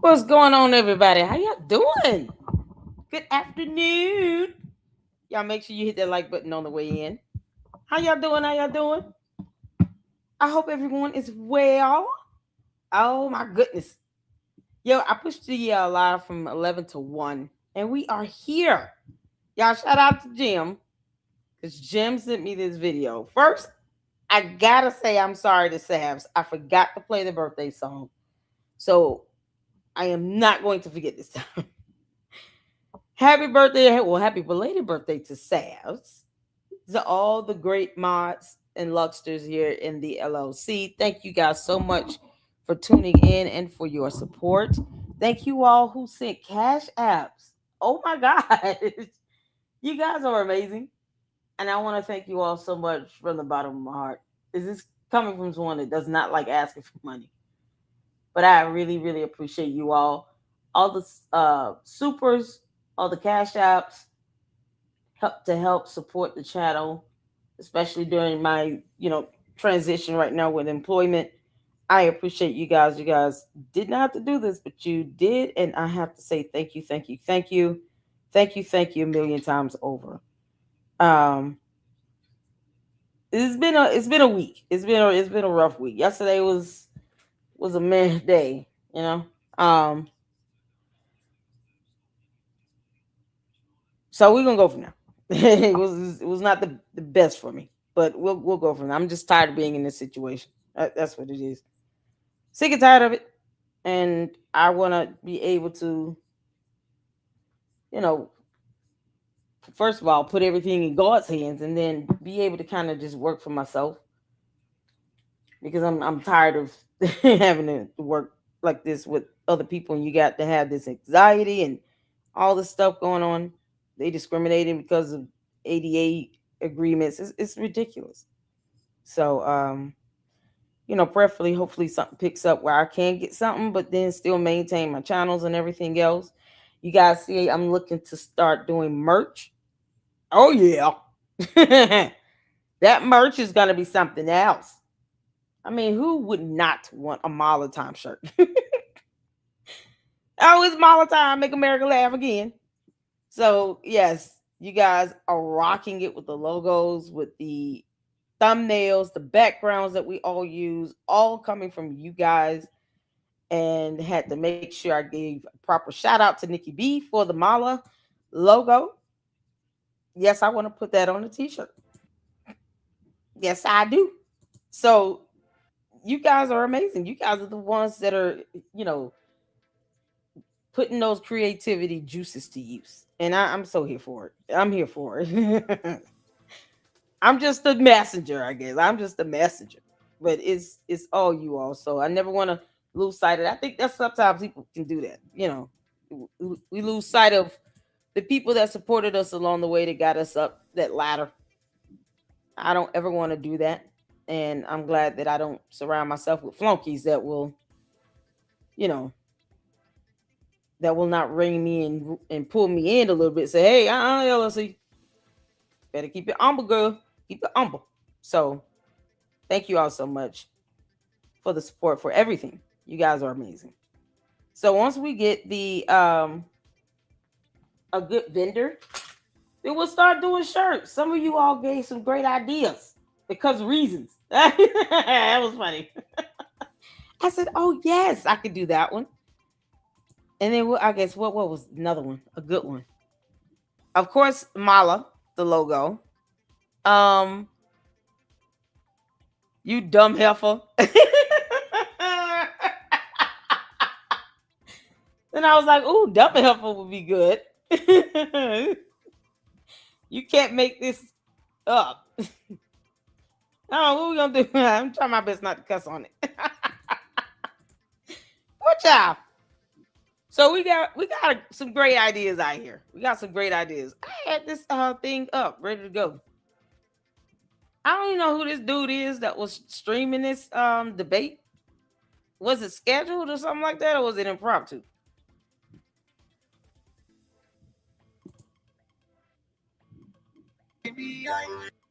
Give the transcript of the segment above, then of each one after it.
What's going on, everybody? How y'all doing? Good afternoon. Y'all make sure you hit that like button on the way in. How y'all doing? How y'all doing? I hope everyone is well. Oh my goodness. Yo, I pushed the live from 11 to 1, and we are here. Y'all shout out to Jim, because Jim sent me this video. First, I gotta say I'm sorry to Savs. I forgot to play the birthday song. So I am not going to forget this time. Happy birthday, well, happy belated birthday to Savs, to all the great mods and Luxters here in the LLC. Thank you guys so much for tuning in and for your support. Thank you all who sent cash apps. Oh my God. You guys are amazing. And I want to thank you all so much from the bottom of my heart. This is coming from someone that does not like asking for money. But I really, really appreciate you all. All the supers, all the cash apps, help support the channel, especially during my transition right now with employment. I appreciate you guys. You guys did not have to do this, but you did, and I have to say thank you, thank you, thank you, thank you, thank you a million times over. Um, it's been a week. It's been a rough week. Yesterday was a meh day, you know. Um, so we're gonna go from there. It was not the best for me, but we'll go from there. I'm just tired of being in this situation. That's what it is. Sick and tired of it, and I want to be able to, you know, first of all, put everything in God's hands, and then be able to kind of just work for myself, because I'm tired of having to work like this with other people, and you got to have this anxiety and all this stuff going on. They discriminating because of ADA agreements. It's ridiculous. So preferably, hopefully something picks up where I can get something, but then still maintain my channels and everything else. You guys see, I'm looking to start doing merch. Oh yeah. That merch is gonna be something else. I mean, who would not want a Mala Time shirt? Oh, it's Mala Time, make America laugh again. So yes, you guys are rocking it with the logos, with the thumbnails, the backgrounds that we all use, all coming from you guys. And had to make sure I gave a proper shout out to Nikki B for the Mala logo. Yes, I want to put that on a t-shirt. Yes, I do. So you guys are amazing. You guys are the ones that are, you know, putting those creativity juices to use. And I'm so here for it. I'm here for it. I'm just a messenger, I guess. I'm just a messenger. But it's all you all. So I never want to lose sight of that. I think that's sometimes people can do that. We lose sight of the people that supported us along the way, that got us up that ladder. I don't ever want to do that. And I'm glad that I don't surround myself with flunkies that will, you know, that will not ring me and pull me in a little bit. Say, hey, LLC, better keep it humble, girl. Keep it humble. So thank you all so much for the support, for everything. You guys are amazing. So once we get the a good vendor, then we'll start doing shirts. Some of you all gave some great ideas because of reasons. That was funny. I said, "Oh yes, I could do that one." And then I guess what was another one? A good one. Of course, Mala, the logo. Um, you dumb heifer. Then I was like, "Ooh, dumb heifer would be good." You can't make this up. Oh, what we gonna do? I'm trying my best not to cuss on it. What y'all? So we got some great ideas out here. We got some great ideas. I had this thing up, ready to go. I don't even know who this dude is that was streaming this debate. Was it scheduled or something like that, or was it impromptu?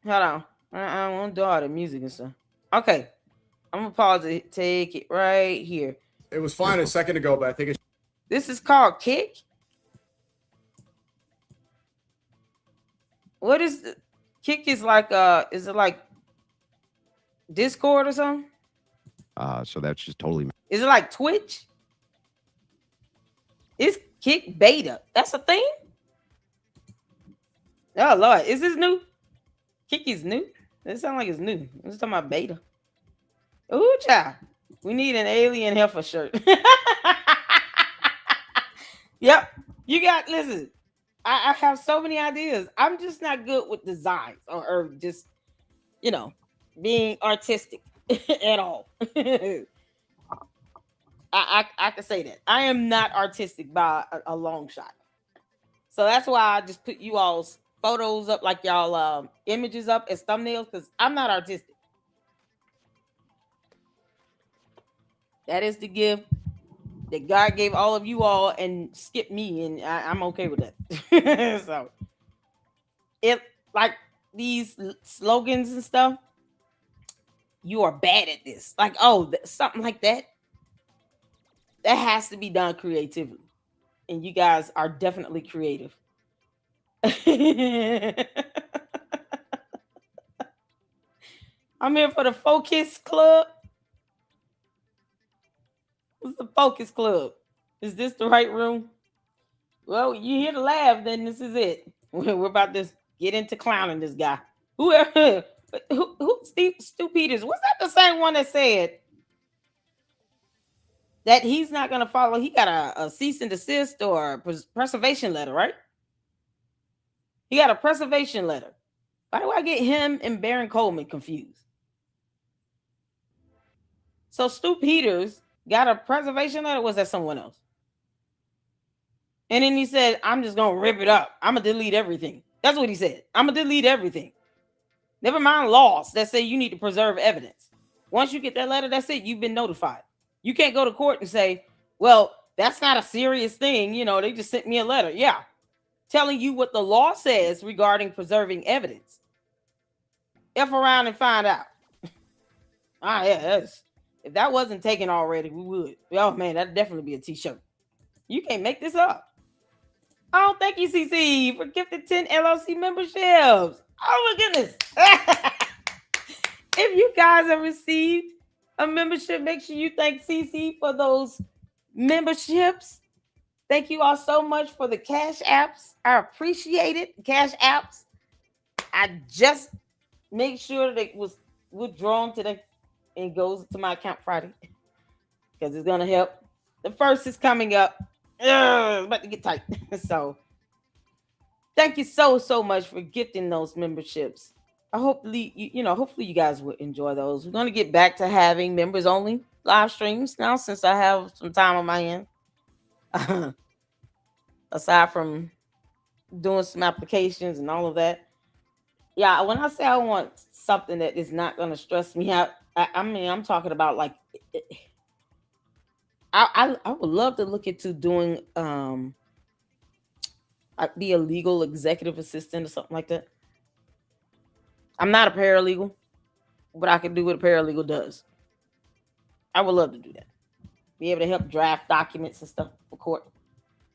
Hold on. I want to do all the music and stuff. Okay. I'm gonna pause it, take it right here. It was fine a second ago, but I think it's This is called Kick. What is the Kick? Is like is it like Discord or something? So that's just totally. Is it like Twitch? It's Kick beta. That's a thing. Oh Lord, is this new? Kick is new. It sounds like it's new. Let's talking about beta. Ooh, child. We need an alien heifer shirt. Yep. You got, listen, I have so many ideas. I'm just not good with designs or just, being artistic at all. I can say that. I am not artistic by a long shot. So that's why I just put you all's photos up, like y'all images up as thumbnails, because I'm not artistic. That is the gift that God gave all of you all and skip me, and I'm okay with that. So it, like these slogans and stuff, you are bad at this. Like, something like that. That has to be done creatively. And you guys are definitely creative. I'm here for the Focus Club. What's the Focus Club? Is this the right room? Well, you hear the laugh, then this is it. We're about to get into clowning this guy. Who Stu Peters? Was that the same one that said that he's not going to follow? He got a cease and desist or a preservation letter, right? He got a preservation letter. Why do I get him and Baron Coleman confused? So Stu Peters got a preservation letter? Or was that someone else? And then he said, I'm just going to rip it up. I'm going to delete everything. That's what he said. I'm going to delete everything. Never mind laws that say you need to preserve evidence. Once you get that letter, that's it. You've been notified. You can't go to court and say, well, that's not a serious thing. They just sent me a letter. Yeah. Telling you what the law says regarding preserving evidence. F around and find out. Yeah. If that wasn't taken already, we would. Oh, man, that'd definitely be a t-shirt. You can't make this up. Oh, thank you, CC, for gifting 10 LLC memberships. Oh, my goodness. If you guys have received a membership, make sure you thank CC for those memberships. Thank you all so much for the cash apps. I appreciate it. Cash apps. I just make sure that it was withdrawn today and goes to my account Friday because it's going to help. The first is coming up. It's about to get tight. So thank you so much for gifting those memberships. I hopefully you guys will enjoy those. We're going to get back to having members only live streams now since I have some time on my hand. Aside from doing some applications and all of that. Yeah, when I say I want something that is not going to stress me out, I'm talking about like I would love to look into doing I'd be a legal executive assistant or something like that. I'm not a paralegal, but I can do what a paralegal does. I would love to do that. Be able to help draft documents and stuff for court.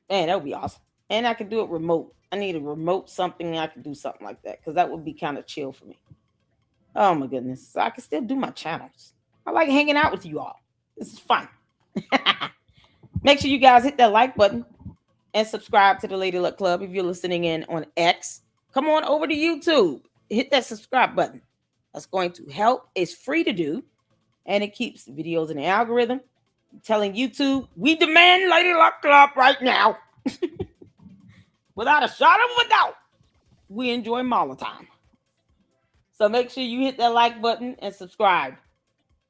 Man, that would be awesome. And I can do it remote. I need a remote something. I can do something like that because that would be kind of chill for me. Oh my goodness. So I can still do my channels. I like hanging out with you all. This is fun. Make sure you guys hit that like button and subscribe to the Lady Luck Club if you're listening in on X. Come on over to YouTube. Hit that subscribe button. That's going to help. It's free to do. And it keeps videos in the algorithm. I'm telling YouTube, we demand Lady Luck Club right now. Without a shadow of a doubt, we enjoy Mala time. So make sure you hit that like button and subscribe.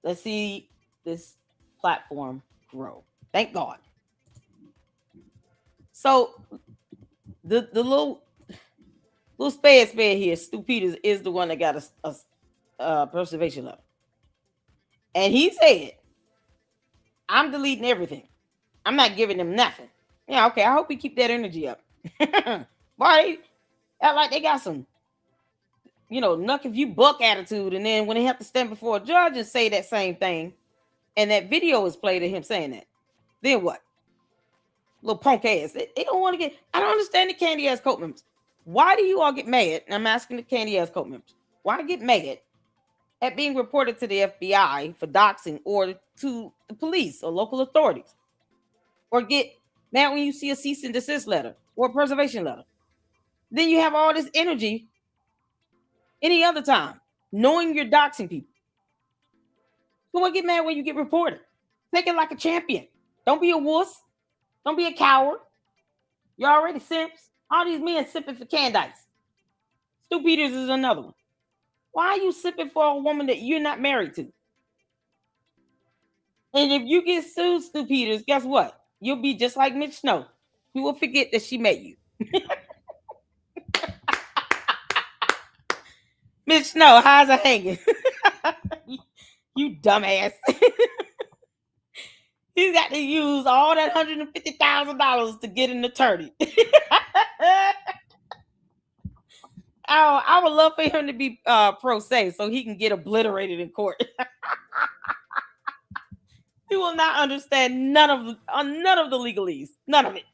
Let's see this platform grow. Thank God. So the little spade here, Stu Peters, is the one that got a preservation letter. And he said, I'm deleting everything. I'm not giving them nothing. Yeah, okay. I hope we keep that energy up. Boy, act like they got some, knuck if you buck attitude. And then when they have to stand before a judge and say that same thing, and that video is played of him saying that, then what? Little punk ass. They don't want to get. I don't understand the candy ass cult members. Why do you all get mad? And I'm asking the candy ass cult members. Why get mad at being reported to the FBI for doxing or to the police or local authorities? Or get mad when you see a cease and desist letter or a preservation letter? Then you have all this energy any other time, knowing you're doxing people. So what get mad when you get reported? Take it like a champion. Don't be a wuss. Don't be a coward. You're already simps. All these men sipping for Candice. Stu Peters is another one. Why are you sipping for a woman that you're not married to? And if you get sued, Stu Peters, guess what? You'll be just like Mitch Snow. You will forget that she met you. Mitch Snow, how's it hanging? You dumbass. He's got to use all that $150,000 to get an attorney. I would love for him to be pro se so he can get obliterated in court. He will not understand none of the legalese. None of it.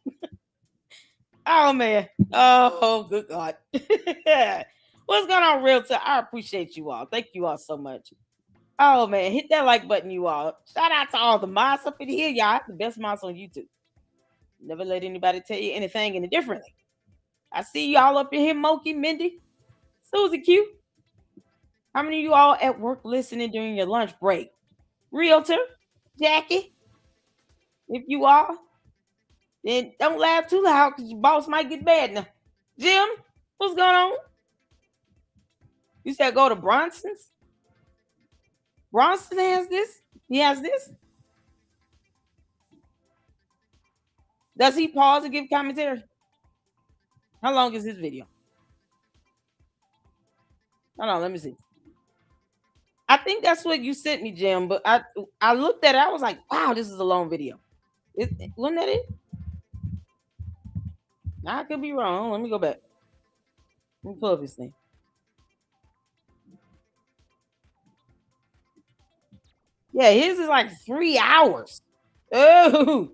Oh man. Oh good God. What's going on, Realtor? I appreciate you all. Thank you all so much. Oh man, hit that like button, you all. Shout out to all the mods up in here, y'all. The best mods on YouTube. Never let anybody tell you anything any differently. I see y'all up in here, Moki, Mindy, Susie Q. How many of you all at work listening during your lunch break? Realtor, Jackie. If you are, then don't laugh too loud because your boss might get mad now. Jim, what's going on? You said go to Bronson's? Bronson has this? He has this? Does he pause and give commentary? How long is his video? Hold on, let me see. I think that's what you sent me, Jim, but I looked at it, I was like, wow, this is a long video. Wasn't that it? I could be wrong. Let me go back. Let me pull up his thing. Yeah, his is like 3 hours. Oh,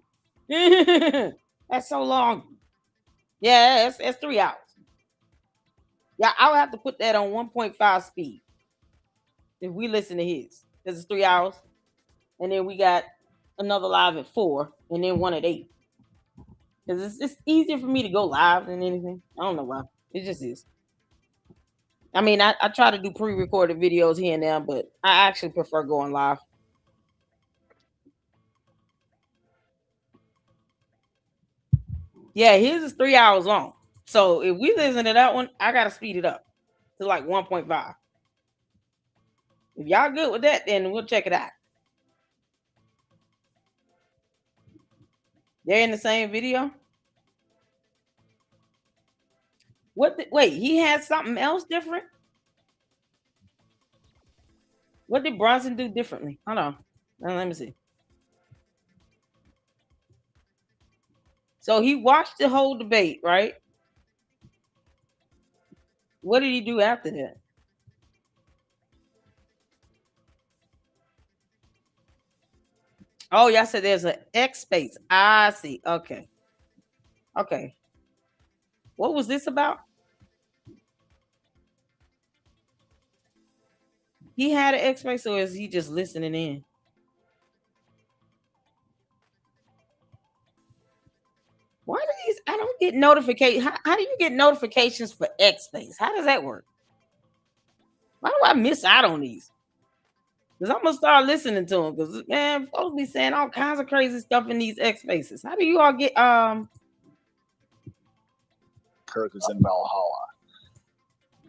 that's so long. Yeah, that's 3 hours. Yeah, I'll have to put that on 1.5 speed if we listen to his. Because it's 3 hours. And then we got another live at 4 and then one at 8. Because it's easier for me to go live than anything. I don't know why. It just is. I mean, I try to do pre-recorded videos here and there, but I actually prefer going live. Yeah, his is 3 hours long. So if we listen to that one, I gotta speed it up to like 1.5. If y'all good with that, then we'll check it out. They're in the same video. Wait, he had something else different? What did Bronson do differently? Hold on. Let me see. So he watched the whole debate, right? What did he do after that? Oh, y'all said there's an X space. I see. Okay. Okay. What was this about? He had an X space, or is he just listening in? Why do these? I don't get notifications. How do you get notifications for X space? How does that work? Why do I miss out on these? Because I'm gonna start listening to them. Because man, folks be saying all kinds of crazy stuff in these X spaces. How do you all get Kirk is in Valhalla.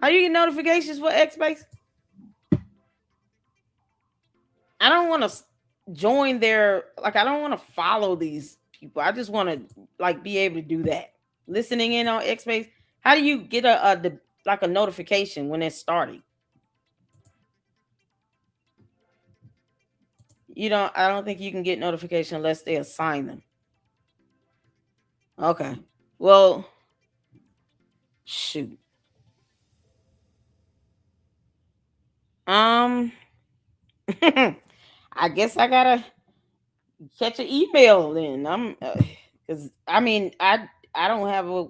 How do you get notifications for X space? I don't want to join their I don't want to follow these people. I just want to be able to do that. Listening in on X space. How do you get a notification when it's starting? I don't think you can get notification unless they assign them. Okay. Well, shoot. I guess I gotta catch an email then. Because Because I mean, I don't have a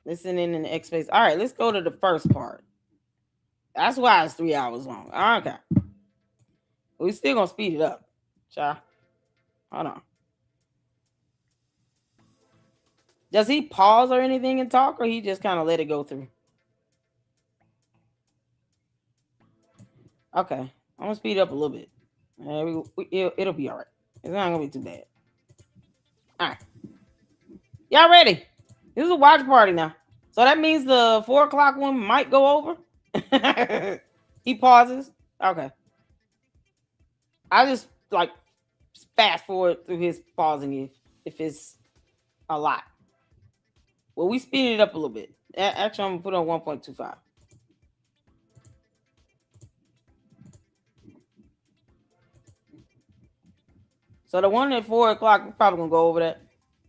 listening in the X space. All right, let's go to the first part. That's why it's 3 hours long. Okay. We still gonna speed it up. Child. Hold on. Does he pause or anything and talk, or he just kind of let it go through? Okay. I'm gonna speed it up a little bit. It'll be all right. It's not gonna be too bad. All right. Y'all ready? This is a watch party now. So that means the 4 o'clock one might go over. He pauses. Okay. I just like fast forward through his pausing if it's a lot. Well, we speed it up a little bit. Actually, I'm gonna put on 1.25. So the one at 4 o'clock, we're probably gonna go over that.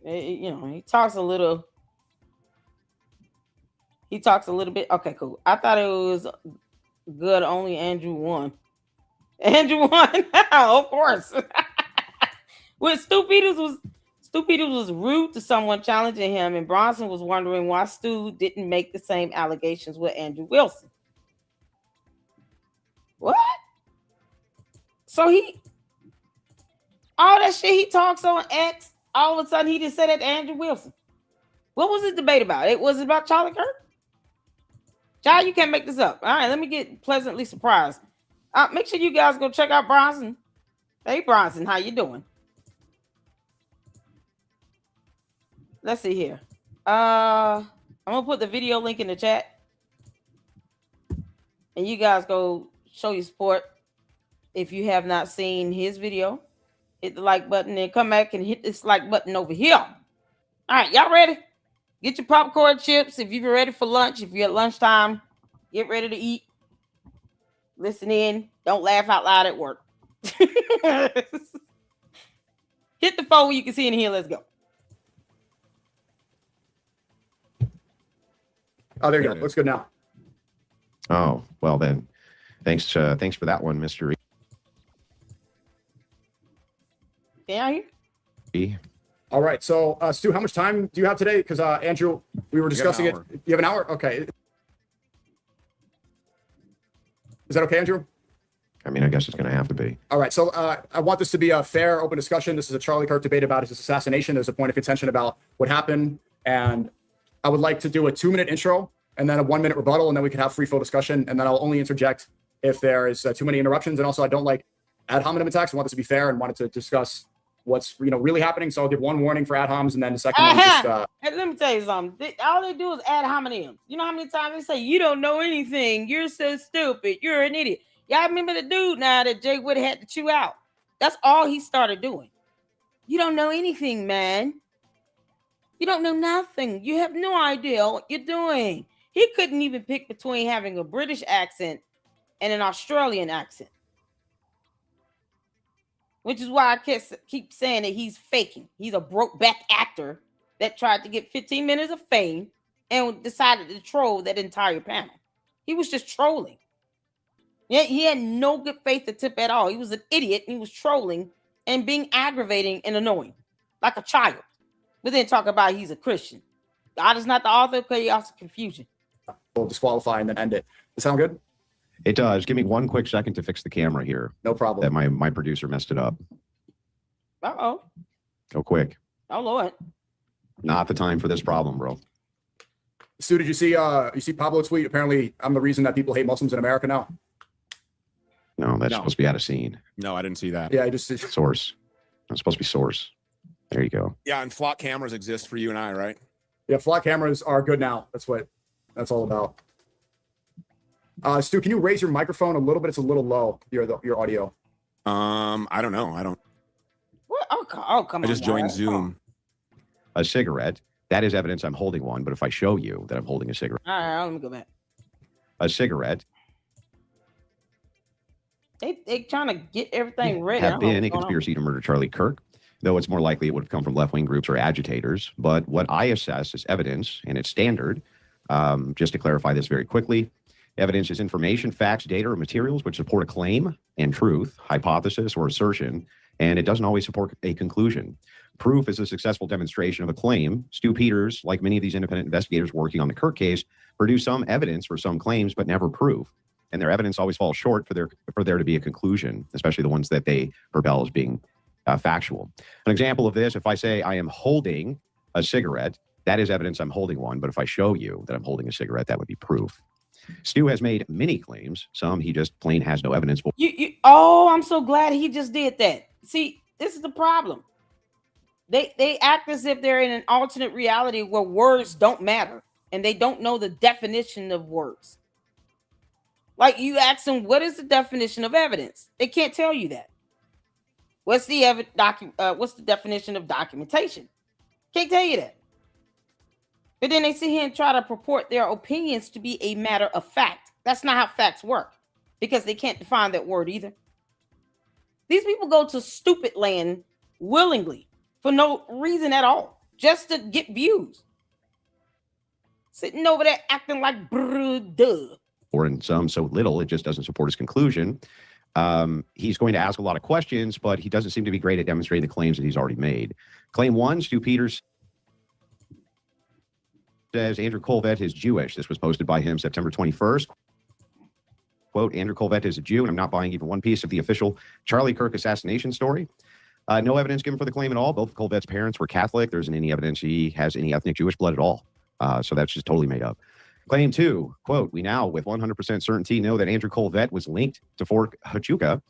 You know, he talks a little bit. Okay, cool. I thought it was good. Only Andrew won. Andrew won. Of course. When Stu Peters was rude to someone challenging him, and Bronson was wondering why Stu didn't make the same allegations with Andrew Wilson. What? So all that shit he talks on X, all of a sudden he just said that to Andrew Wilson. What was his debate about? It was about Charlie Kirk? Child, you can't make this up. All right, let me get pleasantly surprised. Make sure you guys go check out Bronson. Hey, Bronson, how you doing? Let's see here. I'm gonna put the video link in the chat, and you guys go show your support. If you have not seen his video, hit the like button and come back and hit this like button over here. All right, y'all ready? Get your popcorn chips. If you're ready for lunch, if you're at lunchtime, get ready to eat. Listen in. Don't laugh out loud at work. Hit the phone where you can see in here. Let's go. Oh, there you go. Looks good now. Oh, well then. Thanks for that one, Mr. Can you hear? All right. So, Stu, how much time do you have today? Because, Andrew, we were discussing it. You have an hour? Okay. Is that okay, Andrew? I mean, I guess it's going to have to be. All right. So I want this to be a fair, open discussion. This is a Charlie Kirk debate about his assassination. There's a point of contention about what happened. And I would like to do a 2-minute intro and then a 1-minute rebuttal, and then we can have free flow discussion. And then I'll only interject if there is too many interruptions. And also, I don't like ad hominem attacks. I want this to be fair and wanted to discuss what's really happening. So I'll give one warning for ad homs, and then the second one just Hey, let me tell you something. All they do is ad hominem. You know how many times they say you don't know anything, you're so stupid, you're an idiot. Y'all remember the dude now that Jay Wood had to chew out? That's all he started doing. You don't know anything, man. You don't know nothing. You have no idea what you're doing. He couldn't even pick between having a British accent and an Australian accent. Which is why I keep saying that he's faking. He's a broke-back actor that tried to get 15 minutes of fame and decided to troll that entire panel. He was just trolling. He had no good faith to tip at all. He was an idiot. And he was trolling and being aggravating and annoying, like a child. But then talk about he's a Christian. God is not the author of chaos and confusion. we'll disqualify and then end it. Does that sound good? It does. Give me one quick second to fix the camera here. No problem. That my producer messed it up. Uh-oh. Go quick. Oh, Lord. Not the time for this problem, bro. Stu, did you see Pablo tweet? Apparently, I'm the reason that people hate Muslims in America now. No, that's No. supposed to be out of scene. No, I didn't see that. Yeah, I just Source. That's supposed to be source. There you go. Yeah, and flock cameras exist for you and I, right? yeah, flat cameras are good now. That's what that's all about. Stu, can you raise your microphone a little bit? It's a little low. Your audio. I don't know. What? Oh, come on. I just joined guys. Zoom. A cigarette. That is evidence I'm holding one. But if I show you that I'm holding a cigarette, All right, let me go back. a cigarette They trying to get everything ready. I have don't know been a what's going on. conspiracy to murder Charlie Kirk, though it's more likely it would have come from left-wing groups or agitators. But what I assess is evidence, and it's standard. Just to clarify this very quickly, evidence is information, facts, data, or materials which support a claim and truth, hypothesis, or assertion, and it doesn't always support a conclusion. Proof is a successful demonstration of a claim. Stu Peters, like many of these independent investigators working on the Kirk case, produce some evidence for some claims, but never proof. And their evidence always falls short for there to be a conclusion, especially the ones that they propel as being factual. An example of this, if I say I am holding a cigarette, that is evidence I'm holding one. But if I show you that I'm holding a cigarette, that would be proof. Stu has made many claims. Some he just plain has no evidence for. Oh, I'm so glad he just did that. See, this is the problem. They act as if they're in an alternate reality where words don't matter and they don't know the definition of words. Like you ask them, what is the definition of evidence? They can't tell you that. What's the definition of documentation? Can't tell you that. But then they sit here and try to purport their opinions to be a matter of fact. That's not how facts work because they can't define that word either. These people go to stupid land willingly for no reason at all, just to get views. Sitting over there acting like duh. Or in some so little, it just doesn't support his conclusion. He's going to ask a lot of questions, but he doesn't seem to be great at demonstrating the claims that he's already made. Claim one, Stu Peters says Andrew Colvett is Jewish. This was posted by him September 21st. Quote, Andrew Colvett is a Jew, and I'm not buying even one piece of the official Charlie Kirk assassination story. No evidence given for the claim at all. Both Colvett's parents were Catholic. There isn't any evidence he has any ethnic Jewish blood at all. So that's just totally made up. Claim two, quote, we now with 100% certainty know that Andrew Colvett was linked to Fort Huachuca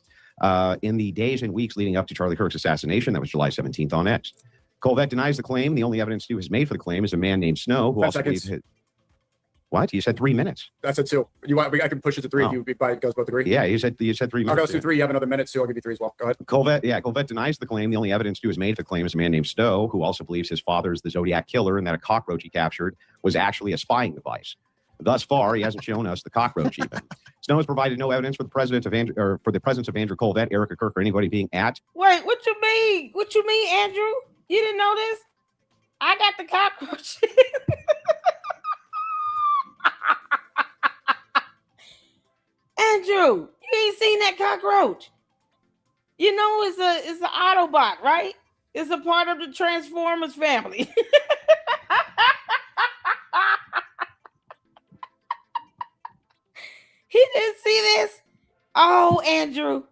in the days and weeks leading up to Charlie Kirk's assassination. That was July 17th on X. Colvett denies the claim. The only evidence Stu has made for the claim is a man named Snow, who also believes his... What? You said 3 minutes. That's it, too. I can push it to 3 if you guys both agree. Yeah, you said 3 minutes. I'll go through 3. You have another minute, so I'll give you 3 as well. Go ahead. Colvett denies the claim. The only evidence Stu has made for the claim is a man named Snow, who also believes his father is the Zodiac killer and that a cockroach he captured was actually a spying device. Thus far, he hasn't shown us the cockroach even. Snow has provided no evidence for the presence of Andrew Colvett, Erica Kirk, or anybody being at. Wait, what you mean? What you mean, Andrew? You didn't know this? I got the cockroach. Andrew, you ain't seen that cockroach. You know it's an Autobot, right? It's a part of the Transformers family. He didn't see this. Oh, Andrew.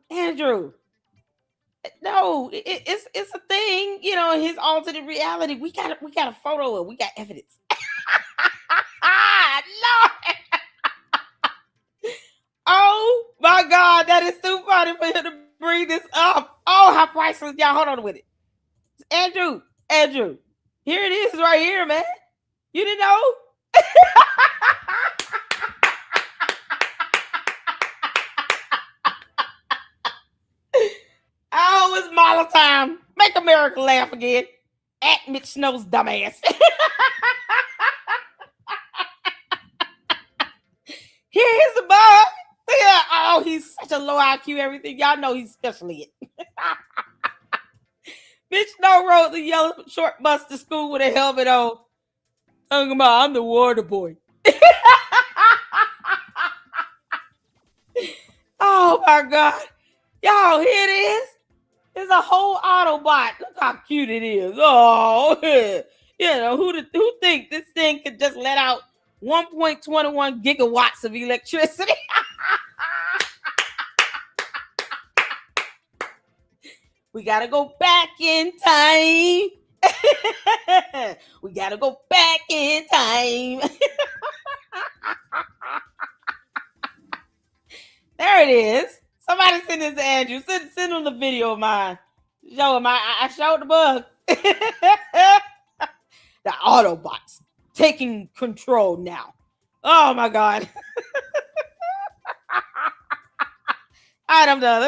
No, it's a thing, you know, his alternate reality. We got a photo of it. We got evidence. Lord. Oh my God, that is too funny for him to bring this up. Oh, how priceless. Y'all hold on with it. Andrew, here it is right here, man. You didn't know? Oh, it's Mala time. Make America laugh again. At Mitch Snow's dumbass. Here's the bug. Yeah. Oh, he's such a low IQ, everything. Y'all know he's special ed. Mitch Snow rode the yellow short bus to school with a helmet on. Talking about, I'm the water boy. Oh, my God. Y'all, here it is. It's a whole Autobot. Look how cute it is. Oh, you know, who think this thing could just let out 1.21 gigawatts of electricity? We got to go back in time. We got to go back in time. There it is. Somebody send this to Andrew. Send him the video of mine. Show him. I showed the bug. The Autobots taking control now. Oh my God. All right, I'm done.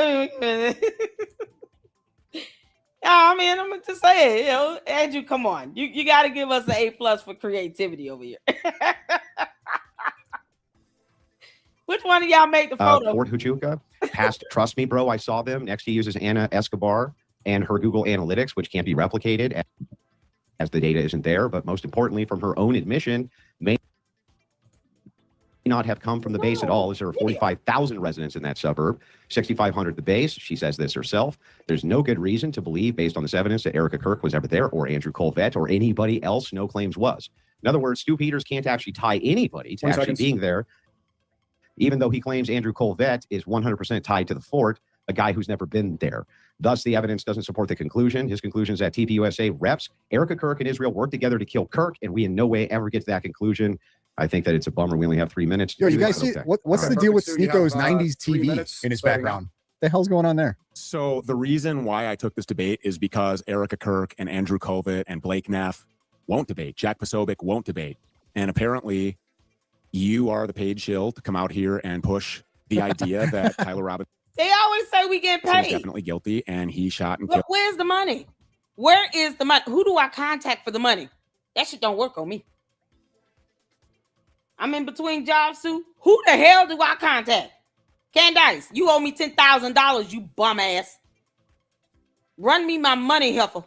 I mean, I'm just saying, you know, Andrew, come on. You got to give us an A+ for creativity over here. Which one of y'all made the photo? Fort Huachuca. Past, trust me, bro, I saw them. Next, he uses Ana Escobar and her Google Analytics, which can't be replicated as the data isn't there. But most importantly, from her own admission, not have come from the base at all, as there are 45,000 residents in that suburb, 6,500 the base. She says this herself. There's no good reason to believe, based on this evidence, that Erica Kirk was ever there, or Andrew Colvett, or anybody else No Claims was. In other words, Stu Peters can't actually tie anybody to actually being there, even though he claims Andrew Colvett is 100% tied to the fort, a guy who's never been there. Thus, the evidence doesn't support the conclusion. His conclusion is that TPUSA reps Erica Kirk and Israel worked together to kill Kirk, and we in no way ever get to that conclusion. I think that it's a bummer. We only have 3 minutes. Yo, you guys see what's the deal with Sneako's 90s TV in his background? The hell's going on there? So the reason why I took this debate is because Erica Kirk and Andrew Colvett and Blake Neff won't debate. Jack Posobiec won't debate. And apparently you are the paid shill to come out here and push the idea that Tyler Robinson They always say we get is paid. definitely guilty and he shot and killed. But where's the money? Where is the money? Who do I contact for the money? That shit don't work on me. I'm in between jobs, Sue. Who the hell do I contact? Candice, you owe me $10,000, you bum ass. Run me my money, heifer.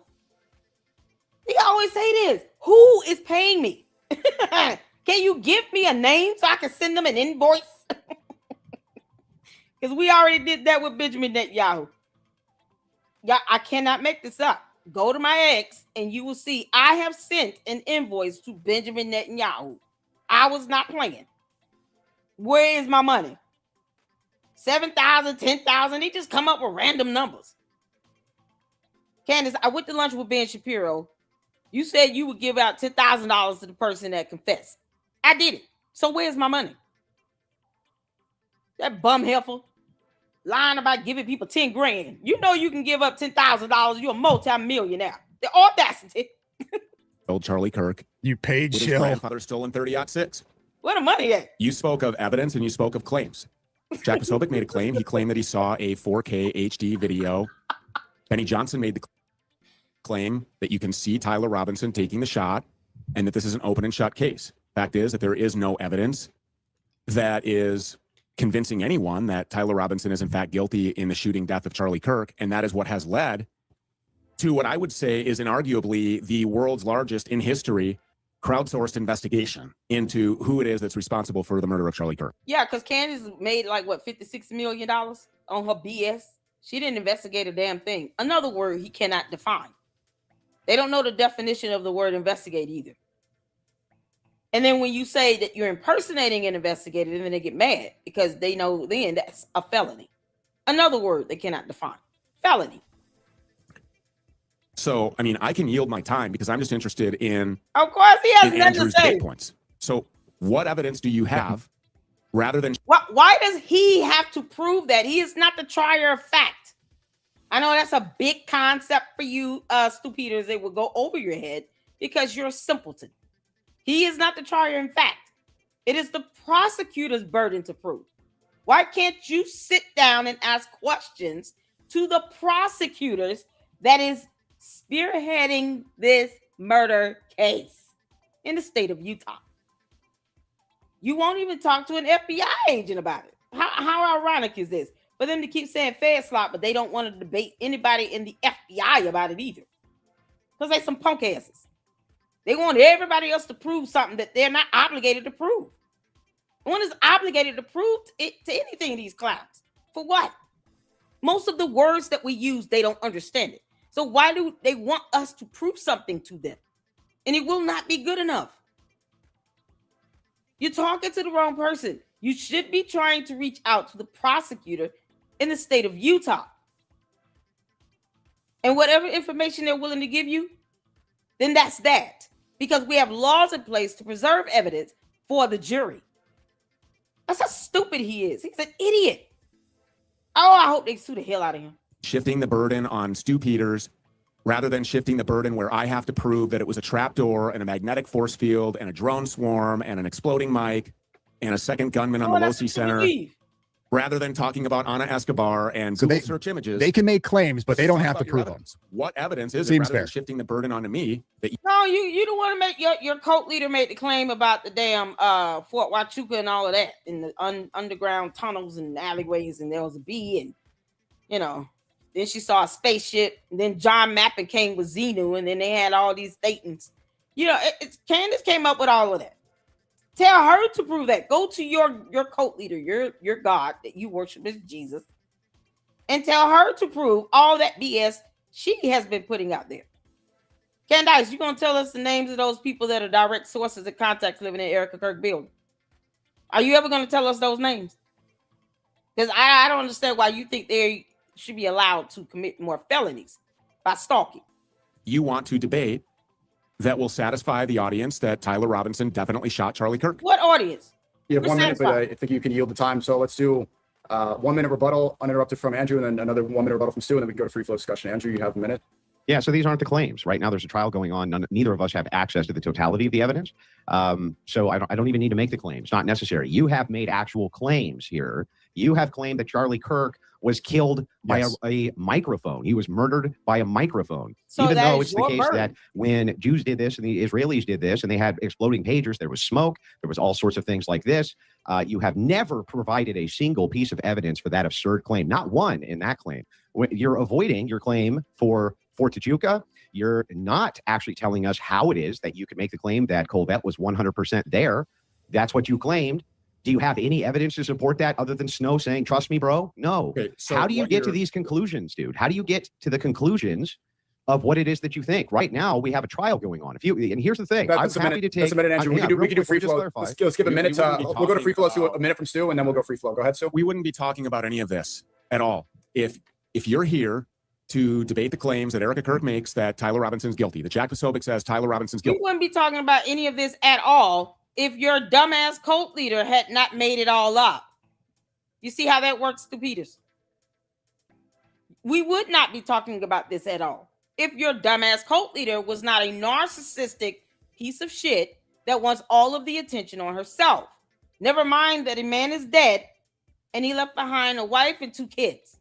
They always say this. Who is paying me? Can you give me a name so I can send them an invoice? Because we already did that with Benjamin Netanyahu. Yeah, I cannot make this up. Go to my ex and you will see I have sent an invoice to Benjamin Netanyahu. I was not playing. Where is my money? 7,000, 10,000. They just come up with random numbers. Candace, I went to lunch with Ben Shapiro. You said you would give out $10,000 to the person that confessed. I did it. So where's my money? That bum heifer lying about giving people 10 grand. You know you can give up $10,000. You're a multi-millionaire. The audacity. Old Charlie Kirk. You paid With his shill. grandfather stolen 30-06. Where the money at? You spoke of evidence and you spoke of claims. Jack Posobiec made a claim. He claimed that he saw a 4K HD video. Benny Johnson made the claim that you can see Tyler Robinson taking the shot and that this is an open and shut case. Fact is that there is no evidence that is convincing anyone that Tyler Robinson is in fact guilty in the shooting death of Charlie Kirk. And that is what has led to what I would say is inarguably the world's largest in history crowdsourced investigation into who it is that's responsible for the murder of Charlie Kirk. Yeah, because Candace made like what, $56 million on her BS. She didn't investigate a damn thing. Another word he cannot define. They don't know the definition of the word investigate either. And then when you say that you're impersonating an investigator, then they get mad because they know then that's a felony. Another word they cannot define. Felony. So, I mean, I can yield my time because I'm just interested in, Of course, he has nothing Andrew's to say. date points. So what evidence do you have rather than Why does he have to prove that? He is not the trier of fact. I know that's a big concept for you, Stu Peters. It will go over your head because you're a simpleton. He is not the trier in fact. It is the prosecutor's burden to prove. Why can't you sit down and ask questions to the prosecutors that is spearheading this murder case in the state of Utah? You won't even talk to an FBI agent about it. How ironic is this? For them to keep saying Fed slot, but they don't want to debate anybody in the FBI about it either. Because they some punk asses. They want everybody else to prove something that they're not obligated to prove. No one is obligated to prove it to anything, these clowns. For what? Most of the words that we use, they don't understand it. So why do they want us to prove something to them? And it will not be good enough. You're talking to the wrong person. You should be trying to reach out to the prosecutor in the state of Utah. And whatever information they're willing to give you, then that's that. Because we have laws in place to preserve evidence for the jury. That's how stupid he is. He's an idiot. Oh, I hope they sue the hell out of him. shifting the burden on Stu Peters rather than shifting the burden where I have to prove that it was a trapdoor and a magnetic force field and a drone swarm and an exploding mic and a second gunman on the Losi Center, rather than talking about Ana Escobar and So Google search images. They can make claims, but they don't have to prove them. What evidence is it Seems rather fair. than shifting the burden onto me that No, you don't want to make your cult leader made the claim about the damn Fort Huachuca and all of that in the underground tunnels and alleyways, and there was a bee, and then she saw a spaceship, and then John Mappin came with Xenu, and then they had all these Thetans. Candace came up with all of that. Tell her to prove that. Go to your cult leader, your God that you worship as Jesus, and tell her to prove all that BS she has been putting out there. Candice, you gonna tell us the names of those people that are direct sources and contacts living in Erica Kirk building? Are you ever gonna tell us those names? Because I don't understand why you think they should be allowed to commit more felonies by stalking. You want to debate that will satisfy the audience that Tyler Robinson definitely shot Charlie Kirk. What audience? You have We're 1 minute, but satisfied. I think you can yield the time. So let's do 1 minute rebuttal uninterrupted from Andrew, and then another 1 minute rebuttal from Stu, and then we can go to free flow discussion. Andrew, you have a minute. Yeah, so these aren't the claims. Right now, there's a trial going on. Neither of us have access to the totality of the evidence. So I don't even need to make the claims. Not necessary. You have made actual claims here. You have claimed that Charlie Kirk was killed by a microphone. He was murdered by a microphone. So even that though is it's the your case burden. that when Jews did this and the Israelis did this and they had exploding pagers, there was smoke, there was all sorts of things like this. You have never provided a single piece of evidence for that absurd claim. Not one in that claim. You're avoiding your claim for Fort Tajuca. You're not actually telling us how it is that you could make the claim that Colvette was 100% there. That's what you claimed. Do you have any evidence to support that other than Snow saying, trust me, bro? No. Okay, so how do you what get to you're- these conclusions, dude? How do you get to the conclusions of what it is that you think? Right now, we have a trial going on. And here's the thing. That's I'm a happy minute. to take. That's a minute, Andrew. We can do free flow. Let's give a You- minute. you wouldn't be We'll go to free flow. Let's do talking a minute from Stu, and then we'll go free flow. Go ahead, Stu. We wouldn't be talking about any of this at all if you're here to debate the claims that Erica Kirk makes that Tyler Robinson's guilty. That Jack Posobiec says Tyler Robinson's We guilty. wouldn't be talking about any of this at all if your dumbass cult leader had not made it all up. You see how that works, Stu Peters? We would not be talking about this at all if your dumbass cult leader was not a narcissistic piece of shit that wants all of the attention on herself. Never mind that a man is dead and he left behind a wife and 2 kids.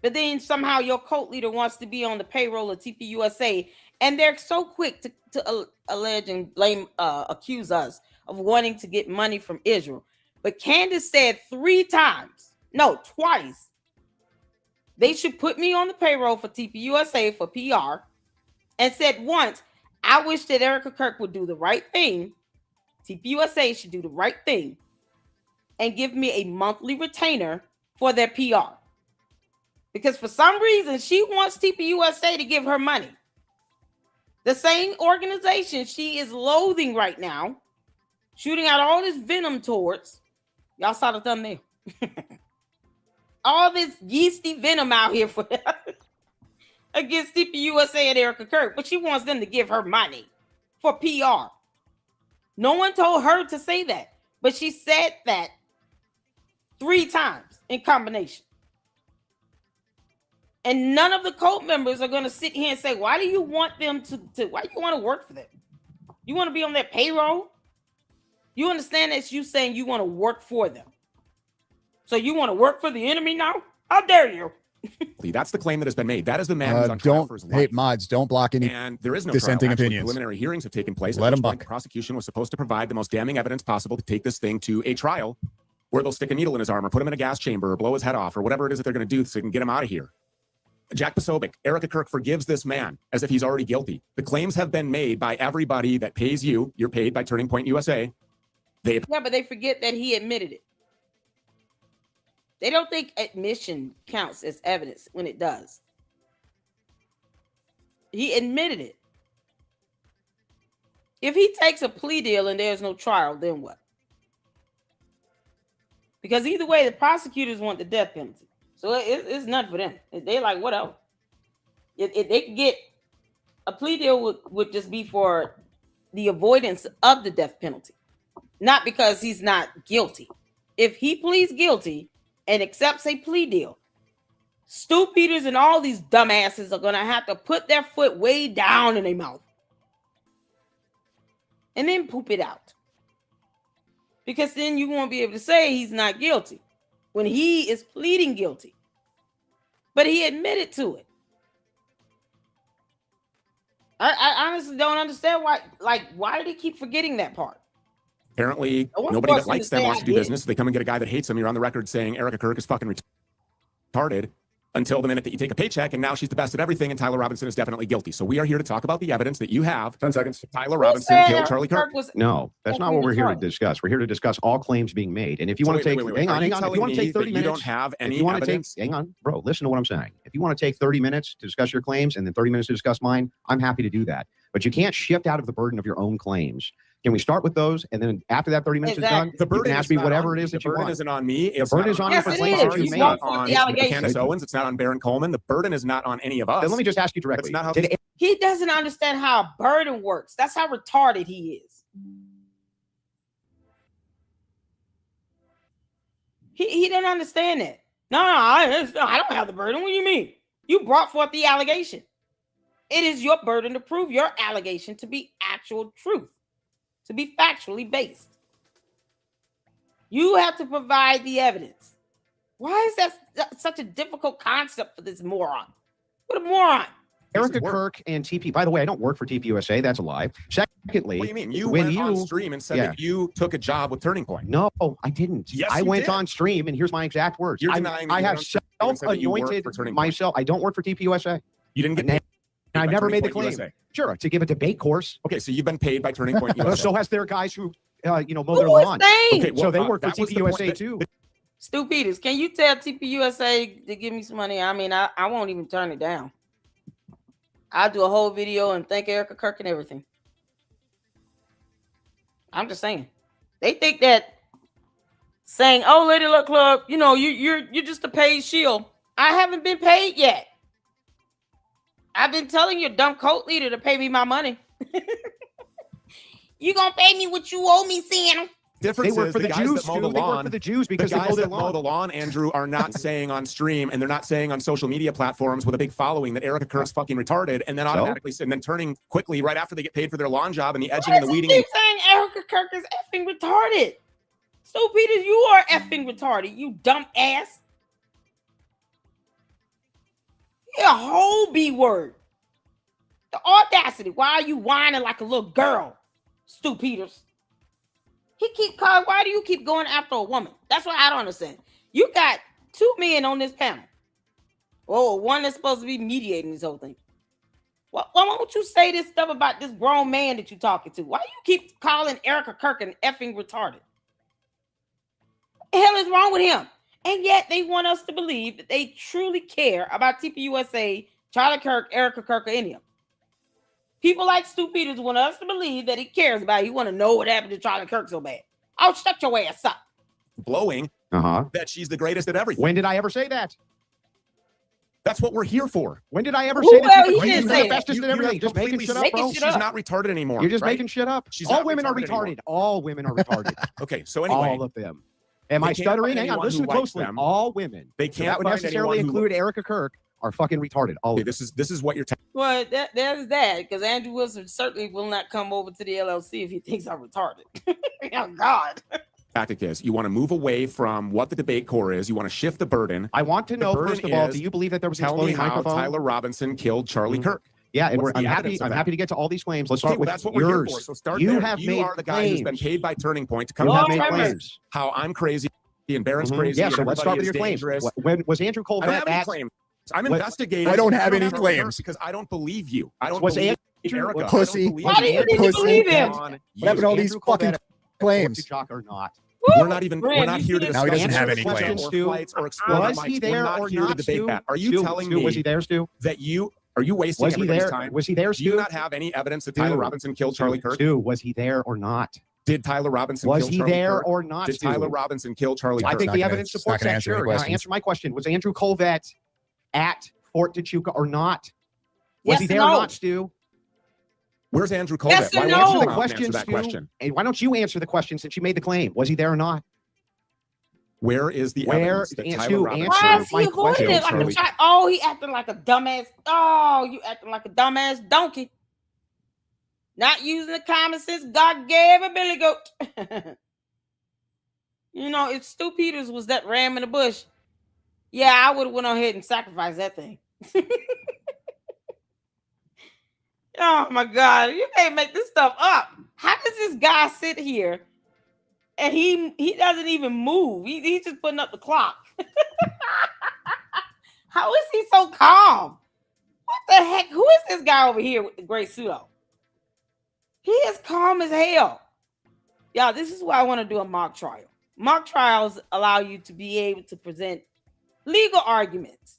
But then somehow your cult leader wants to be on the payroll of TPUSA, and they're so quick to allege and blame, accuse us of wanting to get money from Israel. But Candace said 3 times, no, twice, they should put me on the payroll for TPUSA for PR, and said once, I wish that Erica Kirk would do the right thing. TPUSA should do the right thing and give me a monthly retainer for their PR. Because for some reason, she wants TPUSA to give her money. The same organization she is loathing right now, shooting out all this venom towards. Y'all saw the thumbnail. All this yeasty venom out here for against TPUSA and Erica Kirk, but she wants them to give her money for PR. No one told her to say that, but she said that 3 times in combination. And none of the cult members are going to sit here and say, why do you want them to why do you want to work for them? You want to be on their payroll? You understand that you saying you want to work for them. So you want to work for the enemy now? How dare you? That's the claim that has been made. That is the man who's on trial for his life. Hey, mods, don't block any. And there is no dissenting trial. Actually, opinions. Preliminary hearings have taken place. At Let which 'em point buck. The prosecution was supposed to provide the most damning evidence possible to take this thing to a trial where they'll stick a needle in his arm or put him in a gas chamber or blow his head off or whatever it is that they're going to do so they can get him out of here. Jack Posobiec, Erica Kirk forgives this man as if he's already guilty. The claims have been made by everybody that pays you. You're paid by Turning Point USA. Yeah, but they forget that he admitted it. They don't think admission counts as evidence when it does. He admitted it. If he takes a plea deal and there's no trial, then what? Because either way, the prosecutors want the death penalty. So it's nothing for them. They're like, whatever. If they could get a plea deal would just be for the avoidance of the death penalty, not because he's not guilty. If he pleads guilty and accepts a plea deal, Stu Peters and all these dumbasses are going to have to put their foot way down in their mouth and then poop it out. Because then you won't be able to say he's not guilty when he is pleading guilty. But he admitted to it. I honestly don't understand why do they keep forgetting that part? Apparently, I want nobody the that likes person to them say wants I to do did. business. They come and get a guy that hates them. You're on the record saying Erica Kirk is fucking retarded. until the minute that you take a paycheck, and now she's the best at everything, and Tyler Robinson is definitely guilty. So we are here to talk about the evidence that you have. 10 seconds. Tyler Robinson killed Charlie Kirk. No, that's not what we're here to discuss. We're here to discuss all claims being made. And if you want to take, hang on. If you want to take 30 minutes, you don't have any if you want evidence. to take, hang on, bro, listen to what I'm saying. If you want to take 30 minutes to discuss your claims and then 30 minutes to discuss mine, I'm happy to do that. But you can't shift out of the burden of your own claims. Can we start with those? And then after that 30 minutes is done, the burden you can ask me whatever it is that you want. The burden isn't on me. The burden is on you for claims that you made. On Candace Owens. It's not on Baron Coleman. The burden is not on any of us. Then let me just ask you directly. That's not how He doesn't understand how a burden works. That's how retarded he is. He didn't understand that. No, I don't have the burden. What do you mean? You brought forth the allegation. It is your burden to prove your allegation to be actual truth, to be factually based. You have to provide the evidence. Why is that such a difficult concept for this moron? What a moron. Erica Kirk and TP. By the way, I don't work for TPUSA. That's a lie. Secondly, what do you mean? You went on stream and said that you took a job with Turning Point. No, I didn't. Yes, I went on stream, and here's my exact words. You're denying I have self-anointed myself. I don't work for TPUSA. You didn't get. I never made the claim. Sure, to give a debate course. Okay, so you've been paid by Turning Point USA. So has their guys who, mow their lawn. Okay, well, so they work for TPUSA too. Stu Peters, can you tell TPUSA to give me some money? I mean, I won't even turn it down. I'll do a whole video and thank Erica Kirk and everything. I'm just saying. They think that saying, "Oh, Lady Luck Club, you're just a paid shield." I haven't been paid yet. I've been telling your dumb cult leader to pay me my money. You gonna pay me what you owe me, Santa? They work for the Jews. They work for the Jews because the guys that mow the lawn, Andrew, are not saying on stream, and they're not saying on social media platforms with a big following that Erica Kirk's fucking retarded, and then automatically and then turning quickly right after they get paid for their lawn job and the edging and the weeding. Keep saying Erica Kirk is effing retarded. Stu Peters, you are effing retarded. You dumb ass. You're a whole B word. The audacity. Why are you whining like a little girl, Stu Peters? Why do you keep going after a woman? That's what I don't understand. You got two men on this panel. Oh, one that's supposed to be mediating this whole thing. Why don't you say this stuff about this grown man that you're talking to? Why do you keep calling Erica Kirk an effing retarded? What the hell is wrong with him? And yet they want us to believe that they truly care about TPUSA, Charlie Kirk, Erica Kirk, or any of them. People like Stu Peters want us to believe that he cares about it. You want to know what happened to Charlie Kirk so bad. Oh, shut your ass up. Blowing that she's the greatest at everything. When did I ever say that? That's what we're here for. When did I ever say that she's the greatest and the bestest at everything? Just making shit up, bro. She's not retarded anymore. You're just making shit up. All women are retarded. All women are retarded. Okay, so anyway. All of them. Am I stuttering? Hang on, listen closely. All women. They can't that would necessarily include Erica Kirk. Are fucking retarded. Okay, this is what you're telling. Well, there's that, because Andrew Wilson certainly will not come over to the LLC if he thinks I'm retarded. Oh God. Tactic is you want to move away from what the debate core is. You want to shift the burden. I want to know first of all, do you believe that there was an exploding microphone? Tyler Robinson killed Charlie Kirk. Yeah, and I'm happy to get to all these claims. Let's start with that's what yours. we're here for. So start you there. have You made are the guy claims. who's been paid by Turning Point to come You have and made tell us claims. how I'm crazy and Barron's crazy. Yeah, so let's start with your claims. When was Andrew Colvett I don't have any at? claims. I'm investigating. I don't have any claims because I don't believe you. I don't Was believe Andrew Erica. pussy? Why do you need to believe him? What happened to all these fucking claims? Or not? We're not here to discuss Now he doesn't have any questions claims. or explore Was he there or here to not? debate that. Are you telling me was he there, Stu? that you are you wasting Was he everybody's there? time? Was he there, Do you Stu? not have any evidence that Tyler Robinson killed Charlie Kirk? Stu, was he there or not? Did Tyler Robinson Was kill he Charlie there Kirk? or not? Did Tyler Robinson kill Charlie Kirk? I think the evidence supports that. Sure. Now, answer my question. Was Andrew Colvett at Fort Tachuca or not? Was he there or not, Stu? Where's Andrew Colvett? Yes or Why no? won't you Answer the come out and question, answer that Stu. question? And why don't you answer the question since you made the claim? Was he there or not? Where is the evidence that Tyler Stu, Robinson Why is he my avoiding question, it like Charlie. a child? Oh, he acting like a dumbass. Oh, you acting like a dumbass donkey. Not using the common sense God gave a billy goat. If Stu Peters was that ram in the bush, yeah, I would have went ahead and sacrificed that thing. Oh my God, you can't make this stuff up. How does this guy sit here and he doesn't even move? He's just putting up the clock. How is he so calm? What the heck? Who is this guy over here with the gray suit on? He is calm as hell. Y'all, this is why I want to do a mock trial. Mock trials allow you to be able to present legal arguments.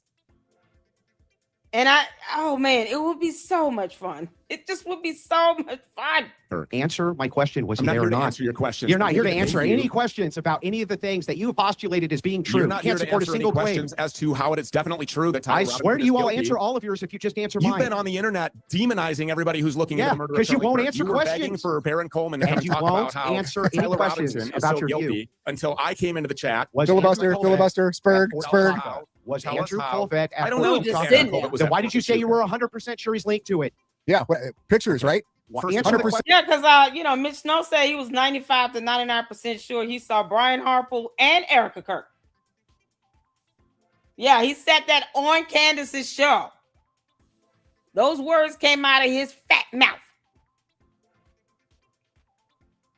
And oh man, it would be so much fun. It just would be so much fun. Answer my question. Was I'm he not there here or to not? answer your questions. You're not I'm here to make answer you- any questions about any of the things that you postulated as being true. You're You not can't here to support a answer any single claim. questions as to how it is definitely true that Tyler I Robinson swear to is you, I'll guilty. answer all of yours if you just answer You've mine. been on the internet demonizing everybody who's looking Yeah, into the murder of 'cause you Charlie won't Kirk. answer You were begging questions. for Baron Coleman to And come you talk won't about how answer any Tyler questions Robinson is about so your view. guilty until I came into the chat. Was Filibuster, Andrew Colvett filibuster, Spurg, at Spurg. Fort Was Tell us Andrew how. Colvett at I don't Fort know. Who just Trumpet? sitting there? Then why did you say you were 100% sure he's linked to it? Yeah, pictures, right? First, Answer the 100%. question. Yeah, because Mitch Snow said he was 95 to 99% sure he saw Brian Harper and Erica Kirk. Yeah, he said that on Candace's show. Those words came out of his fat mouth.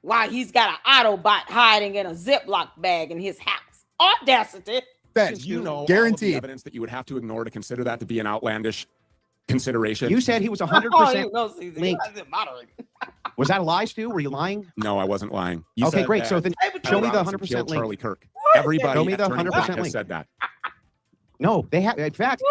While he's got an Autobot hiding in a Ziploc bag in his house. Audacity. Ben, you know all of guaranteed. the evidence that you would have to ignore to consider that to be an outlandish consideration. You said he was Oh, 100% you know, Caesar, linked. you guys are moderating. Was that a lie, Stu? Were you lying? No, I wasn't lying. You Okay, said great. that So then Hey, but show you- me the Robinson 100% killed link. Charlie Kirk. What? Everybody Show me at the Turning 100% Point has link. said that. No, they have. In fact,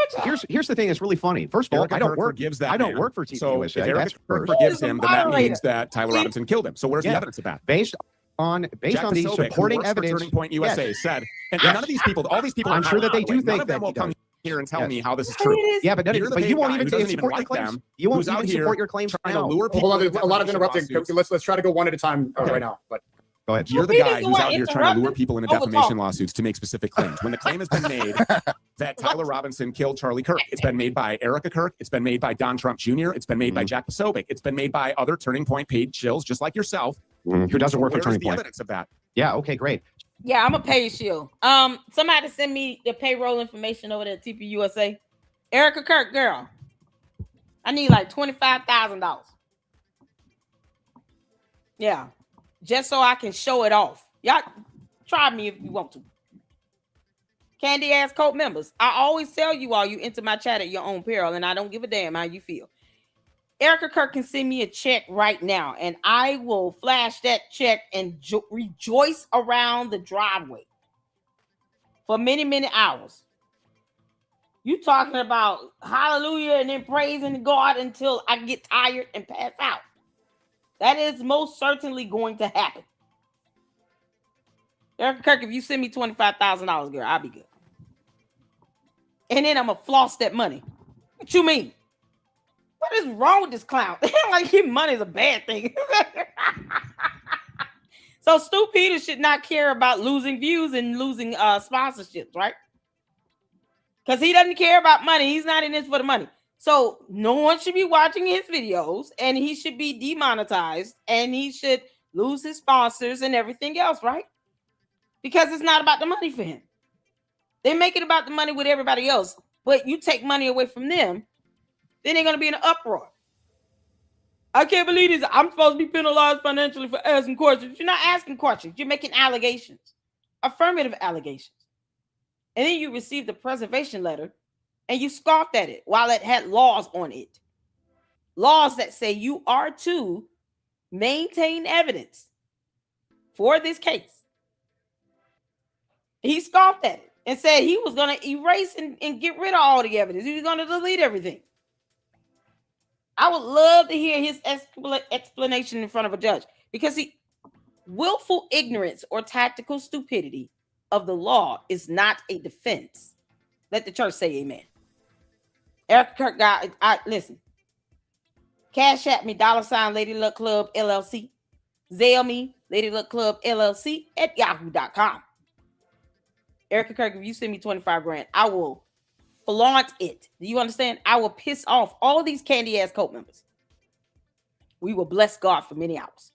here's the thing that's really funny. First of all, Erica I don't Kirk work. forgives that I don't man. work for TV So USA. if Erica That's Kirk first. forgives Who is him, the then that moderator? means that Tyler Robinson killed him. So where's Yeah. the evidence of that? Based on Jack the Posobiec, who supporting works for evidence. Turning Point USA Yes. said, and none of these people, all these people, I'm are sure that they do none think of them that will he come does. here and tell Yes. me how this is It true. is. Yeah, but You're the you paid won't guy even who doesn't even support your like claims. them, You won't who's out even here support your claims trying to now. lure Hold people on, into a lot of defamation interrupting. lawsuits. Let's try to go one at a time Okay. right now. But Go ahead. You're the He's guy the who's one out here trying to lure interrupting people into over defamation talk. lawsuits to make specific claims. When the claim has been made that Tyler Robinson killed Charlie Kirk, it's been made by Erica Kirk, it's been made by Don Trump Jr., it's been made by Jack Posobiec, it's been made by other Turning Point paid shills just like yourself. Who doesn't work Where's at Turning the Point? evidence of that? Yeah. Okay. Great. Yeah, I'm a pay shield. Somebody send me the payroll information over there at TPUSA. Erica Kirk, girl. I need like $25,000. Yeah. Just so I can show it off. Y'all try me if you want to. Candy ass Coat members. I always tell you all you enter my chat at your own peril, and I don't give a damn how you feel. Erica Kirk can send me a check right now, and I will flash that check and rejoice around the driveway for many, many hours. You talking about hallelujah and then praising God until I get tired and pass out. That is most certainly going to happen. Erica Kirk, if you send me $25,000, girl, I'll be good. And then I'm going to floss that money. What you mean? What is wrong with this clown? Like, his money is a bad thing. So Stu Peters should not care about losing views and losing sponsorships, right? Because he doesn't care about money. He's not in this for the money. So no one should be watching his videos, and he should be demonetized, and he should lose his sponsors and everything else, right? Because it's not about the money for him. They make it about the money with everybody else, but you take money away from them, then they're going to be in an uproar. I can't believe this. I'm supposed to be penalized financially for asking questions. You're not asking questions. You're making allegations, affirmative allegations. And then you receive the preservation letter and you scoffed at it while it had laws on it. Laws that say you are to maintain evidence for this case. He scoffed at it and said he was going to erase and get rid of all the evidence. He was going to delete everything. I would love to hear his explanation in front of a judge, because willful ignorance or tactical stupidity of the law is not a defense. Let the church say amen. Erica Kirk guy, listen. Cash at me, $ Lady Luck Club LLC. Zelle me, Lady Luck Club LLC at yahoo.com. Erica Kirk, if you send me 25 grand, I will flaunt it. Do you understand? I will piss off all these candy ass Coat members. We will bless God for many hours.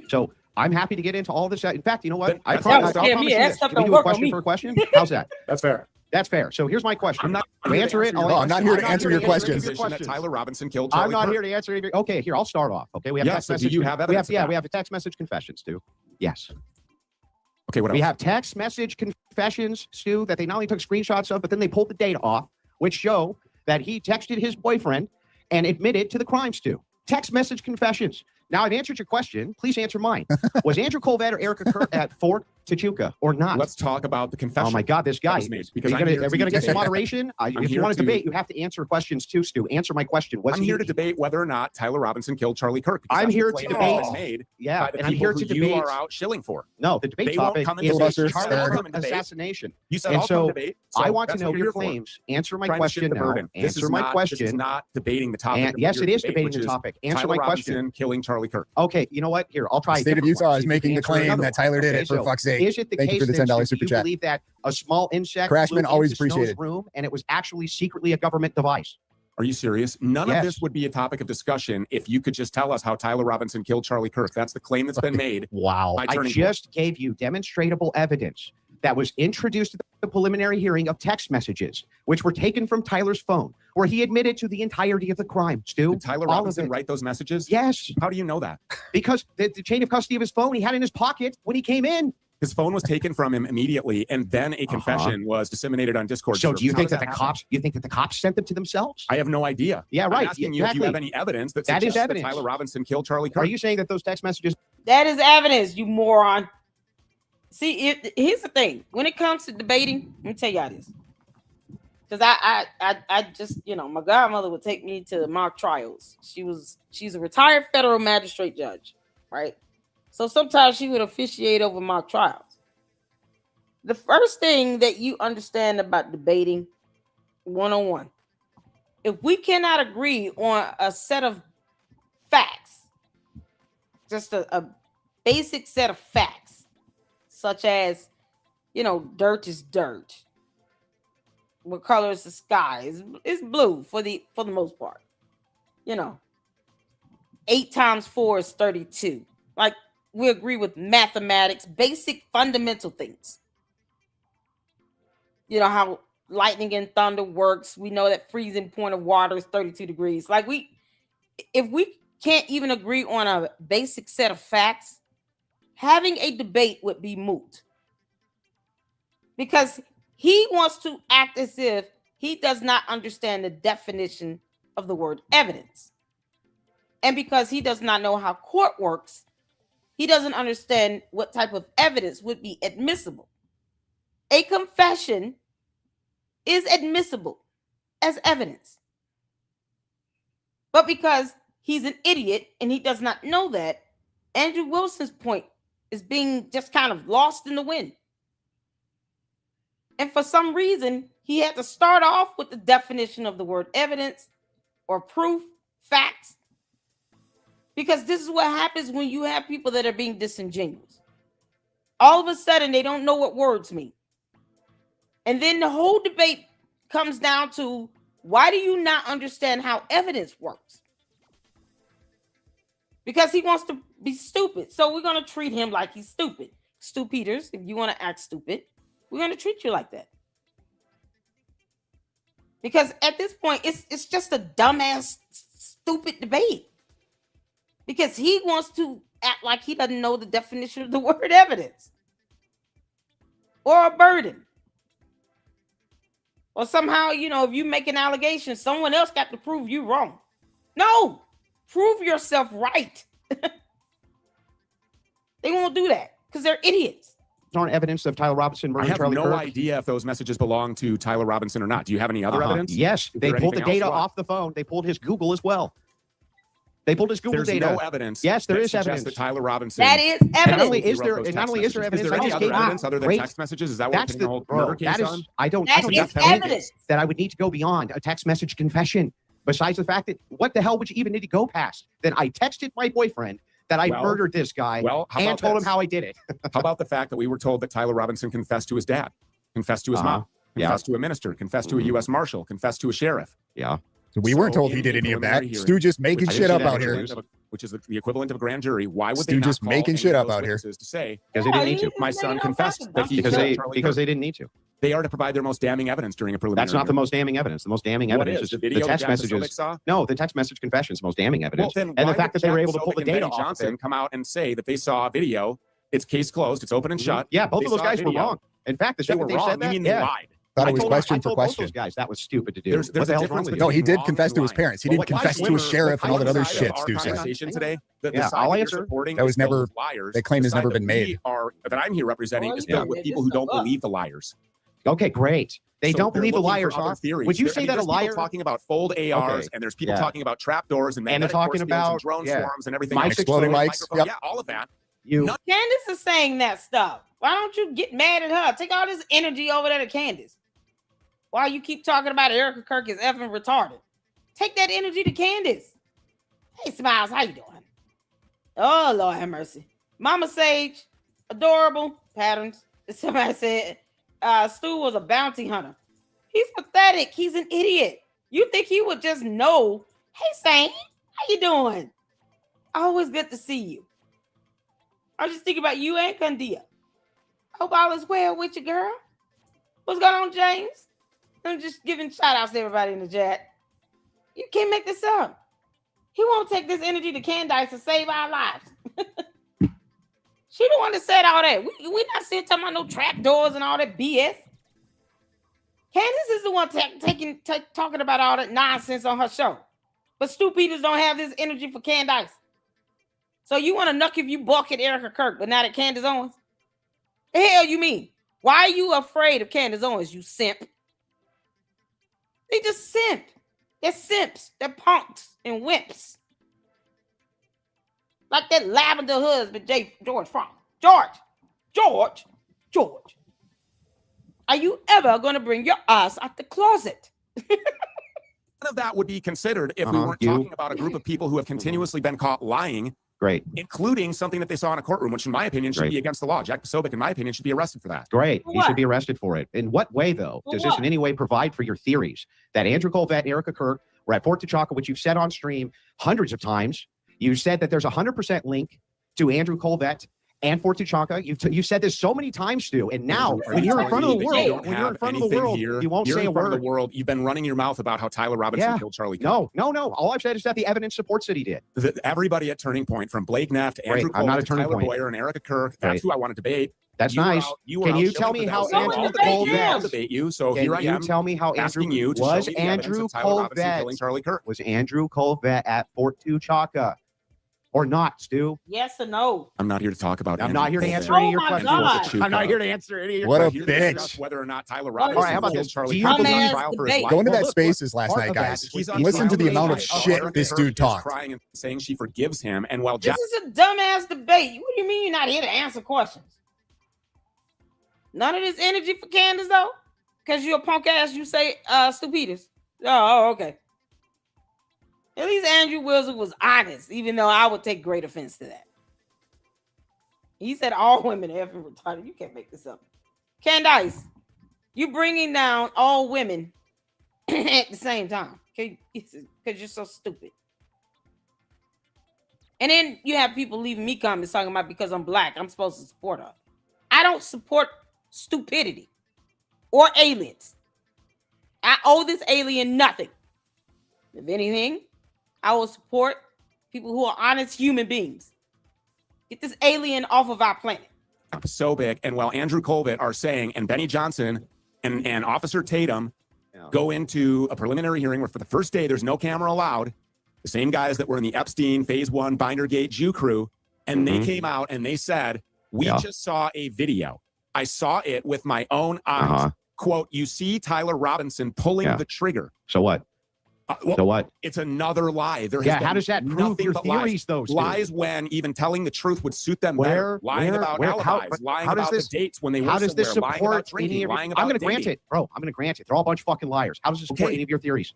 So I'm happy to get into all this. In fact, you know what? That promise scared you me. That this. stuff Can we don't do a work on question me. for a question? How's that? that's fair. That's fair. So here's my question. I'm not You answer it. No, I'm not here to answer your questions. That Tyler Robinson killed Charlie I'm not Kirk. here to answer any. Okay, here, I'll start off. Okay, we have Yeah, text so do message. you have evidence of that? we have a text message confession, Stu. Yes. Okay, what else? We have text message confessions, Stu, that they not only took screenshots of, but then they pulled the data off which show that he texted his boyfriend and admitted to the crime, Stu. Text message confessions. Now, I've answered your question. Please answer mine. Was Andrew Colvett or Erica Kirk at Fort Techuca or not? Let's talk about the confession. Oh my God, this guy. that was made, because Are we going to get some moderation? If you here want to to- debate, you have to answer questions too, Stu. Answer my question. I'm here to debate whether or not Tyler Robinson killed Charlie Kirk. because I'm that's the here to claim debate. that's made Yeah, by the and I'm people here to who debate. you are out shilling for. No, the debate They won't topic come is into the debate. Charlie They're- Kirk assassination. You said And I'll so, come debate. So I want to that's know what your you're here for. claims. Answer my Trying to question shift the now. burden. This Answer is my not- question. This is not debating the topic. And of yes, your it is debate, debating which the is topic. Answer Tyler my question. Robinson killing Charlie Kirk. Okay, you know what? Here, I'll try. The a state of different Utah one. is See if making you the answer claim another that one. Tyler did Okay, it, for so fuck's sake. Is it the Thank you case for the that $10 Stu, super you chat. believe that a small insect Crashman, flew always into Snow's appreciated. room and it was actually secretly a government device? Are you serious? None of Yes. this would be a topic of discussion if you could just tell us how Tyler Robinson killed Charlie Kirk. That's the claim that's been made. Wow. by I Turning Point. just gave you demonstratable evidence that was introduced at the preliminary hearing of text messages, which were taken from Tyler's phone, where he admitted to the entirety of the crime. Stu, Did Tyler all of Robinson it. write those messages? Yes, How do you know that? because the chain of custody of his phone he had in his pocket when he came in. His phone was taken from him immediately, and then a confession was disseminated on Discord. So servers. do you How think does that the happen? cops? You think that the cops sent them to themselves? I have no idea. Yeah, I'm right. asking you if you Exactly. have any evidence that That is suggests evidence. that Tyler Robinson killed Charlie Kirk. Are you saying that those text messages? That is evidence, you moron. See, here's the thing. When it comes to debating, let me tell y'all this. Because I just, my godmother would take me to mock trials. She's a retired federal magistrate judge, right? So sometimes she would officiate over mock trials. The first thing that you understand about debating one-on-one, if we cannot agree on a set of facts, just a basic set of facts, such as, dirt is dirt. What color is the sky? It's blue for the most part. 8 times 4 is 32. Like, we agree with mathematics, basic fundamental things. You know how lightning and thunder works. We know that freezing point of water is 32 degrees. Like, if we can't even agree on a basic set of facts, having a debate would be moot. Because he wants to act as if he does not understand the definition of the word evidence. And because he does not know how court works, he doesn't understand what type of evidence would be admissible. A confession is admissible as evidence. But because he's an idiot and he does not know that, Andrew Wilson's point is being just kind of lost in the wind. And for some reason, he had to start off with the definition of the word evidence or proof, facts, because this is what happens when you have people that are being disingenuous. All of a sudden, they don't know what words mean. And then the whole debate comes down to, why do you not understand how evidence works? Because he wants to be stupid. So we're going to treat him like he's stupid. Stu Peters, if you want to act stupid, we're going to treat you like that. Because at this point, it's just a dumbass, stupid debate. Because he wants to act like he doesn't know the definition of the word evidence. Or a burden. Or somehow, if you make an allegation, someone else got to prove you wrong. No, prove yourself right. They won't do that because they're idiots. Aren't evidence of Tyler Robinson I murdering have Charlie no Kirk? idea if those messages belong to Tyler Robinson or not. Do you have any other evidence? Yes, Is they there pulled the anything else? data What? off the phone. They pulled his Google as well. They pulled his Google There's data. no evidence. Yes, there that is suggests evidence. that Tyler Robinson. That is And not evidence. only is wrote there, those and not text only is there messages. evidence, Is there I any just other gave you evidence other than great- text messages? Is that what That's we're the putting the whole murder that case is. on? I don't. That I is don't think evidence. that I would need to go beyond a text message confession. Besides the fact that what the hell would you even need to go past? That I texted my boyfriend that I Well- murdered this guy Well, how and about told him this? how I did it. How about the fact that we were told that Tyler Robinson confessed to his dad, confessed to his mom, Yeah. confessed to a minister, confessed to a U.S. Marshal, confessed to a sheriff? Yeah. We weren't So told he in did a any of that. preliminary hearing, Stu just making which shit is up the out here. equivalent of a- Which is the equivalent of a grand jury. Why would Stu they not just call making any shit of up those out here. witnesses to say Because they didn't need to. my son confessed that he Because killed they Charlie because Kirk? they didn't need to. They are to provide their most damning evidence during a preliminary. That's not the hearing. most damning evidence. The most damning What evidence is is the video the text that Jack Posobiec messages. saw? No, the text message confession is the most damning Well, evidence. then And why the fact would that they were Jack able to pull Posobiec the and data Benny off of Johnson it. come out and say that they saw a video. It's case closed. It's open and shut. Yeah, both They of those saw a guys were video. wrong. In fact, the They second were they wrong. said You that, mean they yeah. lied? Thought it was told- question I for told both question. those guys that was stupid to do. There's what a the hell's wrong difference with No, you? he did wrong confess and to his right. parents. He Well, didn't why confess should to his we- sheriff and all that other Side of shit our Stu said. conversation today, the Yeah, side I'll that you're answer. supporting That was is filled never- with liars. that claim The has side never that been made. that I'm here representing Well, is yeah, filled with man, people just who don't go up. believe the liars. Okay, great. They So don't they're believe the looking for liars, other huh? theories. Would you say that a there's people liar? talking about fold ARs, and there's people Yeah. talking about trapdoors and And they're magnetic talking force fields about- and drone yeah. swarms and everything. Mics else. exploding mics. Microphone, Yep. Yeah, all of that. You None- Candace is saying that stuff. Why don't you get mad at her? Take all this energy over there to Candace. Why you keep talking about Erica Kirk is effing retarded? Take that energy to Candace. Hey, Smiles, how you doing? Oh, Lord have mercy. Mama Sage, adorable patterns. Somebody said Stu was a bounty hunter. He's pathetic. He's an idiot. You think he would just know, hey, Saint, how you doing? Always good to see you. I was just thinking about you and Candia. Hope all is well with you, girl. What's going on, James? I'm just giving shout outs to everybody in the chat. You can't make this up. He won't take this energy to Candice to save our lives. She the one that said all that. We not sitting talking about no trap doors and all that BS. Candace is the one talking about all that nonsense on her show. But Stu Peters don't have this energy for Candice. So you want to nuck if you balk at Erica Kirk, but not at Candace Owens? The hell you mean? Why are you afraid of Candace Owens, you simp? They just simp. They're simps. They're punks and wimps. Like that lavender husband, George Fromm. George. Are you ever going to bring your ass out the closet? None of that would be considered if we weren't talking about a group of people who have continuously been caught lying, great, including something that they saw in a courtroom, which in my opinion should be against the law. Jack Posobiec, in my opinion, should be arrested for that. great. For He what? should be arrested for it. In what way, though, For does this what? in any way provide for your theories that Andrew Colvett and Erica Kirk were at Fort T'Chaka, which you've said on stream hundreds of times? You said that there's a 100% link to Andrew Colvett and Fort T'Chaka. You've said this so many times, Stu. And now, when you're in front of the world, you won't say a word. You've been running your mouth about how Tyler Robinson killed Charlie Kirk. No. All I've said is that the evidence supports that he did. Everybody at Turning Point, from Blake Neff to Great. Andrew I'm not Cole a to Turning Tyler Point. Boyer and Erica Kirk, that's Great. who I want to debate. That's You were nice. out- you were Can out you shilling tell for me them. how So Andrew I'll debate you. Colvett- I'll debate you. So Can here I you am tell me how asking Andrew you to was show me the evidence Andrew of Tyler Robinson Colvett killing Charlie Kirk. was Andrew Colvett at Fort T'Chaka or not, Stu? Yes or no? I'm not here to talk about I'm Andrew not here to Colvett. answer Oh any of your my questions. God. I'm not here to answer any of your What a questions. We're here to discuss bitch. whether or not Tyler All Robinson right, how about killed this? Charlie Do you Kirk. believe- He's on trial for his Debate. life. Go into Well, that look, spaces last look, night, okay, guys. He's on And listen trial to the for his amount of life. shit Erica this Kirk dude is talked. crying and saying she forgives him, and while This Jack is a dumbass debate. What do you mean you're not here to answer questions? None of this energy for Candace, though? Because you're a punk ass, you say Stu Peters. Oh, okay. At least Andrew Wilson was honest, even though I would take great offense to that. He said all women are effing retarded. You can't make this up. Candice, you bringing down all women at the same time. Because you're so stupid. And then you have people leaving me comments talking about because I'm black, I'm supposed to support her. I don't support stupidity or aliens. I owe this alien nothing. If anything, I will support people who are honest human beings. Get this alien off of our planet. Posobiec and while Andrew Colvett are saying, and Benny Johnson and Officer Tatum go into a preliminary hearing where for the first day there's no camera allowed, the same guys that were in the Epstein Phase 1 Bindergate Jew crew, and they came out and they said, we just saw a video. I saw it with my own eyes. Quote, you see Tyler Robinson pulling the trigger. So what? Well, So what? it's another lie. There has Yeah, been how does that prove nothing your but theories, though, Stu? Lies when even telling the truth would suit them better. Lying about alibis, lying how does about this- the dates when they were How does this somewhere, lying about support drinking, any of lying your, about I'm going to grant dating. it, bro. I'm going to grant it. They're all a bunch of fucking liars. How does this support Okay. any of your theories?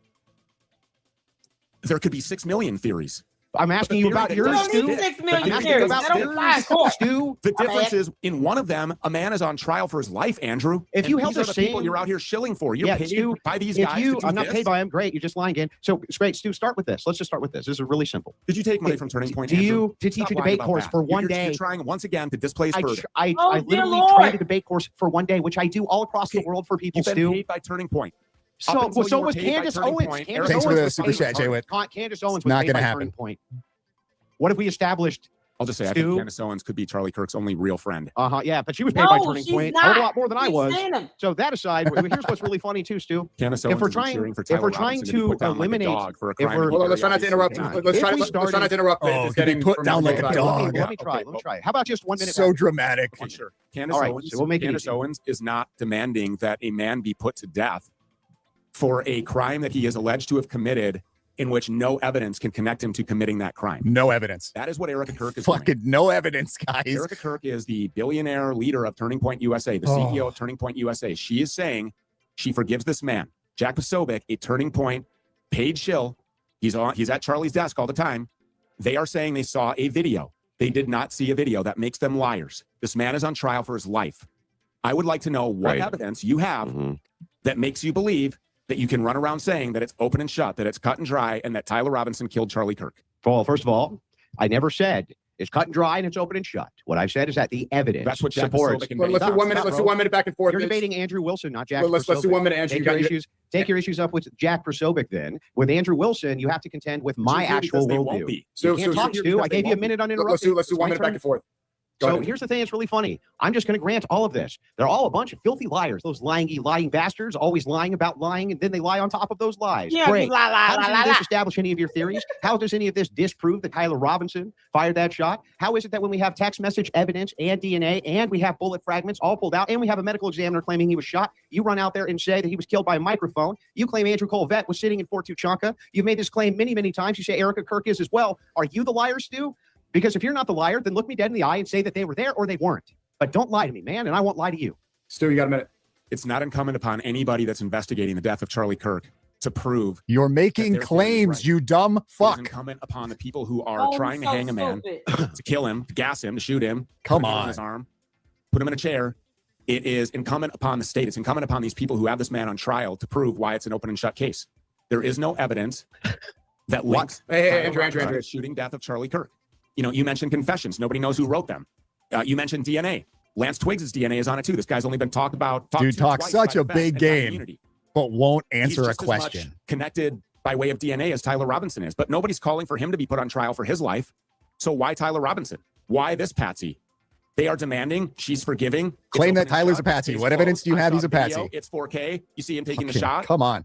There could be 6 million theories. I'm asking you theory about that yours, doesn't Stu. fit. 6 million I'm asking theories. about That don't fly in theories, court. Stu. The My difference bad. is, in one of them, a man is on trial for his life, Andrew. If and you these held are the the people same- you're out here shilling for. You're Yeah, paid Stu, by these If guys to you, do I'm not this. paid by him. Great, you're just lying again. So it's great, Stu. Start with this. Let's just start with this. This is really simple. Did you take money from Turning Point? Do Andrew? you to teach Stop a lying debate about course that. for one You're day? trying once again to displace I, further. I Oh, dear literally Lord. trained a debate course for one day, which I do all across the Okay. world for people, You've been Stu. paid by Turning Point. So, Up until so you were was paid by Candace Turning Owens. Point, Candace Thanks for Owens the was super paid- chat, Jay Witt. Candace Owens Not was paid gonna by happen. Turning Point. What have we established I'll just say, I think Stu? Candace Owens could be Charlie Kirk's only real friend. Yeah, but she was paid by No, Turning she's Point a not. whole lot more than I She's was. saying them. So that aside, here's what's really funny too, Stu. Candace Owens we're has been trying- cheering for if Tyler we're trying Robinson be to put down eliminate- like a dog for a if crime. we're- that Hold on, he let's try not to very interrupt. obviously Let's If try we let's try not started- to interrupt. Oh, It's to be getting put from down both like a sides. dog. Let me try. How about just 1 minute? So back? dramatic. One, sure. Candace All right, Owens, so we'll make it Candace easy. Owens is not demanding that a man be put to death for a crime that he is alleged to have committed in which no evidence can connect him to committing that crime. No evidence. That is what Erica Kirk is doing. Fucking no evidence, guys. Erica Kirk is the billionaire leader of Turning Point USA, the CEO of Turning Point USA. She is saying she forgives this man, Jack Posobiec, a Turning Point paid shill. He's at Charlie's desk all the time. They are saying they saw a video. They did not see a video. That makes them liars. This man is on trial for his life. I would like to know what Right. evidence you have Mhm. that makes you believe that you can run around saying that it's open and shut, that it's cut and dry, and that Tyler Robinson killed Charlie Kirk. Well, first of all, I never said it's cut and dry and it's open and shut. What I've said is that the evidence That's what Jack supports. Posobiec and Well, Benny let's do Johnson- 1 minute. Let's do 1 minute back and forth. You're debating Andrew Wilson, not Jack. Let's do Posobiec. 1 minute. Andrew, Take your issues up with Jack Posobiec. Then with Andrew Wilson, you have to contend with my Because actual they won't worldview. be. You can't talk, Stu. I gave you a minute uninterrupted. Let's do It's 1 my minute back turn. and forth. Go So ahead. here's the thing that's really funny. I'm just going to grant all of this. They're all a bunch of filthy liars. Those lying bastards, always lying about lying, and then they lie on top of those lies. Yeah, Great. la la How la does la any of la. this establish any of your theories? How does any of this disprove that Tyler Robinson fired that shot? How is it that when we have text message evidence and DNA and we have bullet fragments all pulled out and we have a medical examiner claiming he was shot, you run out there and say that he was killed by a microphone? You claim Andrew Colvett was sitting in Fort Tuchanka. You've made this claim many, many times. You say Erica Kirk is as well. Are you the liar, Stu? Because if you're not the liar, then look me dead in the eye and say that they were there or they weren't. But don't lie to me, man, and I won't lie to you. Stu, you got a minute. It's not incumbent upon anybody that's investigating the death of Charlie Kirk to prove. You're making That they're claims, right. you dumb It is fuck. incumbent upon the people who are Oh, trying to so hang a man, stupid. to kill him, to gas him, to shoot him. Come put a nail in on. his arm, put him in a chair. It is incumbent upon the state. It's incumbent upon these people who have this man on trial to prove why it's an open and shut case. There is no evidence that links Hey, Tyler Andrew, Robinson to Andrew. the shooting death of Charlie Kirk. You know, you mentioned confessions. Nobody knows who wrote them. You mentioned DNA. Lance Twiggs' DNA is on it too. This guy's only been talked Dude to talks twice such by a the Fed big and by game. immunity. But won't He's answer a just as much question. connected by way of DNA as Tyler Robinson is, but nobody's calling for him to be put on trial for his life. So why Tyler Robinson? Why this patsy? They are demanding. She's forgiving. It's Claim open that and Tyler's shut. a patsy. Case What evidence closed. do you I have saw he's a the video. patsy? It's 4K. You see him taking the Fucking shot. Come on.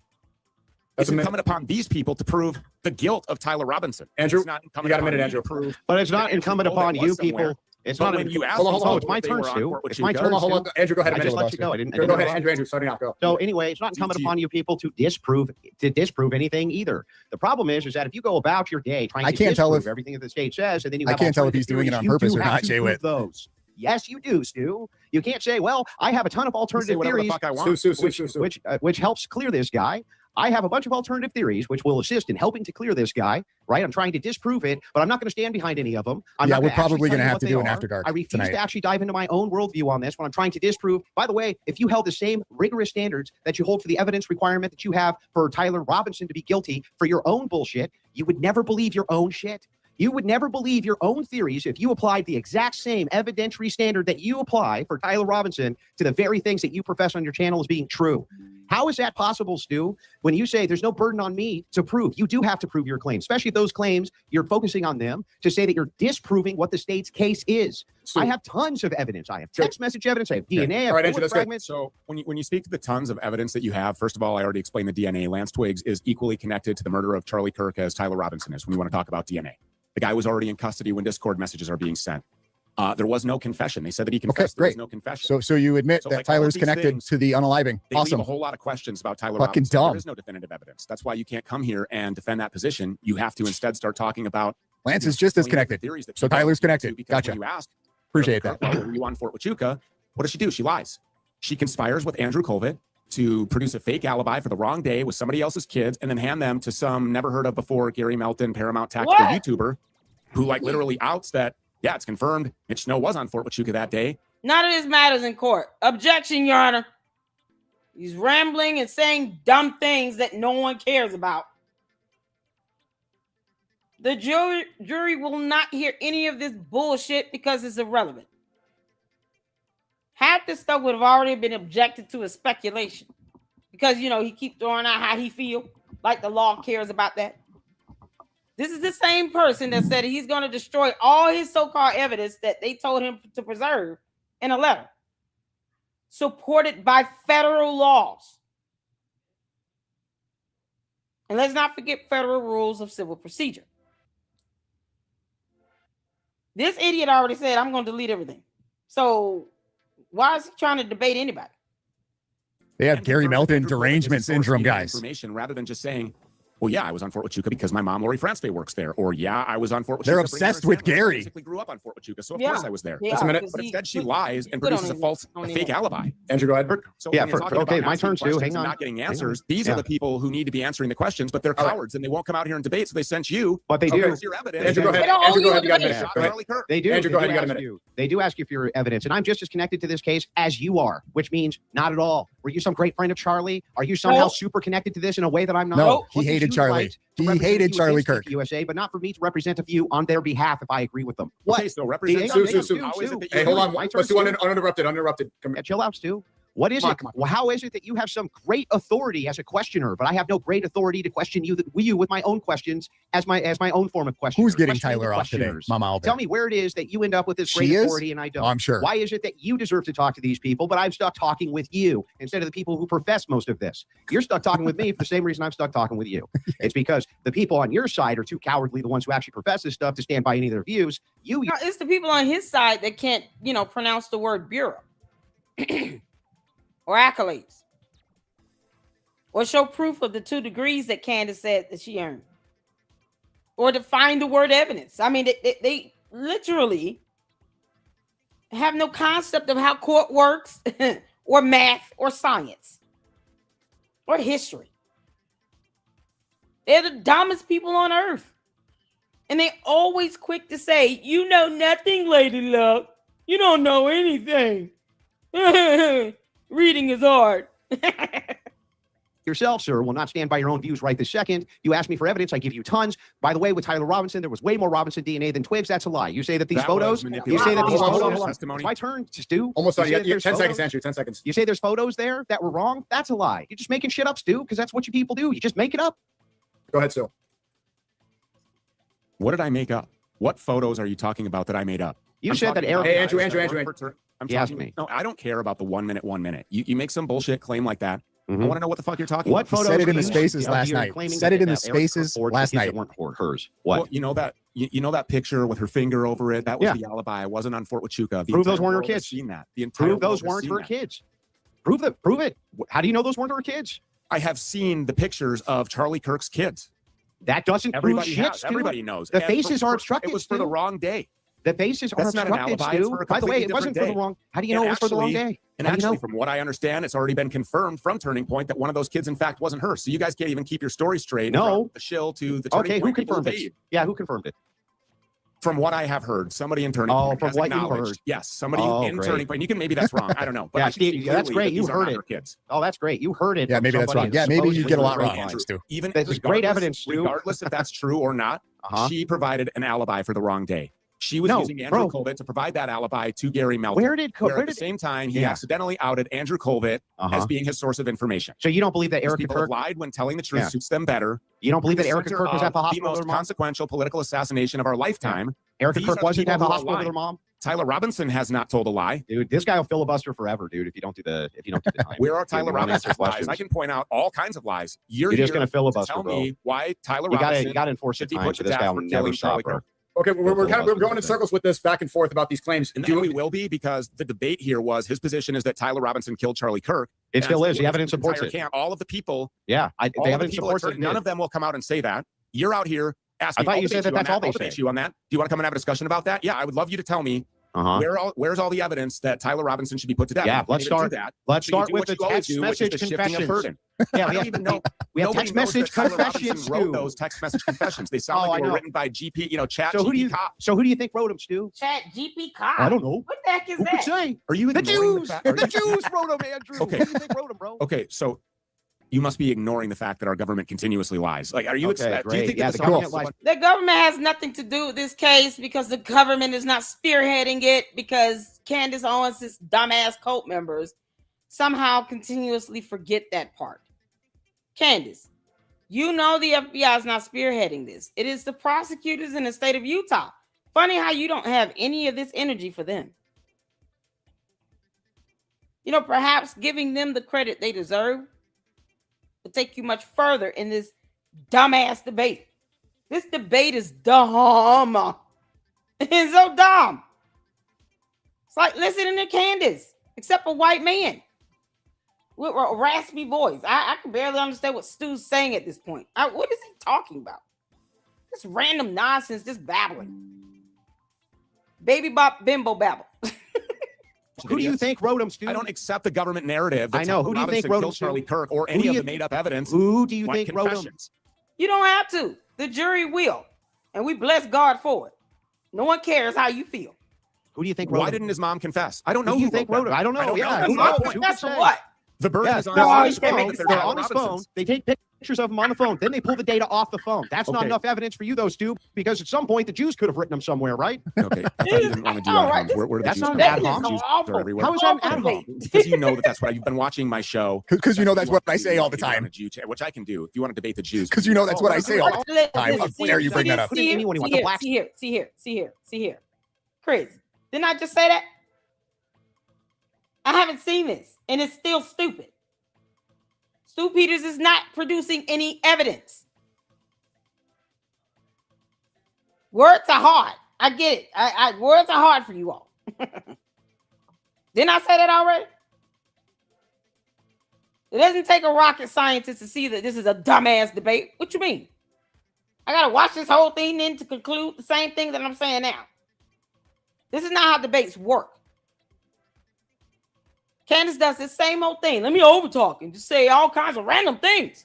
That's It's a minute. incumbent upon these people to prove the guilt of Tyler Robinson. Andrew, It's not incumbent you got a upon minute, me Andrew. to prove. But it's not Andrew incumbent Colvett upon was you somewhere. people. It's But not. when you ask Hold on, people hold on. It's my if they turn, were on Stu. Fort It's my Huachuca, turn, Hold on. Andrew, go ahead. I just let you go. I didn't. Go ahead, Andrew. Starting out. Go. So anyway, it's not incumbent upon you people to disprove anything either. The problem is that if you go about your day trying I to can't tell disprove if- everything that the state says, and then you I have can't tell if alternative he's doing it theories, on you purpose do or have not, to Jay prove Witt. those. Yes, you do, Stu. You can't say, "Well, I have a ton of I say alternative whatever the theories," fuck I want. which helps clear this guy. I have a bunch of alternative theories which will assist in helping to clear this guy, right? I'm trying to disprove it, but I'm not going to stand behind any of them. I'm Yeah, not we're gonna actually probably tell gonna you have what to they do an are. After Dark I refuse tonight. to actually dive into my own worldview on this when I'm trying to disprove. By the way, if you held the same rigorous standards that you hold for the evidence requirement that you have for Tyler Robinson to be guilty for your own bullshit, you would never believe your own shit. You would never believe your own theories if you applied the exact same evidentiary standard that you apply for Tyler Robinson to the very things that you profess on your channel as being true. How is that possible, Stu? When you say there's no burden on me to prove, you do have to prove your claims, especially if those claims you're focusing on them to say that you're disproving what the state's case is. Stu, I have tons of evidence. I have Good. text message evidence. I have DNA. I have All right, bullet Andrew, that's good. fragments. So when you speak to the tons of evidence that you have, first of all, I already explained the DNA. Lance Twiggs is equally connected to the murder of Charlie Kirk as Tyler Robinson is when you want to talk about DNA. The guy was already in custody when Discord messages are being sent. There was no confession. They said that he confessed. There was great. no confession. So you admit So, that like, all of Tyler's these connected things, to the unaliving. They leave Awesome. a whole lot of questions about Tyler Fucking Robinson. dumb. There is no definitive evidence. That's why you can't come here and defend that position. You have to instead start talking about Lance is just as explaining the connected. theories that So people Tyler's do, connected. because Gotcha. When you ask, Appreciate Kirk, that. well, were you on Fort Huachuca? What does she do? She lies. She conspires with Andrew Colvett to produce a fake alibi for the wrong day with somebody else's kids and then hand them to some never heard of before Gary Melton Paramount Tactical What? YouTuber who like literally outs that, yeah, it's confirmed Mitch Snow was on Fort Huachuca that day. None of this matters in court. Objection, Your Honor. He's rambling and saying dumb things that no one cares about. The jury will not hear any of this bullshit because it's irrelevant. Half this stuff would have already been objected to as speculation because, he keeps throwing out how he feel, like the law cares about that. This is the same person that said he's going to destroy all his so-called evidence that they told him to preserve in a letter, supported by federal laws. And let's not forget federal rules of civil procedure. This idiot already said, I'm going to delete everything. So why is he trying to debate anybody? They have And Gary confirm that Melton Andrew Colvett derangement is a source syndrome, of guys. Information rather than just saying, well, yeah, I was on Fort Huachuca because my mom, Lori France works there. Or, yeah, I was on Fort Huachuca. They're bringing her obsessed with sandwiches. I Gary. basically grew up on Fort Huachuca, so of Yeah. course I was there. Yeah, Just a minute. But instead, she lies and produces a fake alibi. Andrew, go ahead. So Yeah, when you're talking okay, about my asking turn, Stu. questions Hang and on. not getting Hang on. answers, these Yeah. are the people who need to be answering the questions, but they're All right. cowards and they won't come out here and debate, so they sent you. But they Okay. do. Here's your evidence. Andrew, go ahead. They don't Andrew, go owe ahead. You got a you minute. a Go ahead. Charlie Kirk. They do. Andrew, go ahead, you got a ask minute. you. They do ask you for your evidence, and I'm just as connected to this case as you are, which means not at all. Were you some great friend of Charlie? Are you somehow Nope. super connected to this in a way that I'm not? No, he What gives hated you Charlie. right to He represent hated you Charlie against Kirk. USA, but not for me to represent a view on their behalf if I agree with them. What? Okay, so represent Sue, how is it that Hey, you hold on. My turn, Let's do Stu. uninterrupted. Come Yeah, chill out, Stu. What is Come on, it? come on. Well, how is it that you have some great authority as a questioner, but I have no great authority to question you with my own questions as my own form of question? Who's getting Tyler off today? Mama Albert. Tell me where it is that you end up with this She great is? authority and I don't. Oh, I'm sure. Why is it that you deserve to talk to these people, but I'm stuck talking with you instead of the people who profess most of this? You're stuck talking with me for the same reason I'm stuck talking with you. It's because the people on your side are too cowardly, the ones who actually profess this stuff, to stand by any of their views. No, it's the people on his side that can't, pronounce the word bureau or accolades or show proof of the 2 degrees that Candace said that she earned or define the word evidence. I mean, they literally have no concept of how court works or math or science or history. They're the dumbest people on earth. And they always quick to say, you know nothing, Lady Luck. You don't know anything. Reading is hard. yourself, sir, will not stand by your own views right this second. You ask me for evidence, I give you tons. By the way, with Tyler Robinson, there was way more Robinson DNA than Twigs. That's a lie. You say that these photos, you say that these Hold on, photos, hold on. it's my turn to Stu. Almost done. You say that Yeah, there's 10 seconds, photos? Andrew. 10 seconds. You say there's photos there that were wrong? That's a lie. You're just making shit up, Stu, because that's what you people do. You just make it up. Go ahead, Stu. What did I make up? What photos are you talking about that I made up? You I'm said that talking Eric. about Hey, Andrew, guys that Andrew, work for I'm He asked talking- me. No, I don't care about the 1 minute. You make some bullshit claim like that. Mhm. I want to know what the fuck you're talking What about. He photos? said it do in the you- spaces are last you night. claiming Said it in the that Eric spaces forged last the kids night. that weren't hers. What? Well, you know that that picture with her finger over it. That was Yeah. the alibi. I wasn't on Fort Huachuca. The Prove those entire weren't her world has kids. Seen that. The entire Prove those world has weren't seen her that. kids. Prove that. Prove it. How do you know those weren't her kids? I have seen the pictures of Charlie Kirk's kids. That doesn't prove Everybody shit, has. Stu. Everybody knows. The And faces are obstructed, It was for the Stu. wrong day. The faces are That's not an obstructed, alibi. It's Stu. for a By the way, completely it wasn't for different the day. wrong. How do you And know it was for the wrong actually- day? And How do you actually, know? from what I understand, it's already been confirmed from Turning Point that one of those kids, in fact, wasn't her. So you guys can't even keep your story straight. No. From the shill to the Turning Okay, who Point people confirmed paid. it? Yeah, who confirmed it? From what I have heard, somebody in Turning Oh, Point from has what you acknowledged. heard. Yes, somebody Oh, in great. Turning Point. You can maybe that's wrong. I don't know. But Yeah, I can see Steve, that's clearly great. that You these are heard not it. her kids. Oh, that's great. You heard it. Yeah, from maybe that's somebody wrong. Yeah, maybe you supposedly get a lot great wrong, line. Stu. Even This is great regardless- evidence, Stu. Regardless if that's true or not, Uh-huh. she provided an alibi for the wrong day. She was No, using Andrew bro. Colvett to provide that alibi to Gary Melton. Where did Where where at the did same time, he Yeah. accidentally outed Andrew Colvett as being his source of information. So you don't believe that These Erica people have Kirk? lied when telling the truth Yeah. suits them better. You don't believe that The Erica center Kirk was of at the hospital the with most her mom? consequential political assassination of our lifetime. Erica These Kirk are the wasn't people at the who are hospital with lying. her mom? Tyler Robinson has not told a lie. Dude, this guy will filibuster forever, dude, if you don't do the time. Where are Dude, Tyler you won't answer Robinson's lies? questions. I can point out all kinds of lies. You're You're just here gonna filibuster, tell bro. me why Tyler You Robinson gotta enforce the should be time, put so to this guy death will for never killing stop, Charlie bro. Kirk. Okay, we're going in circles with this back and forth about these claims. And Do you- we will be because the debate here was his position is that Tyler Robinson killed Charlie Kirk. It And still that's is. The what evidence his supports entire it. camp- all of the people, Yeah, all the of the evidence people supports at it. Turning- none of them will come out and say that. You're out here asking. I thought I'll you said debate that that's on all they I'll debate say. you on that. Do you want to come and have a discussion about that? Yeah, I would love you to tell me where's all the evidence that Tyler Robinson should be put to death. Yeah, You can't let's even do start- that. Let's So you start do with what the you always text do, which is message the shifting of confessions. burden. Yeah, I don't even know. we have Nobody text knows message that Tyler confessions, Robinson wrote Stu. those text message confessions. They sound Oh, I like they know. were written by GP, chat So who do GP you cop. so who do you think wrote them, Stu? Chat GP Cop. I don't know. What the heck is Who that? could say? Are you The ignoring Jews. fact- are The you- Jews wrote them, Andrew. Okay. Who do you think wrote them, bro? Okay, so you must be ignoring the fact that our government continuously lies. Like, are you? Okay, do you great. think Yeah, that the the government government lies. The government has nothing to do with this case because the government is not spearheading it because Candace Owens' dumbass cult members somehow continuously forget that part. Candace, You know the FBI is not spearheading this. It is the prosecutors in the state of Utah. Funny how you don't have any of this energy for them. You know, perhaps giving them the credit they deserve will take you much further in this dumbass debate. This debate is dumb. It's so dumb. It's like listening to Candace, except a white man with a raspy voice. I can barely understand what Stu's saying at this point. What is he talking about? This random nonsense, just babbling. Baby bop bimbo babble. Who do you think wrote them, Stu? I don't accept the government narrative. I know. Who do you think wrote them, Charlie Stu? Kirk or any of the made-up evidence? Who do you think wrote them? confessions. You don't have to. The jury will. And we bless God for it. No one cares how you feel. Who do you think wrote Why them? didn't his mom confess? I don't know Who do you who think wrote it? I don't know. I don't Yeah. know. Who My knows? point. Who That's could for say? what? The burden Yes, is on they're on us. his They make phone. it They're Tyler on his phone. Robinson's. They take pictures of him on the phone. Then they pull the data off the phone. That's not Okay. enough evidence for you, though, Stu, because at some point the Jews could have written them somewhere, right? Okay, I thought you didn't want to do All ad right, homs. Where the that's Jews not come an from? ad hom. Jews Awful. are everywhere. How is that an ad Awful hom? debate. Because you know that's what you've been watching my show. Because you know that's You what want I to say all the be on time. a Jew chat, which I can do. If you want to debate the Jews. Because you know that's what I say all the time. How dare you bring that up? See Anyone who wants to black- here. Chris, didn't I just say that? I haven't seen this, and it's still stupid. Stu Peters is not producing any evidence. Words are hard. I get it. Words are hard for you all. Didn't I say that already? It doesn't take a rocket scientist to see that this is a dumbass debate. What you mean? I gotta watch this whole thing then to conclude the same thing that I'm saying now. This is not how debates work. Candace does the same old thing. Let me overtalk and just say all kinds of random things.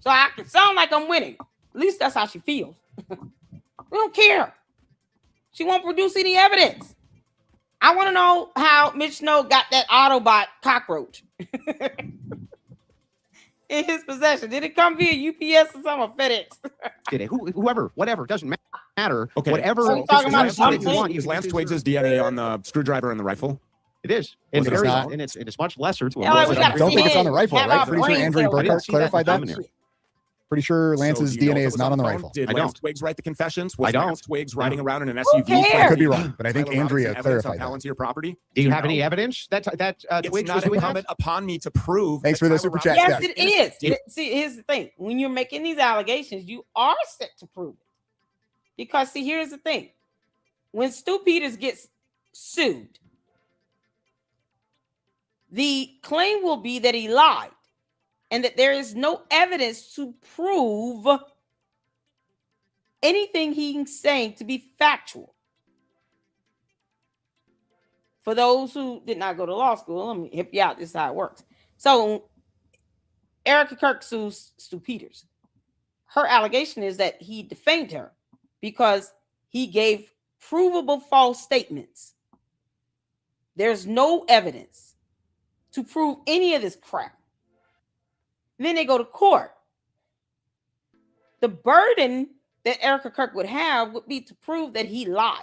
So I can sound like I'm winning. At least that's how she feels. We don't care. She won't produce any evidence. I want to know how Mitch Snow got that Autobot cockroach in his possession. Did it come via UPS or something, FedEx? Did it? Whoever, whatever, doesn't matter. Okay. Whatever. So talking about is Lance something. want, you Is can Lance do Twiggs' DNA on the screwdriver and the rifle? It is. And, Was it very, not? and it's much lesser to Yeah, like we a gotta Don't see think it's on the it. rifle, Have right? our Pretty sure brain Andrew cells. Burkhart see that clarified that. preliminary. Pretty sure So Lance's do you know DNA if it is was not on the phone? rifle. Did I Lance don't. Twiggs write the confessions? Was I don't. Lance Twiggs riding around in an Who SUV? cares? I could be wrong, but I think Tyler Andrea Robinson evidence clarified on that. Palantir property? Do you No. have any evidence that It's Twiggs not was doing incumbent that? upon me to prove. Thanks that for the Tyler super chat, Yes, Robinson it is. Yeah. See, here's the thing. When you're making these allegations, you are set to prove it. Because, see, here's the thing. When Stu Peters gets sued, the claim will be that he lied and that there is no evidence to prove anything he's saying to be factual. For those who did not go to law school, let me hip you out. This is how it works. So, Erica Kirk sues Stu Peters. Her allegation is that he defamed her because he gave provable false statements. There's no evidence to prove any of this crap. And then they go to court. The burden that Erica Kirk would have would be to prove that he lied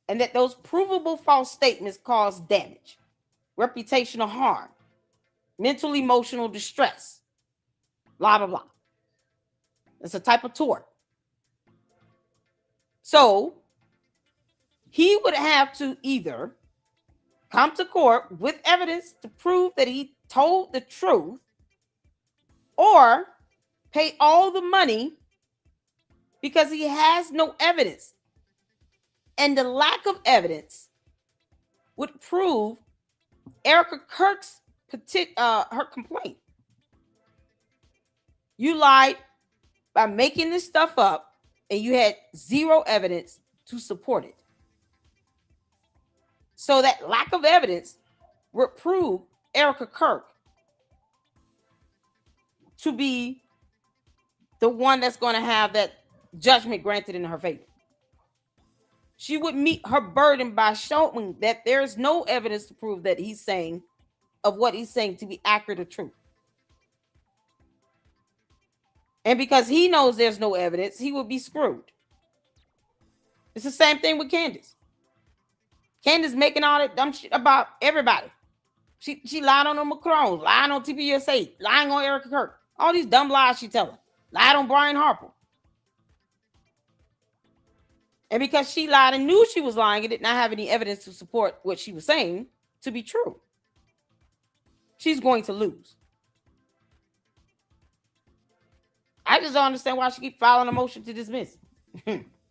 and that those provable false statements caused damage, reputational harm, mental emotional distress, blah, blah, blah. It's a type of tort. So he would have to either come to court with evidence to prove that he told the truth or pay all the money because he has no evidence. And the lack of evidence would prove Erica Kirk's her complaint. You lied by making this stuff up and you had zero evidence to support it. So that lack of evidence would prove Erica Kirk to be the one that's going to have that judgment granted in her favor. She would meet her burden by showing that there's no evidence to prove that he's saying of what he's saying to be accurate or true. And because he knows there's no evidence, he would be screwed. It's the same thing with Candace. Candace making all that dumb shit about everybody. She lied on the Macrons, lying on TPUSA, lying on Erica Kirk. All these dumb lies she telling. Lied on Brian Harper. And because she lied and knew she was lying and did not have any evidence to support what she was saying to be true, she's going to lose. I just don't understand why she keep filing a motion to dismiss.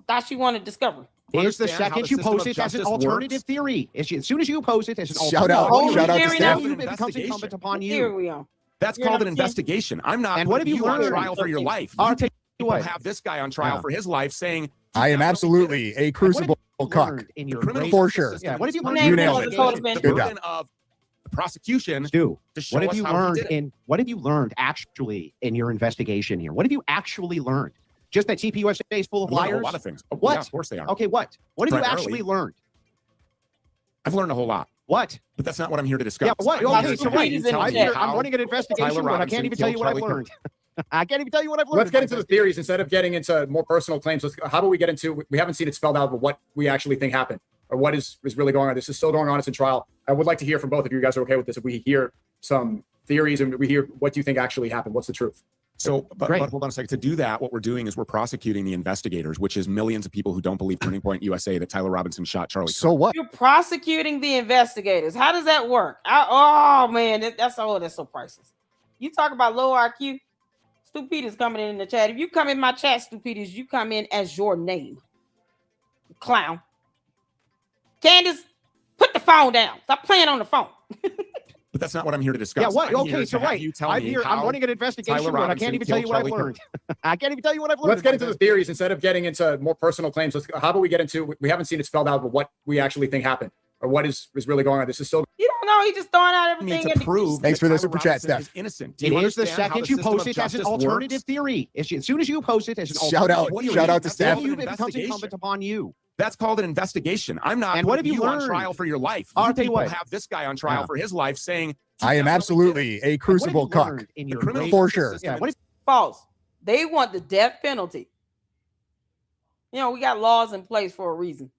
Thought she wanted discovery. Is the Understand how second the you system post of it as an justice alternative works? theory, as soon as you post it as an Shout alternative out- Oh, shout out to theory Steph. now? it becomes incumbent upon Here you. we are. That's You're called not an saying- investigation. I'm not And what putting have you you on learned? trial for your life. I'll You tell you people what. have this guy on trial Yeah. for his life saying, I am "He absolutely a crucible cuck. Learned in your criminal For justice sure. system Yeah, what have you is learned? You You nailed it. The Good burden of the prosecution Stu, to show what have us you how he learned did it. what have you learned actually in your investigation here? What have you actually learned? Just that TPUSA is full of I've learned a liars? lot of things. Oh, What? Yeah, of course they are. Okay, what? What have you Primarily- actually learned? I've learned a whole lot, What? but that's not what I'm here to discuss. Yeah, what? I'm Okay, here so to right. Repeat it in I'm, the here, chat. I'm running an investigation, Tyler but I Robinson can't even tell you killed what I've Charlie learned. I can't even tell you what I've learned. Let's get into the theories instead of getting into more personal claims. How about we get into? We haven't seen it spelled out, but what we actually think happened or what is really going on. This is still going on. It's in trial. I would like to hear from both of you. You guys are okay with this? If we hear some theories and we hear what do you think actually happened? What's the truth? So, but Great. hold on a second. To do that, what we're doing is we're prosecuting the investigators, which is millions of people who don't believe Turning Point USA that Tyler Robinson shot Charlie. So what? You're prosecuting the investigators. How does that work? Oh man, that's so priceless. You talk about low IQ. Stu Peters coming in the chat. If you come in my chat, Stu Peters, you come in as your name. Clown. Candace, put the phone down. Stop playing on the phone. But that's not what I'm here to discuss. Yeah, what? I'm here Okay, to so have right. You tell I'm me here. I'm how running an investigation, Tyler but I Robinson can't even tell you what I've killed Charlie learned. I can't even tell you what I've learned. Let's get into the theories instead of getting into more personal claims. How about we get into? We haven't seen it spelled out, but what we actually think happened or what is really going on. This is still You don't know. He just throwing out me everything. to prove. Thanks that for the Tyler super chat, Robinson Steph. is innocent. Do It you is the understand how second you system post of it as an justice alternative works? theory. As soon as you post it as an Shout out- alternative What do you shout mean? out to That's Steph. called theory, an it becomes investigation. incumbent upon you. That's called an investigation. I'm not And what have putting you on learned? trial for your life. I'll You tell you people what. have this guy on trial Yeah. for his life saying, I am absolutely a crucible What have you cuck. learned in The your criminal For justice sure. system Yeah, what is- False. They want the death penalty. You know, we got laws in place for a reason.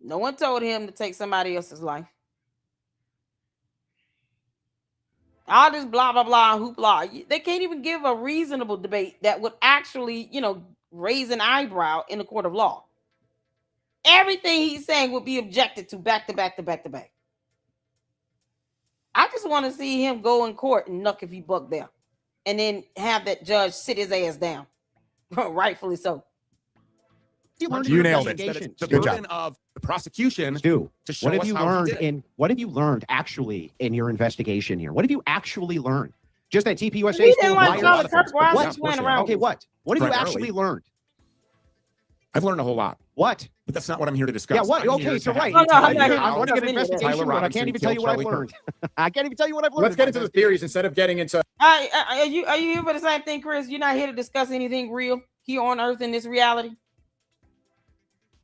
No one told him to take somebody else's life. All this blah, blah, blah, hoopla. They can't even give a reasonable debate that would actually, raise an eyebrow in the court of law. Everything he's saying would be objected to back to back to back to back. I just want to see him go in court and knuck if he buck there. And then have that judge sit his ass down. Rightfully so. You learned in You your nailed it. investigation? The Good burden of the prosecution Stu, to show what have us you how he learned did it. what have you learned actually in your investigation here? What have you actually learned? Just that TPUSA He is didn't full of like liars. Charlie Kirk. Why What? is he playing around? Okay, what? What have you Primarily. actually learned? I've learned a whole lot, What? but that's not what I'm here to discuss. Yeah, what? I'm here Okay, to so have right. you No, tell I'm me not here. how I'm running an Tyler investigation, but I Robinson can't even tell you killed what I've Charlie learned. I can't even tell you what I've learned. let's get into the theories instead of getting into. Are you here for the same thing, Chris? You're not here to discuss anything real here on earth in this reality?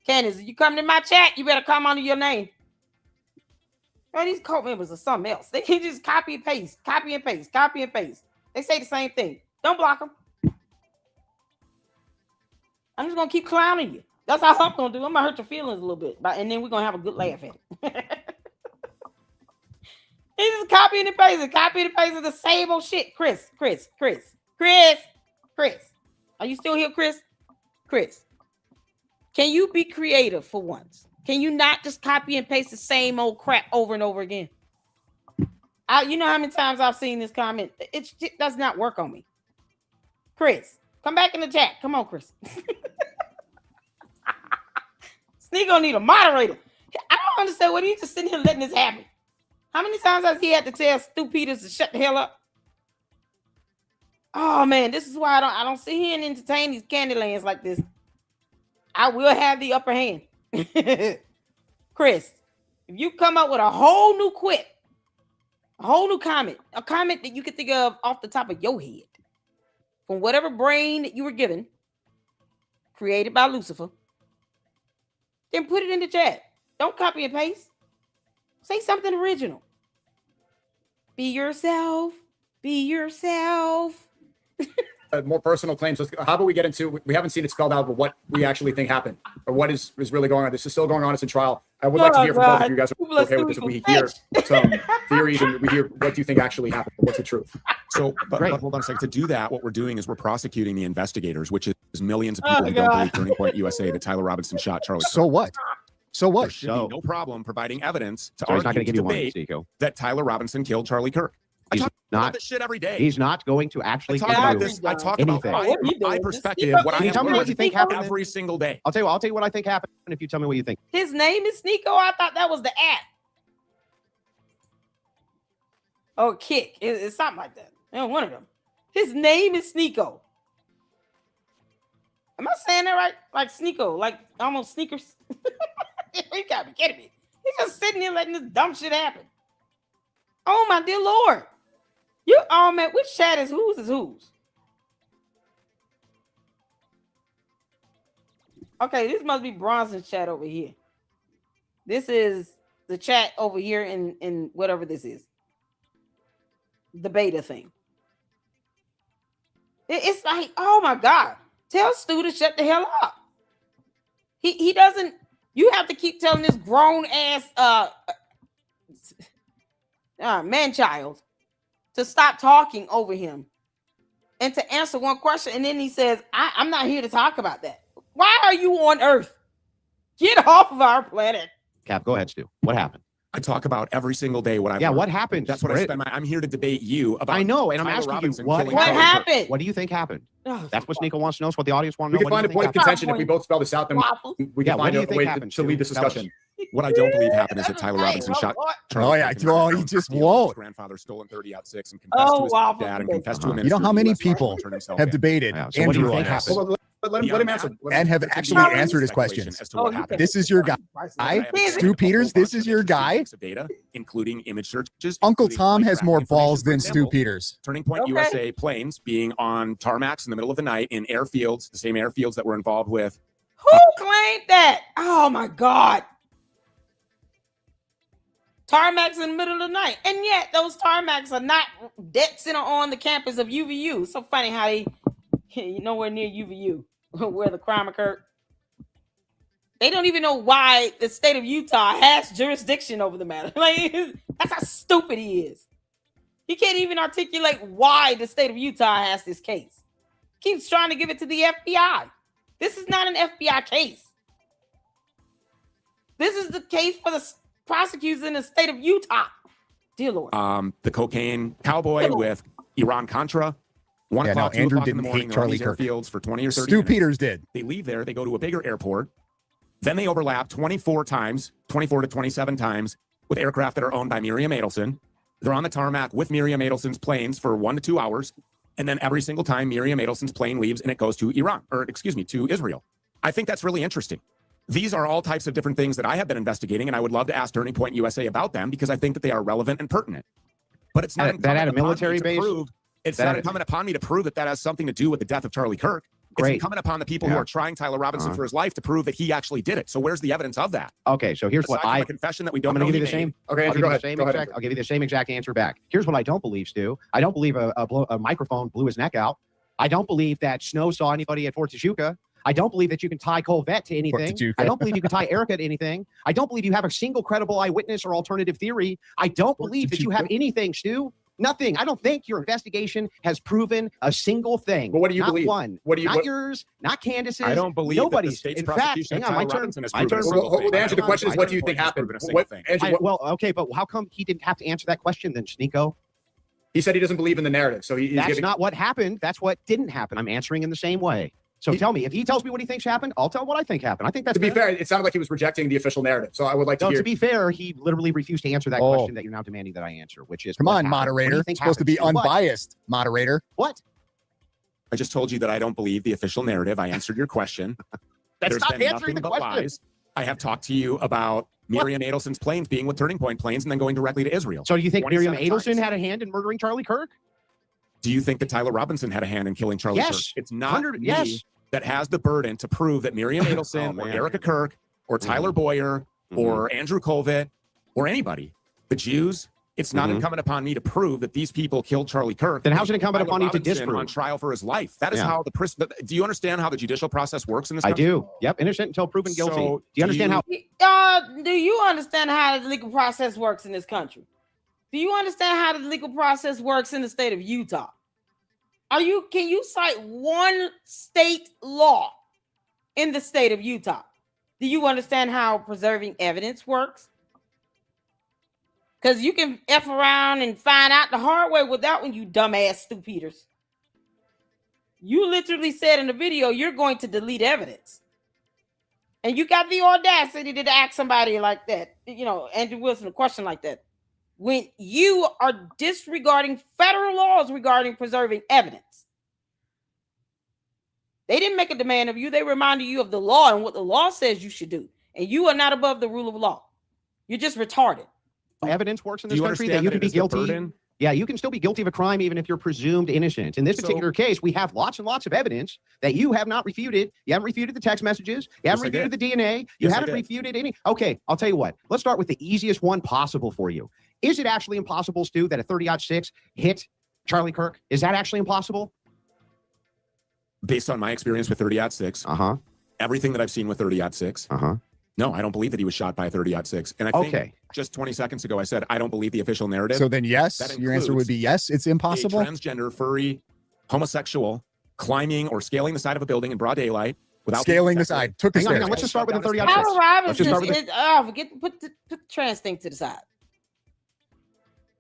Candace, you come to my chat, you better come under your name. Man, these cult members are something else. They can just copy and paste, copy and paste, copy and paste. They say the same thing. Don't block them. I'm just gonna keep clowning you. That's all I'm gonna do. I'm gonna hurt your feelings a little bit, and then we're gonna have a good laugh at it. He's just copying and pasting the same old shit. Chris. Are you still here, Chris? Chris, can you be creative for once? Can you not just copy and paste the same old crap over and over again? You know how many times I've seen this comment? It does not work on me. Chris, come back in the chat. Come on, Chris. Sneak gonna need a moderator. I don't understand what he's just sitting here letting this happen. How many times has he had to tell Stu Peters to shut the hell up? Oh man, this is why I don't sit here and entertain these Candylands like this. I will have the upper hand. Chris, if you come up with a whole new quip, a whole new comment, a comment that you could think of off the top of your head, from whatever brain that you were given, created by Lucifer, then put it in the chat. Don't copy and paste. Say something original. Be yourself. Be yourself. more personal claims. How about we get into? We haven't seen it spelled out, but what we actually think happened, or what is really going on. This is still going on. It's in trial. I would like to hear from both of you guys. People are Okay with this? If stupid. we hear some theories and we hear what do you think actually happened? What's the truth? So, but Great. hold on a second. To do that, what we're doing is we're prosecuting the investigators, which is millions of people Oh, who don't God. believe Turning Point USA that Tyler Robinson shot Charlie. So what? So There what? should So- be no problem providing evidence to So he's not argue going to give you one, debate Nico. that Tyler Robinson killed Charlie Kirk. I He's talk about not. this shit every day. He's not going to I actually talk give about you. this. I talk anything. about What are you my doing? perspective. Sneeko, What I Can you have tell me what learned you think happened? every single day. I'll tell you what I think happened if you tell me what you think. His name is Sneeko. I thought that was the app. Oh, Kick. It's something like that. One of them. His name is Sneeko. Am I saying that right? Like Sneeko, like almost sneakers. You gotta be kidding me. He's just sitting here letting this dumb shit happen. Oh my dear Lord. Man, which chat is whose? Okay, this must be Bronson's chat over here. This is the chat over here in whatever this is. The beta thing. It's like, oh my God. Tell Stu to shut the hell up. He doesn't. You have to keep telling this grown ass man child to stop talking over him and to answer one question. And then he says, I'm not here to talk about that. Why are you on Earth? Get off of our planet. Cap, go ahead, Stu. What happened? I talk about every single day what I Yeah, learned. what happened? That's what I spend. I'm here to debate you about. I know, and I'm Tyler asking Robinson you what killing What Charlie Kirk. happened? What do you think happened? Oh, That's what Sneeko wants to know. It's what the audience want We to can know. find a point of What do you think contention if we both spell this out. Then waffles. we Yeah, can what find do you a think way happened, to lead the Stu? Tell us. discussion. What I don't believe happened is that Tyler Hey, Robinson shot. what? Charlie yeah, Kirk in the oh, he background. just His won't. grandfather stolen 30-06 and confessed Oh, to his wow. dad and confessed to a You know minister how of the many US Marshal people and turned himself have in. debated Yeah, so what do you Andrew think on this? happened? Let him answer. And have It's actually beyond answered his speculation questions. as to what Oh, you happened. This is your guy. I have Stu a whole Peters, bunch this is of your interesting guy? bits of data, including image searches. Uncle including Tom flight has tracking more information. balls For than Stu example, Peters. Turning Point Okay. USA planes being on tarmacs in the middle of the night in airfields, the same airfields that were involved with. Who claimed that? Oh my God. Tarmacs in the middle of the night. And yet those tarmacs are not dead center on the campus of UVU. So funny how they nowhere near UVU where the crime occurred. They don't even know why the state of Utah has jurisdiction over the matter. Like, that's how stupid he is. He can't even articulate why the state of Utah has this case. Keeps trying to give it to the FBI. This is not an FBI case. This is the case for the prosecutors in the state of Utah. Dear Lord. The cocaine cowboy with Iran Contra. 1 Yeah, no, o'clock, 2 Andrew o'clock in the didn't morning, hate they're on Charlie these Kirk. airfields for 20 or 30 Stu minutes. Peters did. They leave there, they go to a bigger airport. Then they overlap 24 to 27 times with aircraft that are owned by Miriam Adelson. They're on the tarmac with Miriam Adelson's planes for 1 to 2 hours. And then every single time Miriam Adelson's plane leaves and it goes to to Israel. I think that's really interesting. These are all types of different things that I have been investigating, and I would love to ask Turning Point USA about them because I think that they are relevant and pertinent. But it's not That at a incumbent upon me military to base? prove- It's That not at a- incumbent upon me to prove that that has something to do with the death of Charlie Kirk. It's Great. incumbent upon the people who Yeah. are trying Tyler Robinson Uh-huh. for his life to prove that he actually did it. So where's the evidence of that? Okay, so here's Aside what from I. a confession that we I'm don't going know to give you he the made. same. Okay, I'll Andrew, give go you the ahead. same Go ahead. exact. I'll give you the same exact answer back. Here's what I don't believe, Stu. I don't believe a microphone blew his neck out. I don't believe that Snow saw anybody at Fort Tajuka. I don't believe that you can tie Colvette to anything. Tajuka. I don't believe you can tie Erica to anything. I don't believe you have a single credible eyewitness or alternative theory. I don't Fort believe that you have Tajuka. anything, Stu. Nothing. I don't think your investigation has proven a single thing. But what do you not believe? one. What do you? Not what, yours. Not Candace's. I don't believe that the Nobody's. state's In fact, prosecution hang of on, my Tyler turn. Robinson has My proven turn. a well, single well, thing. the answer to the question is, what do you think Has happened? proven a single What, thing. Andrew, Well, okay, but how come he didn't have to answer that question then, Sneeko? he said he doesn't believe in the narrative, so he's That's giving. not what happened. That's what didn't happen. I'm answering in the same way. So tell me, if he tells me what he thinks happened, I'll tell what I think happened. I think that's To be fair. fair, it sounded like he was rejecting the official narrative. So I would like to No, hear. to be fair, he literally refused to answer that Oh. question that you're now demanding that I answer, which is Come what on, happened. What do you moderator. think Supposed to be happened? What? unbiased, moderator. What? I just told you that I don't believe the official narrative. I answered your question. That's There's not been answering nothing the but question. lies. I have talked to you about Miriam Adelson's planes being with Turning Point planes and then going directly to Israel. So do you think Miriam 27 Adelson times. had a hand in murdering Charlie Kirk? Do you think that Tyler Robinson had a hand in killing Charlie Yes. Kirk? It's not 100 me yes. that has the burden to prove that Miriam Adelson Oh, or man. Erica Kirk or Tyler Boyer Mhm. or Andrew Colvett or anybody, the Jews, It's not Mhm. incumbent upon me to prove that these people killed Charlie Kirk. Then how's it incumbent Tyler upon you to Robinson disprove? on trial for his life? That is Yeah. how do you understand how the judicial process works in this I country? do. Yep. Innocent until proven guilty. So, Do you understand how? Do you understand how the legal process works in this country? Do you understand how the legal process works in the state of Utah? Can you cite one state law in the state of Utah? Do you understand how preserving evidence works? Because you can F around and find out the hard way with that one, you dumbass stupiders. You literally said in the video, you're going to delete evidence. And you got the audacity to ask somebody like that, Andrew Wilson, a question like that, when you are disregarding federal laws regarding preserving evidence. They didn't make a demand of you. They reminded you of the law and what the law says you should do. And you are not above the rule of law. You're just retarded. Evidence works in Do this you country that understand you that can it be is the guilty. burden? Yeah, you can still be guilty of a crime even if you're presumed innocent. In this So- particular case, we have lots and lots of evidence that you have not refuted. You haven't refuted the text messages. You haven't Yes, I refuted the did. DNA. You Yes, I haven't did. refuted any. Okay, I'll tell you what. Let's start with the easiest one possible for you. Is it actually impossible, Stu, that a 30-06 hit Charlie Kirk? Is that actually impossible? Based on my experience with 30-06, Uh-huh. everything that I've seen with 30-06, Uh-huh. no, I don't believe that he was shot by a 30-06. And I think Okay. just 20 seconds ago, I said I don't believe the official narrative. So then, yes, That your answer would be yes. It's a impossible. transgender, furry, homosexual climbing or scaling the side of a building in broad daylight without being Scaling the protected. side. Took the Hang on, stairs. let's just start with the 30 Tyler Tyler Let's just Robinson start with put the trans thing to the side.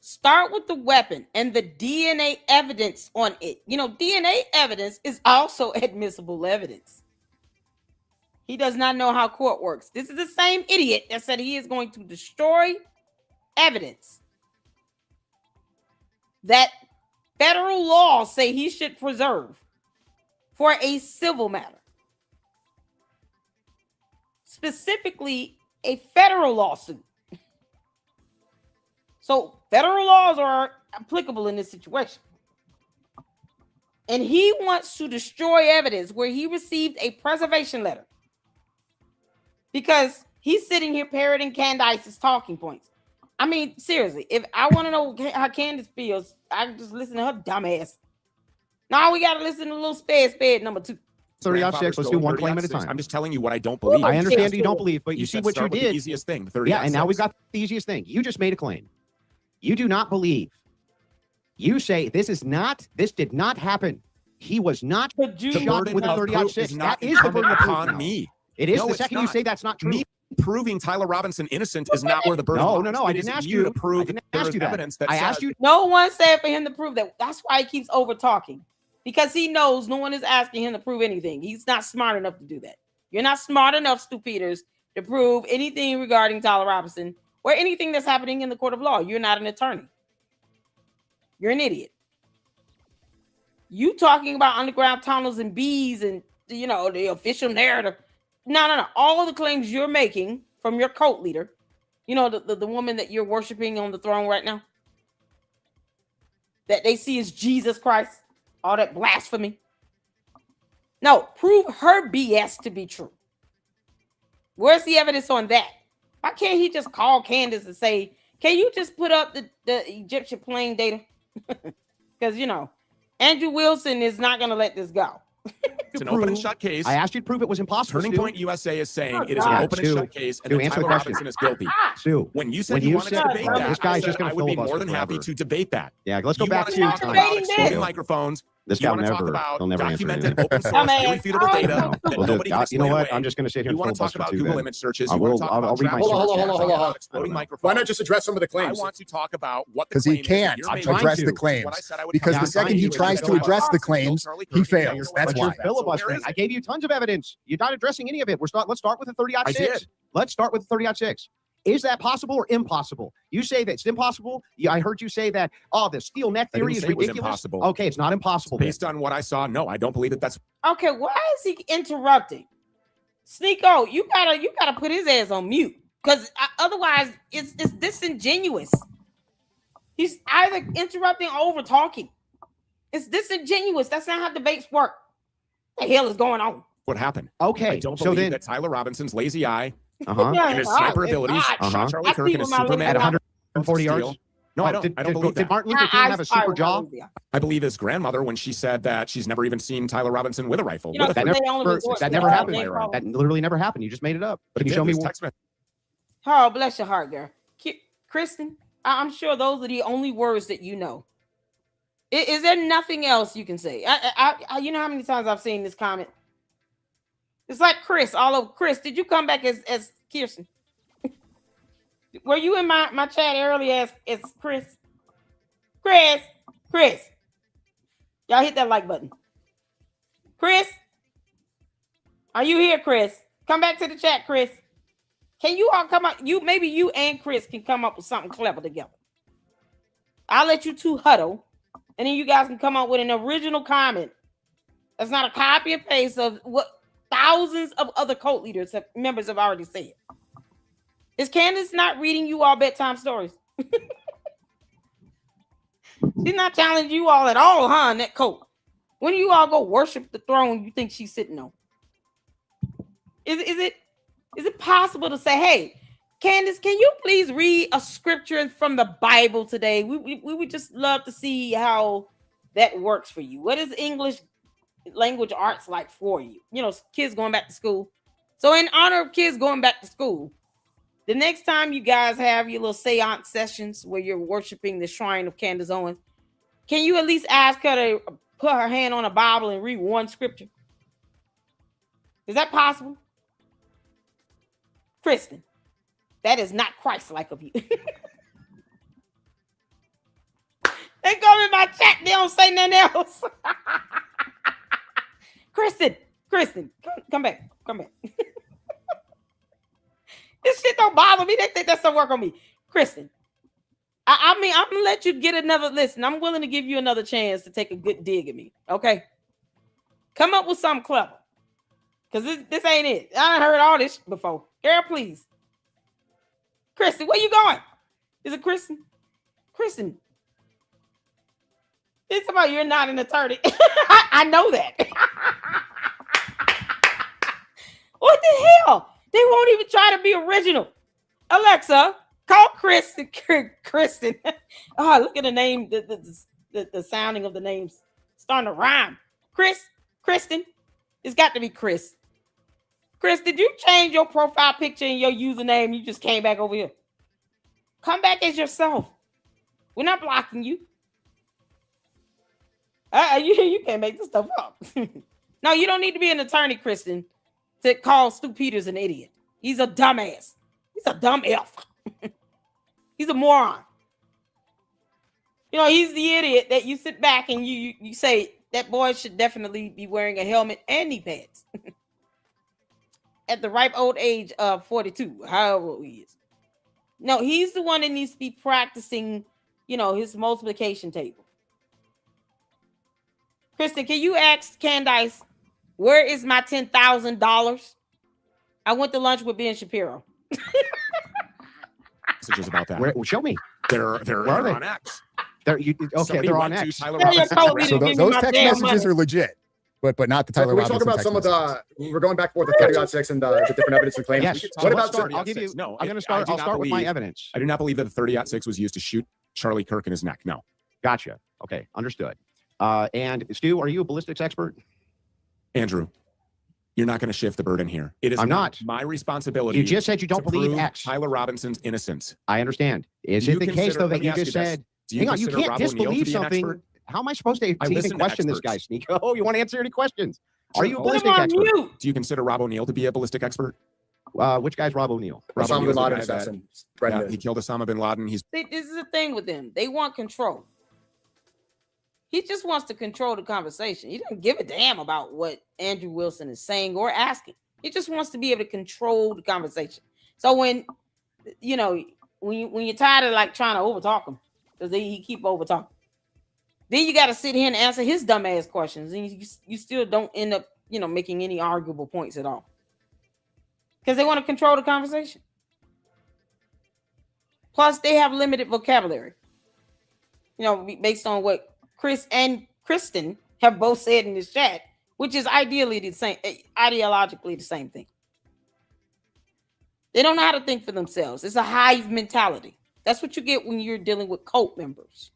Start with the weapon and the DNA evidence on it. DNA evidence is also admissible evidence. He does not know how court works. This is the same idiot that said he is going to destroy evidence that federal laws say he should preserve for a civil matter. Specifically, a federal lawsuit. So federal laws are applicable in this situation. And he wants to destroy evidence where he received a preservation letter. Because he's sitting here parroting Candace's talking points. I mean, seriously, if I want to know how Candace feels, I can just listen to her dumbass. Now we got to listen to little spade number 2. 30-06, let's do one claim at a time. I'm just telling you what I don't believe. I understand you don't believe, but you see said what you start with the did. easiest thing, Yeah, and now we've got the easiest thing. You just made a claim. You do not believe. You say this did not happen. He was not But you shot burden with a of 30-06. proof is not That is the burden of proof upon now. me. It is No, the it's second you not. say that's not true. Me proving Tyler Robinson innocent is not where the burden No, lies. no, no, I It didn't is ask you you. to prove I didn't that there ask is you that. evidence that I says asked you. No one said for him to prove that. That's why he keeps over talking. Because he knows no one is asking him to prove anything. He's not smart enough to do that. You're not smart enough, stupiders, to prove anything regarding Tyler Robinson or anything that's happening in the court of law. You're not an attorney. You're an idiot. You talking about underground tunnels and bees and, the official narrative. No. All the claims you're making from your cult leader, the woman that you're worshiping on the throne right now, that they see as Jesus Christ, all that blasphemy. No, prove her BS to be true. Where's the evidence on that? Why can't he just call Candace and say, can you just put up the Egyptian plane data? Because, Andrew Wilson is not going to let this go. it's an open and shut case. I asked you to prove it was impossible. Turning Stu. Point USA is saying Oh, it is God. an open and Stu, shut case, and Stu, that answer the Tyler question. Robinson is guilty. Stu, When you said when you you wanted said- to debate that, this guy's I said just gonna I would be filibuster more than happy forever. to debate that. Yeah, let's go You back wanna to talk Tom. about Debating exploding this. microphones. this You guy want to talk never. about He'll never answer documented anything. open source Dumbass. irrefutable Oh, data no. that We'll nobody do, can you know explain what? away. I'm just going to sit here You and want to talk filibuster about too. Google then. image searches. I You want will- to talk I'll about read my travel sources. laws. You want to talk Hold on. about exploding Why microphones. Why not just address some of the I claims? want to talk about what the Because he claim is that can't you're I'm making. trying address to. the What claims. I said I would Because cover. the second he You tries said to I address the would claims, Charlie he Kirk. fails. That's But you're why. filibustering. is I it? gave you tons of evidence. You're not addressing any of it. Let's start with the 30-06. I did. Let's start with the 30-06. Is that possible or impossible? You say that it's impossible. I heard you say that, the steel neck I didn't theory is say it was ridiculous. impossible. Okay, it's not impossible. then. Based on what I saw, no, I don't believe that that's Okay, why is he interrupting? Sneeko, you gotta put his ass on mute. Because otherwise it's disingenuous. He's either interrupting or over talking. It's disingenuous. That's not how debates work. What the hell is going on? what happened. Okay, I don't so believe then, that Tyler Robinson's lazy eye uh-huh, Yeah, and his it's hot. sniper It's abilities hot. Uh-huh. shot Charlie I Kirk see in a with my Superman at little- 140 yards. steal. No, I don't. Did, I don't believe did that. Martin Luther King have a super jaw? I believe his grandmother when she said that she's never even seen Tyler Robinson with a rifle. You know, with a That they firearm. only never, resort that to never the happened. name That literally never happened. You just made it up. But Can it you did, show me this one? text message. Oh, bless your heart, girl. Kristen, I'm sure those are the only words that you know. Is there nothing else you can say? You know how many times I've seen this comment? It's like Chris, all over. Chris, did you come back as Kirsten? Were you in my chat earlier as Chris? Chris. Y'all hit that like button. Chris, are you here, Chris? Come back to the chat, Chris. Can you all come up? Maybe you and Chris can come up with something clever together. I'll let you two huddle, and then you guys can come up with an original comment. That's not a copy and paste of what thousands of other cult members have already said. Is Candace not reading you all bedtime stories? She's not challenging you all at all, huh? In that cult. When you all go worship the throne you think she's sitting on? Is it possible to say, hey, Candace, can you please read a scripture from the Bible today? We would just love to see how that works for you. What is English language arts like for you? You know, kids going back to school. So in honor of kids going back to school, the next time you guys have your little seance sessions where you're worshiping the shrine of Candace Owens, can you at least ask her to put her hand on a Bible and read one scripture? Is that possible? Kristen, that is not Christ-like of you. They come in my chat, they don't say nothing else. Kristen, come back. This shit don't bother me. They think that's gonna work on me. Kristen, I mean, I'm gonna let you get another listen. I'm willing to give you another chance to take a good dig at me. Okay, come up with something clever, because this ain't it. I done heard all this before. Girl, please. Kristen, where you going? Is it Kristen? Kristen. It's about you're not an attorney. I know that. What the hell? They won't even try to be original. Alexa, call Kristen. Oh, look at the name, the sounding of the names starting to rhyme. Kristen. It's got to be Chris. Chris, did you change your profile picture and your username? You just came back over here. Come back as yourself. We're not blocking you. You can't make this stuff up. No, you don't need to be an attorney, Kristen, to call Stu Peters an idiot. He's a dumbass. He's a dumb elf. He's a moron. You know, he's the idiot that you sit back and you say that boy should definitely be wearing a helmet and knee pads. At the ripe old age of 42, however old he is. No, he's the one that needs to be practicing, you know, his multiplication table. Kristen, can you ask Candice, where is my $10,000? I went to lunch with Ben Shapiro. Messages about that. Where, show me. They're are they? on X. Okay, Somebody they're on went to X. Tyler Tell your Robinson's cult rally. leader So to give me those my text damn messages money. are legit, but not the So Tyler can we Robinson talk about text some of messages. the? We're going back and forth with 30.6 and the different evidence and claims. Yes. What about start? the? I'll give you. No, I'm going to I start. do I'll not start with my believe- evidence. I do not believe that the 30-6 was used to shoot Charlie Kirk in his neck. No. Gotcha. Okay, understood. And Stu, are you a ballistics expert? Andrew, you're not going to shift the burden here. It is I'm not. my responsibility. You just said you don't to believe prove X. Tyler Robinson's innocence. I understand. Is Do it you the case consider- though let that me you ask just you this. said? Do you Hang on, you consider can't Rob O'Neill to disbelieve be an something. expert? How am I supposed to I even listen to question this guy, experts. Sneeko? You want to answer any questions? Are you a Put Put him ballistic on expert? mute. Do you consider Rob O'Neill to be a ballistic expert? Which guy's Rob O'Neill? Rob Osama bin O'Neill's the Laden guy that- assassin. Yeah, he killed Osama bin Laden. He's See, this is the thing with them. They want control. He just wants to control the conversation. He doesn't give a damn about what Andrew Wilson is saying or asking. He just wants to be able to control the conversation. So when, you know, when you're tired of like trying to overtalk him, because he keep overtalking, then you got to sit here and answer his dumbass questions, and you still don't end up, you know, making any arguable points at all, because they want to control the conversation. Plus, they have limited vocabulary. You know, based on what Chris and Kristen have both said in this chat, which is ideologically the same thing. They don't know how to think for themselves. It's a hive mentality. That's what you get when you're dealing with cult members.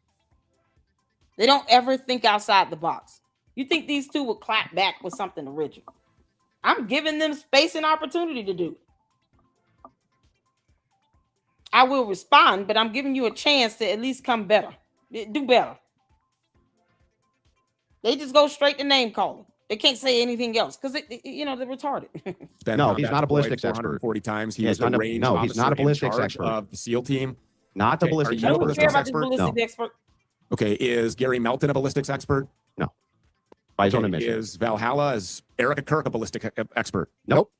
They don't ever think outside the box. You think these two would clap back with something original? I'm giving them space and opportunity to do it. I will respond, but I'm giving you a chance to at least come better. Do better. They just go straight to name calling. They can't say anything else because they're retarded. No, he's not a ballistics expert. 40 times. He Yeah, was the range no, he's not a officer in ballistics charge expert. of the SEAL team. Not the Okay, ballistics are you a I don't expert. care ballistics about this expert? ballistic No. expert. Okay, is Gary Melton a ballistics expert? By his own Okay, admission. is Valhalla, is Erica Kirk a ballistic expert? Nope.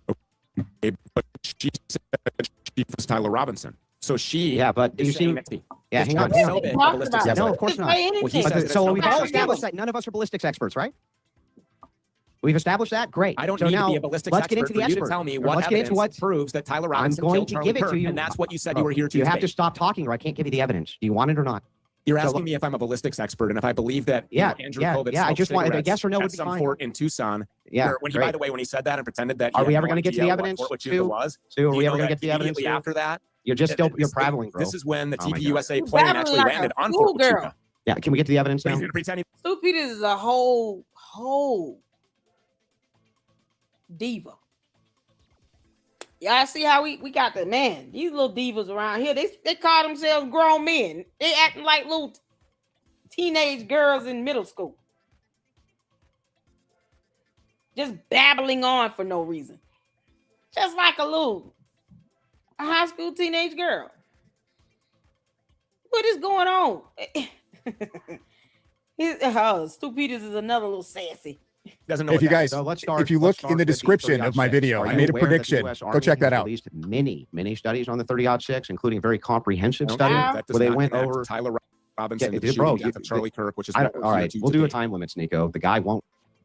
Okay, but she said she was Tyler Robinson. So she Yeah, but is you saying see, that yeah, hang on. Jack hang on. Sobek, a Talked ballistics about it. No, expert. of course Just not. say anything. Well, he But says the- that so it's we've not all true. established that none of us are ballistics experts, right? We've established that. Great. I don't so need now, to be a ballistics let's expert get into the for you to expert. tell me what Let's get into evidence what proves that Tyler Robinson going killed to Charlie give it Kirk, to you. and that's what you said Bro, you were here to You have to debate. stop talking, or I can't give you the evidence. Do you want it or not? You're So- asking me if I'm a ballistics expert and if I believe that Yeah, Andrew yeah, Kovitz yeah, I smoked just wanted a cigarettes yes or no at would be some fine. fort in Tucson. Yeah. Where, when he, great. by the way, when he said that and pretended that Are he we had ever no gonna get to the idea evidence, what Fort Stu? Lachutha was, Stu, are do we you ever know going to that get to the evidence? immediately Stu? after that? You're just still, you're prattling, bro. This is when the Oh my TP God. USA You're plane babbling actually like a landed on Fort schoolgirl. Lachutha. Yeah, can we get to the evidence But now? he's going to pretend he Stu Peters is a whole diva. Y'all see how we got the man, these little divas around here. They call themselves grown men. They acting like little teenage girls in middle school. Just babbling on for no reason. Just like a high school teenage girl. What is going on? Stu Peters is another little sassy. doesn't know If what you that guys, So let's start. if you let's look in the start with the description of my 30-06. video, Are I you made a aware that the prediction. US Go Army check that has out. Released many studies on the 30-06, including very comprehensive is. study. Wow. That does where they not went connect over- Tyler Robinson, Yeah, the bro, shooting death of Charlie Kirk, which is I what don't, we're all here right, to we'll do a debate. time limits, Nico. The guy won't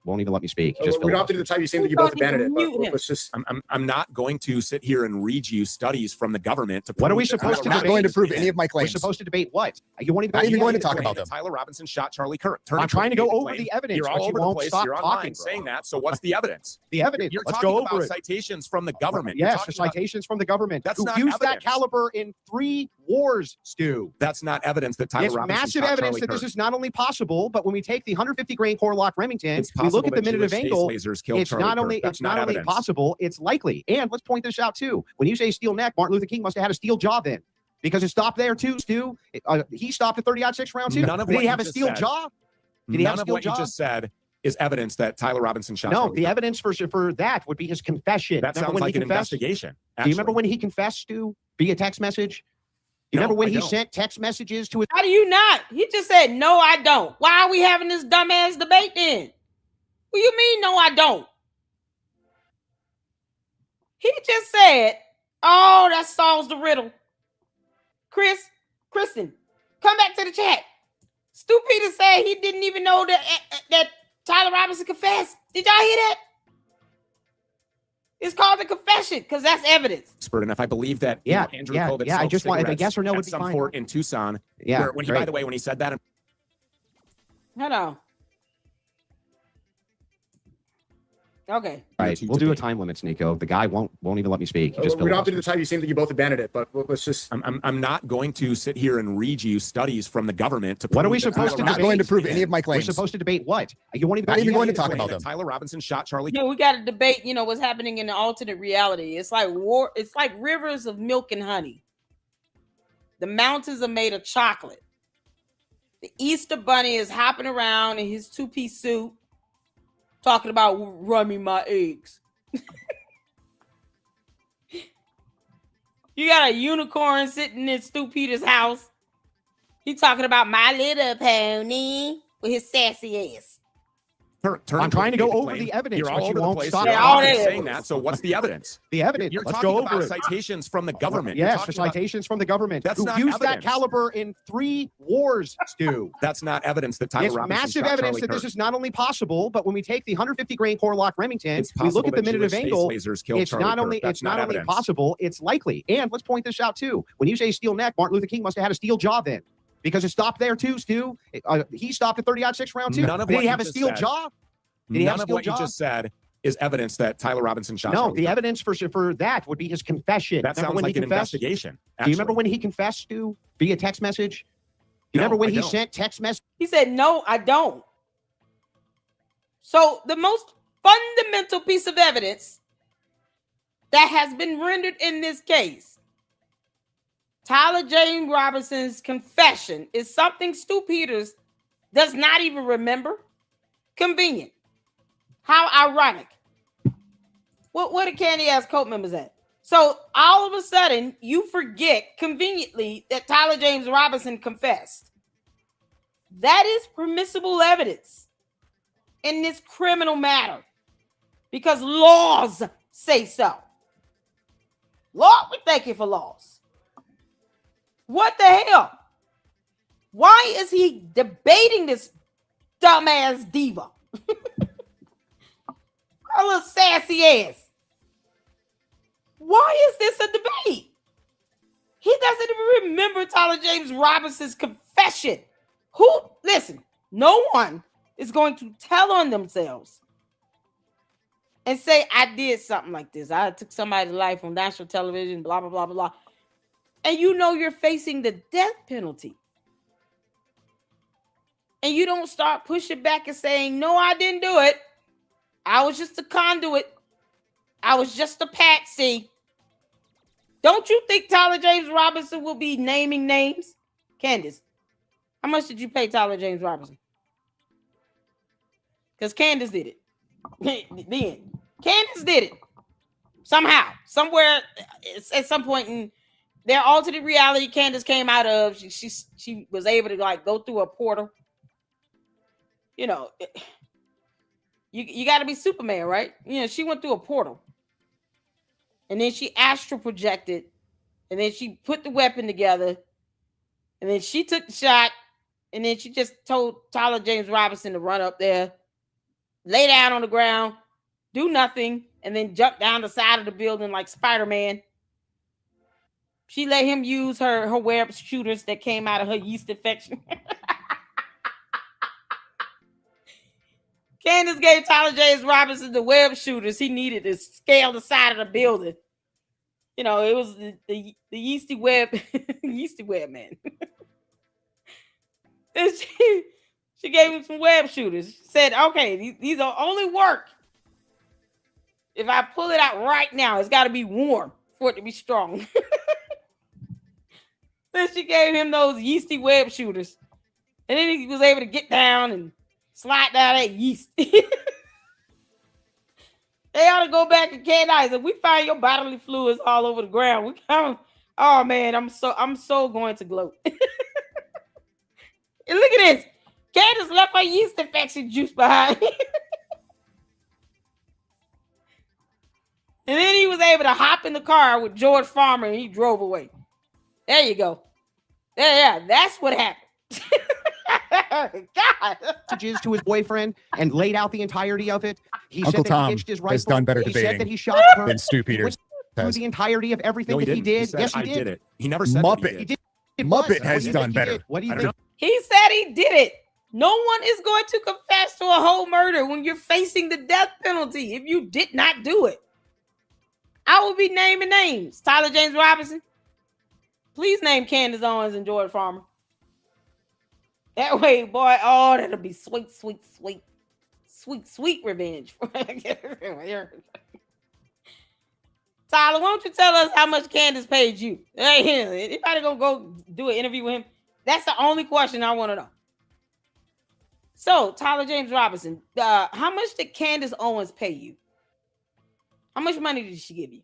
even let me speak. He just We don't have to do the type you seem to you both abandoned it, Mute but him. let's just. I'm not going to sit here and read you studies from the government to What are prove we that supposed to Tyler I'm not going to Robinson prove is any of my We're claims. supposed to debate what? You won't even. Not even you going to can't talk even- about that them. Tyler Robinson shot Charlie Kirk. I'm trying to go made the over claim. the evidence, You're but all you over the won't place. stop You're talking, online bro. saying that. So what's the evidence? The evidence. You're Let's talking go about over it. citations from the government. You're Yes, the talking about- citations from the government That's who not used that evidence. caliber in 3 wars, Stu. That's not evidence that Tyler It's Robinson massive shot evidence Charlie that Kirk. this is not only possible, but when we take the 150 grain core lock Remington, It's we possible look at the that minute of Jewish angle. space lasers killed It's Charlie not Kirk. only That's it's not only evidence. possible, it's likely. And let's point this out too. When you say steel neck, Martin Luther King must have had a steel jaw then, because it stopped there too, Stu. He stopped at 30-06 round two. None of Did what he you have a just steel said. jaw? Did he have None a of steel what jaw? you just said is evidence that Tyler Robinson shot No, Charlie the Kirk. evidence for that would be his confession. That Remember sounds when like he an confessed? investigation. Do you remember actually. when he confessed, Stu, via text message? You No, remember when I he don't. sent text messages to his How do you not? He just said, no, I don't. Why are we having this dumbass debate then? What do you mean, no, I don't? He just said, oh, that solves the riddle. Kristen, come back to the chat. Stu Peters said he didn't even know that Tyler Robinson confessed. Did y'all hear that? It's called a confession because that's evidence. Expert, and if I believe that Yeah, Andrew yeah, Kovitz yeah, I smoked just wanted a cigarettes yes or no at would be some fine. fort in Tucson. Yeah, where, when he, by the way, when he said that, Hold on. Okay. All right, to we'll do a debate. time limits, Nico. The guy won't even let me speak. He just We don't have to do the filibusters. type you seem to you both abandoned it, but let's just. I'm not going to sit here and read you studies from the government to. What are prove we that supposed Tyler to I'm not debate? going to prove Robinson any of my We're claims. supposed to debate what? You won't even. Not even you going to won't talk even- about that them. Tyler Robinson shot Charlie. Yeah, we got to debate, what's happening in the alternate reality. It's like war. It's like rivers of milk and honey. The mountains are made of chocolate. The Easter Bunny is hopping around in his two-piece suit, talking about run me my eggs. You got a unicorn sitting in Stu Peters' house. He talking about My Little Pony with his sassy ass. I'm trying to go over claim. the evidence, You're but all you over the won't place. stop You're talking. already Yeah, saying that. So what's the evidence? The evidence. You're Let's talking go over about it. citations from the government. You're Yes, the talking about- citations from the government That's who not used that evidence. caliber in 3 wars, Stu. That's not evidence that Tyler It's Robinson massive shot evidence Charlie that this Kirk. is not only possible, but when we take the 150 grain core lock Remington, It's we look possible at the that minute of Jewish space angle. lasers killed It's Charlie not only Kirk. That's it's not only evidence. possible, it's likely. And let's point this out too. When you say steel neck, Martin Luther King must have had a steel jaw then, because it stopped there too, Stu. He stopped at 30-06 round two. None of Did what he you have a just steel said. jaw? Did he have None a of steel what you jaw? just said is evidence that Tyler Robinson shot. No, Charlie the Kirk. evidence for that would be his confession. That Remember sounds when like he an confessed? investigation. Do you remember actually. when he confessed to via text message? You No, remember when I he don't. sent text message? He said, no, I don't. So the most fundamental piece of evidence that has been rendered in this case, Tyler James Robinson's confession, is something Stu Peters does not even remember. Convenient. How ironic. What did Candy ask Colt members at? So all of a sudden, you forget conveniently that Tyler James Robinson confessed. That is permissible evidence in this criminal matter because laws say so. Lord, we thank you for laws. What the hell? Why is he debating this dumbass diva? A little sassy ass. Why is this a debate? He doesn't even remember Tyler James Robinson's confession. Listen, no one is going to tell on themselves and say, I did something like this. I took somebody's life on national television, blah, blah, blah, blah. And you know you're facing the death penalty. And you don't start pushing back and saying, no, I didn't do it. I was just a conduit. I was just a patsy. Don't you think Tyler James Robinson will be naming names? Candace, how much did you pay Tyler James Robinson? Because Candace did it. Then Candace did it. Somehow, somewhere, at some point in their alternate reality Candace came out of, she was able to like go through a portal. You know, you got to be Superman, right? You know, she went through a portal. And then she astral projected. And then she put the weapon together. And then she took the shot. And then she just told Tyler James Robinson to run up there, lay down on the ground, do nothing, and then jump down the side of the building like Spider-Man. She let him use her web shooters that came out of her yeast infection. Candace gave Tyler James Robinson the web shooters he needed to scale the side of the building. You know, it was the yeasty web, yeasty web man. And she gave him some web shooters. She said, okay, these will only work if I pull it out right now. It's got to be warm for it to be strong. Then she gave him those yeasty web shooters. And then he was able to get down and slide down that yeast. They ought to go back and candize. If we find your bodily fluids all over the ground, we come. Oh man, I'm so going to gloat. And look at this. Candace left her yeast infection juice behind. And then he was able to hop in the car with George Farmer and he drove away. There you go. Yeah, that's what happened. God. Messages to his boyfriend and laid out the entirety of it. He Uncle said that Tom he hitched his rifle. has done better He said debating that he shot her. than Stu Peters Through has. the entirety of everything No, he that he didn't. did. Said, Yes, he I did. did it. He never said Muppet. that he He did. did. Muppet What has do you done think he better. did? What do you I don't think? know. He said he did it. No one is going to confess to a whole murder when you're facing the death penalty if you did not do it. I will be naming names. Tyler James Robinson. Please name Candace Owens and George Farmer. That way, boy, oh, that'll be sweet, sweet, sweet, sweet, sweet revenge. Tyler, why don't you tell us how much Candace paid you? Anybody gonna go do an interview with him? That's the only question I want to know. So, Tyler James Robinson, how much did Candace Owens pay you? How much money did she give you?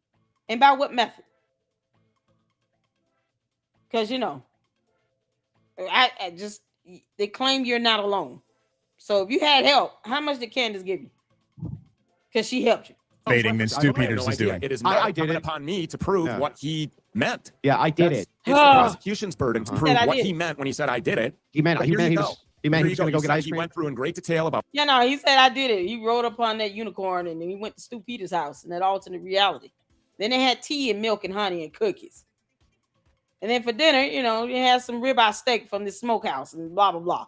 And by what method? Because, you know, I just, they claim you're not alone. So if you had help, how much did Candace give you? Because she helped you. Debating than I Stu have Peters no is idea. doing. It is I not did incumbent it. upon me to prove Yeah. what he meant. Yeah, I did That's- it. It's the prosecution's burden to Uh-huh. prove Said I what did. he meant when he said I did it. He meant But he here meant you he go. was he meant Here he was you going to go You get said ice He cream. went through in great detail about Yeah, no, he said I did it. He rode upon that unicorn and then he went to Stu Peters' house in that alternate reality. Then they had tea and milk and honey and cookies. And then for dinner, you know, they had some ribeye steak from the smokehouse and blah, blah, blah.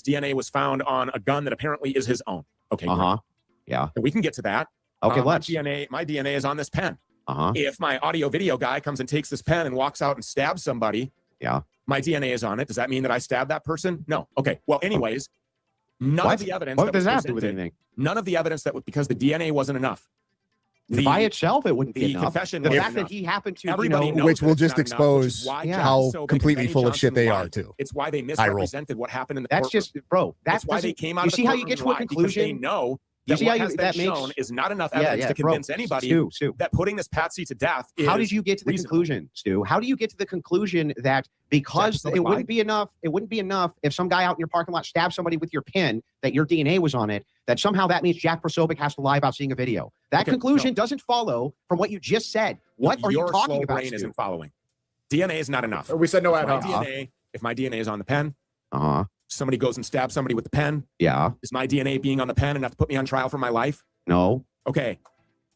DNA was found on a gun that apparently is his own. Okay, great. Yeah. And we can get to that. Okay, my let's. DNA is on this pen. Uh-huh. If my audio video guy comes and takes this pen and walks out and stabs somebody Yeah. My DNA is on it. Does that mean that I stabbed that person? No. Okay. Well, anyways, none What? of the evidence. What does was that have to do with presented- anything? None of the evidence because the DNA wasn't enough. By itself, it wouldn't be the enough. confession The wasn't fact that enough. he happened to, Everybody knows which that will it's just not enough, which is expose why Yeah. Jack how Posobiec and completely Benny full of shit Johnson they lied. are too. It's why they roll. misrepresented what happened in the that's courtroom. just, bro. That's why they doesn't- came out You of the see how you courtroom get to a and lied, because they conclusion? know You that see what how you- has been that makes- shown is not enough Yeah, evidence yeah, to bro. convince anybody Stu. that putting this Patsy to death is How did you get to the reasonable. conclusion, Stu? How do you get to the conclusion that because Jack it Posobiec wouldn't lied? be enough, if some guy out in your parking lot stabbed somebody with your pen, that your DNA was on it, that somehow that means Jack Posobiec has to lie about seeing a video? That Okay, conclusion doesn't follow from what you just said. What are you Your talking slow about, brain Stu? isn't following. DNA is not enough. We said no ad My hoc. if my DNA is on the pen, Uh-huh. somebody goes and stabs somebody with the pen, Yeah. is my DNA being on the pen enough to put me on trial for my life? No. Okay,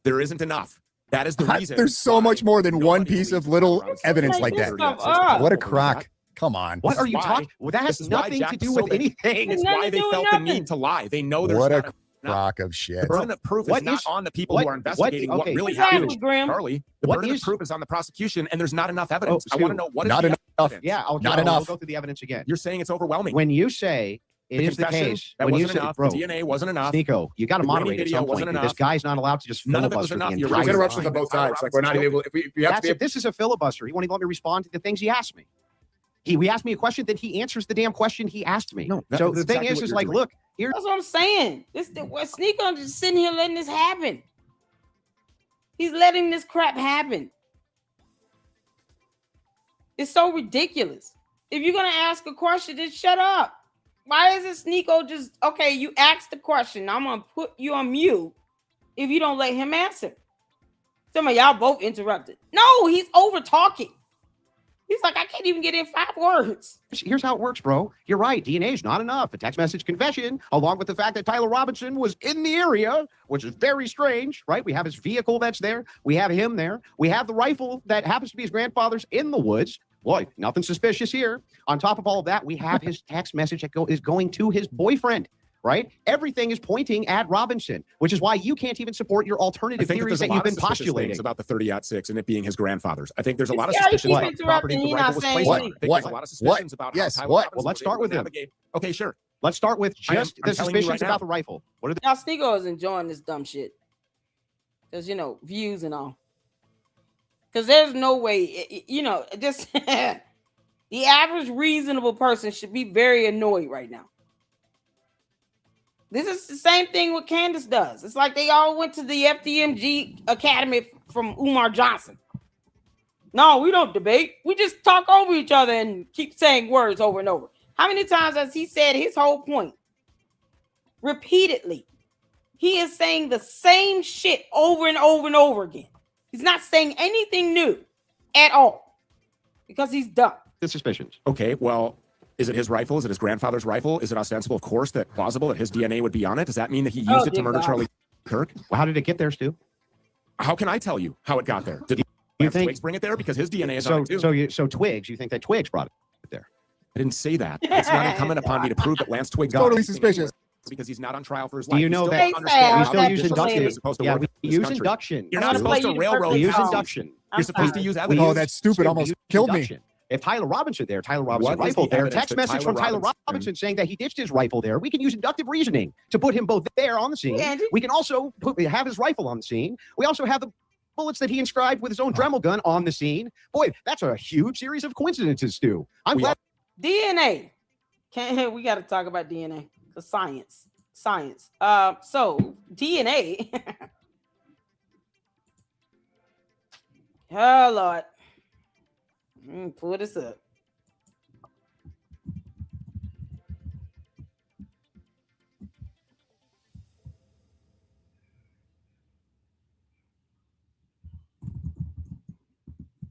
there isn't enough. That is the reason. There's so why much more than one nobody piece of believes little Robinson. evidence Like like this that. stuff up. What a Believe crock. that. Come on. What This are is you why- talking? Well, that This has is why nothing Jack to do with Posobiec- anything. It's Nothing why to they do with felt the nothing. need to lie. They know there's What not a enough. crock of shit. The burden of proof what is not is- on the people what- who are investigating what, okay, really exactly, happened. Graham. Charlie, the What burden is- of proof is on the prosecution, and there's not enough evidence. I Stu, want to know what is not the enough. evidence. Yeah, Not I'll enough. go through the evidence again. You're saying it's overwhelming. When you say it the is the confession, case, that when you wasn't say, enough. bro, The DNA wasn't enough. Nico, you got to The grainy moderate at video some point. wasn't Dude. This enough. guy's not allowed to just None of it was filibuster enough. the You're entire raising time. Interruptions on both sides. Like we're not even able. If we have to That's be it. This is a filibuster. He won't even let me respond to the things he asked me. He asked me a question, then he answers the damn question he asked me. No, so that's the thing exactly is what you're like, doing. look, here. That's what I'm saying. Sneeko just sitting here letting this happen. He's letting this crap happen. It's so ridiculous. If you're gonna ask a question, just shut up. Why is it Sneeko just okay? You asked the question. I'm gonna put you on mute if you don't let him answer. Some of y'all both interrupted. No, he's over talking. He's like, I can't even get in 5 words. Here's how it works, bro. You're right. DNA is not enough. A text message confession, along with the fact that Tyler Robinson was in the area, which is very strange, right? We have his vehicle that's there. We have him there. We have the rifle that happens to be his grandfather's in the woods. Boy, nothing suspicious here. On top of all of that, we have his text message that is going to his boyfriend, right? Everything is pointing at Robinson, which is why you can't even support your I alternative think theories there's a that you've lot of been suspicious postulating. things about the 30-06 and it being his grandfather's. I think there's a lot of Yeah, he suspicions keep about the property interrupting. the He rifle not was saying placed on. I anything. think there's a lot of suspicions about Yes, how Tyler what? Robinson Well, let's was start able with to him. navigate. Okay, sure. Let's start with I'm just the telling you suspicions right now. about the rifle. What are the Y'all Sneeko is enjoying this dumb shit. Because, views and all. Because there's no way, just the average reasonable person should be very annoyed right now. This is the same thing what Candace does. It's like they all went to the FDMG Academy from Umar Johnson. No, we don't debate. We just talk over each other and keep saying words over and over. How many times has he said his whole point? Repeatedly. He is saying the same shit over and over and over again. He's not saying anything new at all because he's dumb. suspicions? Okay, well, is it his rifle? Is it his grandfather's rifle? Is it ostensible, of course, that plausible that his DNA would be on it? Does that mean that he used it to dear murder God. Charlie Kirk? Well, how did it get there, Stu? How can I tell you how it got there? Did You Lance think- Twiggs bring it there? Because his DNA is on it too. So Twigs, you think that Twigs brought it there? I didn't say that. It's not incumbent upon me to prove that Lance Twiggs got Totally anything suspicious. anywhere because he's not on trial for his Do life. you He know still that- doesn't They understand say how We that still the use judicial induction. system is supposed to Yeah, work we in this use country. induction. You're I'm not gonna supposed play to you the railroad. perfect We use song. induction. I'm You're supposed to sorry. use Oh, evidence. that's stupid. We Almost use killed me. induction. If Tyler Robinson there, Tyler Robinson What is rifle the there, evidence text that message from Tyler Tyler Robinson saying that he ditched his rifle there, we can use inductive reasoning to put him both there on the scene. Yeah, We can also have his rifle on the scene. We also have the bullets that he inscribed with his own Dremel gun on the scene. Boy, that's a huge series of coincidences, Stu. I'm We glad. DNA. We got to talk about DNA. The science. So DNA. Oh Lord. Pull this up.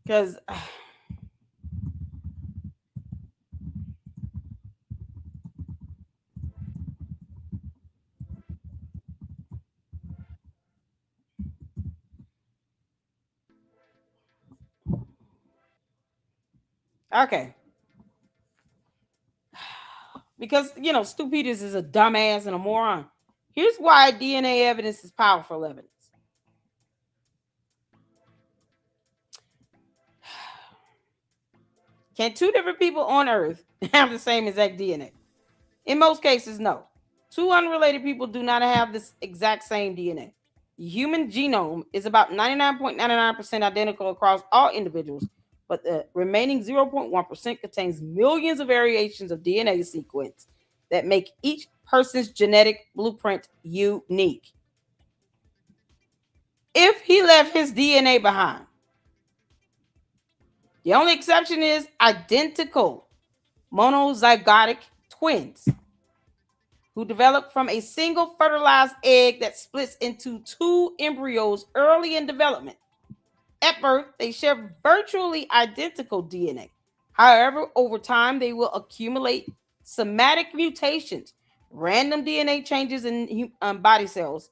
Because okay. Because Stu Peters is a dumbass and a moron. Here's why DNA evidence is powerful evidence. Can two different people on Earth have the same exact DNA? In most cases, no. Two unrelated people do not have this exact same DNA. The human genome is about 99.99% identical across all individuals, but the remaining 0.1% contains millions of variations of DNA sequence that make each person's genetic blueprint unique. If he left his DNA behind, the only exception is identical monozygotic twins who develop from a single fertilized egg that splits into two embryos early in development. At birth, they share virtually identical DNA. However, over time, they will accumulate somatic mutations, random DNA changes in body cells,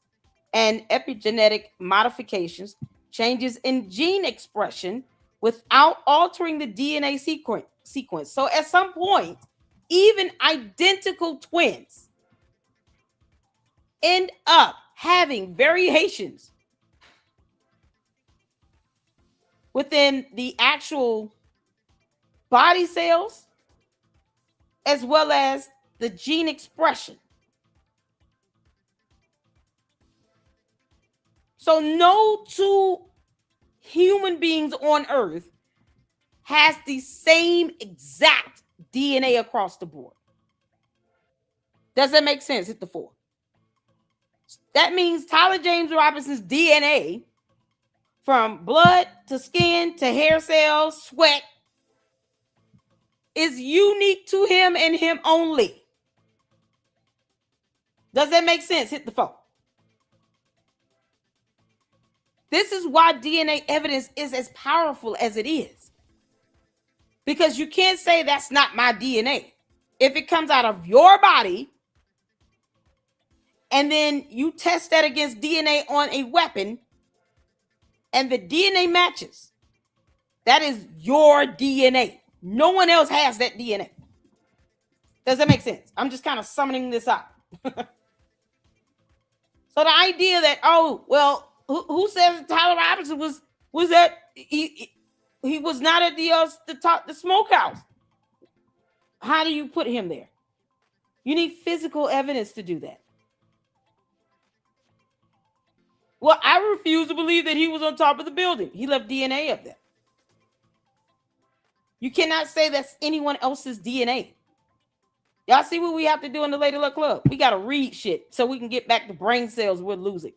and epigenetic modifications, changes in gene expression without altering the DNA sequence. So at some point, even identical twins end up having variations within the actual body cells as well as the gene expression. So no two human beings on Earth has the same exact DNA across the board. Does that make sense? Hit the 4. That means Tyler James Robinson's DNA, from blood to skin to hair cells, sweat, is unique to him and him only. Does that make sense? Hit the 4. This is why DNA evidence is as powerful as it is. Because you can't say that's not my DNA. If it comes out of your body, and then you test that against DNA on a weapon, and the DNA matches, that is your DNA. No one else has that DNA. Does that make sense? I'm just kind of summoning this up. So the idea that, oh, well, who says Tyler Robinson was that he was not at the smokehouse? How do you put him there? You need physical evidence to do that. Well, I refuse to believe that he was on top of the building. He left DNA up there. You cannot say that's anyone else's DNA. Y'all see what we have to do in the Lady Luck Club? We got to read shit so we can get back to brain cells we're losing.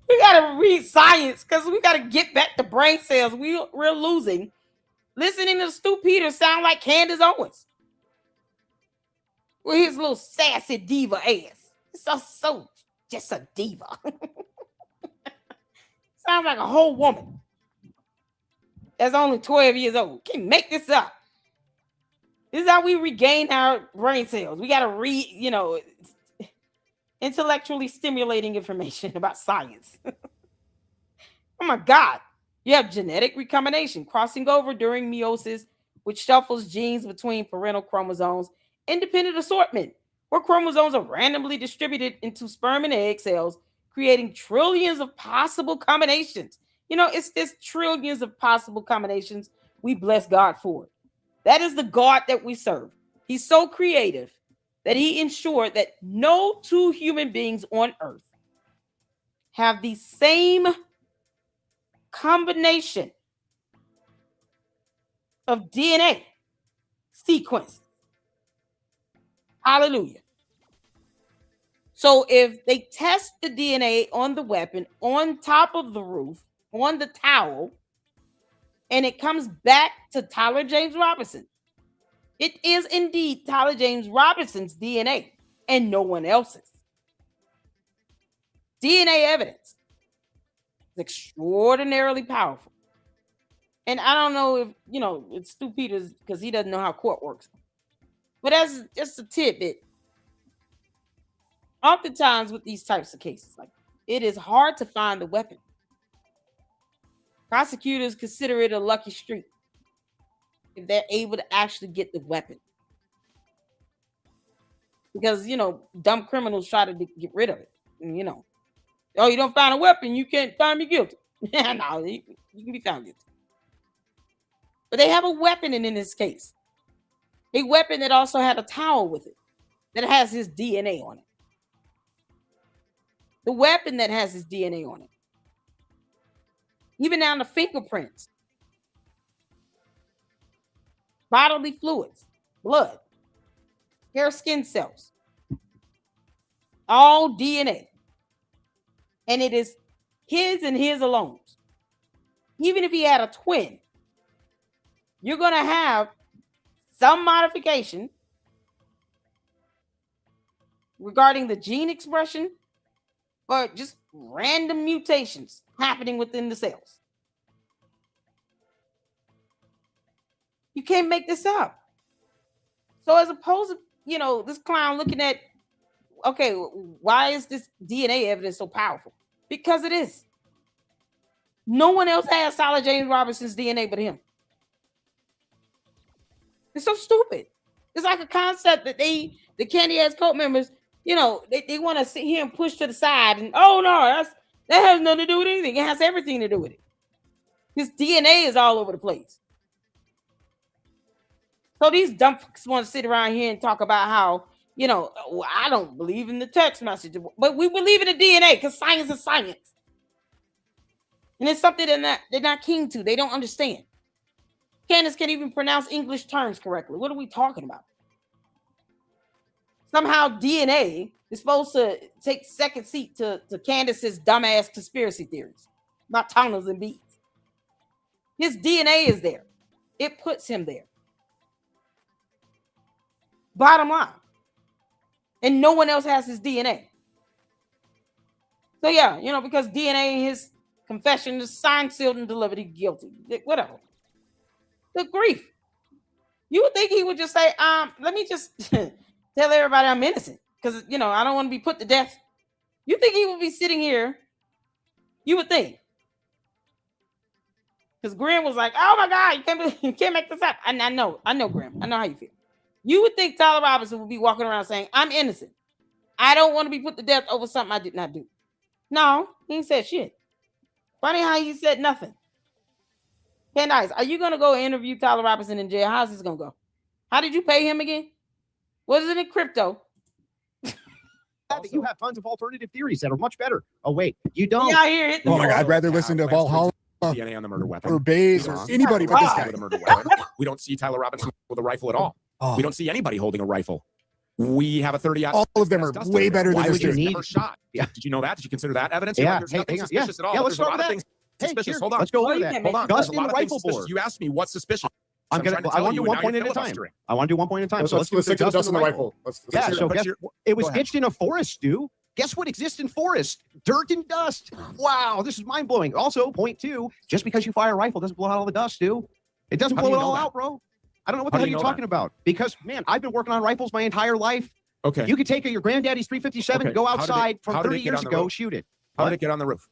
We got to read science because we got to get back to brain cells we're losing. Listening to Stu Peters sound like Candace Owens with his little sassy diva ass. It's so just a diva. Sounds like a whole woman that's only 12 years old. Can't make this up. This is how we regain our brain cells. We got to read, intellectually stimulating information about science. Oh my God. You have genetic recombination crossing over during meiosis, which shuffles genes between parental chromosomes, independent assortment, where chromosomes are randomly distributed into sperm and egg cells, creating trillions of possible combinations. It's this trillions of possible combinations we bless God for. That is the God that we serve. He's so creative that he ensured that no two human beings on Earth have the same combination of DNA sequence. Hallelujah. So if they test the DNA on the weapon, on top of the roof, on the towel, and it comes back to Tyler James Robinson, it is indeed Tyler James Robinson's DNA and no one else's. DNA evidence is extraordinarily powerful. And I don't know if, it's Stu Peters because he doesn't know how court works. But that's just a tidbit. Oftentimes with these types of cases, it is hard to find the weapon. Prosecutors consider it a lucky streak if they're able to actually get the weapon. Because, dumb criminals try to get rid of it. And, oh, you don't find a weapon, you can't find me guilty. No, you can be found guilty. But they have a weapon in this case. A weapon that also had a towel with it that has his DNA on it. The weapon that has his DNA on it. Even down to fingerprints. Bodily fluids, blood, hair, skin cells. All DNA. And it is his and his alone. Even if he had a twin, you're going to have some modification regarding the gene expression or just random mutations happening within the cells. You can't make this up. So as opposed to, this clown looking at, okay, why is this DNA evidence so powerful? Because it is. No one else has Tyler James Robinson's DNA but him. It's so stupid. It's like a concept that the Candy Ass Cult members, they want to sit here and push to the side and, oh no, that has nothing to do with anything. It has everything to do with it. His DNA is all over the place. So these dumb fucks want to sit around here and talk about how, I don't believe in the text message, but we believe in the DNA because science is science. And it's something they're not keen to. They don't understand. Candace can't even pronounce English terms correctly. What are we talking about? Somehow DNA is supposed to take second seat to Candace's dumbass conspiracy theories about tunnels and bees. His DNA is there. It puts him there. Bottom line. And no one else has his DNA. So yeah, because DNA in his confession is signed, sealed, and delivered, he's guilty. Whatever. The grief. You would think he would just say, let me just tell everybody I'm innocent. Because, I don't want to be put to death. You think he would be sitting here? You would think. Because Graham was like, oh my God, you can't make this up. I know, Graham. I know how you feel. You would think Tyler Robinson would be walking around saying, I'm innocent. I don't want to be put to death over something I did not do. No, he ain't said shit. Funny how he said nothing. Candice, are you going to go interview Tyler Robinson in jail? How's this going to go? How did you pay him again? Was it in crypto? That you have tons of alternative theories that are much better. Oh, wait, you don't. Yeah, here, hit the Oh my God, I'd rather listen to Valhalla DNA on the murder weapon. or Baze or anybody but this guy. With a murder weapon. We don't see Tyler Robinson with a rifle at all. Oh. We don't see anybody holding a rifle. We have a 30. All of them are way better than Why this would you dude. need a shot? Yeah. Did you know that? Did you consider that evidence? Yeah. There's Hey, nothing hang on. suspicious at all. Yeah, but let's there's a start lot of with things Hey, suspicious. here, Hold on. let's go Oh, over you that. can't Hold on. make There's a Dustin lot of things Rifle suspicious. Board. You asked me what's suspicious. I'm gonna. I want to do one point at a time. I want to do one point at a time. Let's, So let's, let's stick do to Dustin the Rifle. Yeah. hear So it. guess, it was ditched in a forest, Stu. Guess what exists in forest? Dirt and dust. Wow, this is mind blowing. Also, point two: just because you fire a rifle doesn't blow out all the dust, Stu. It doesn't How do blow you it know all that? out, bro. I don't know what How the hell do you you're know talking about. Because man, I've been working on rifles my entire life. Okay. You could take your granddaddy's 357, Okay. go How did it- outside from how did 30 it get years on the ago, roof? shoot it. How did it get on the roof?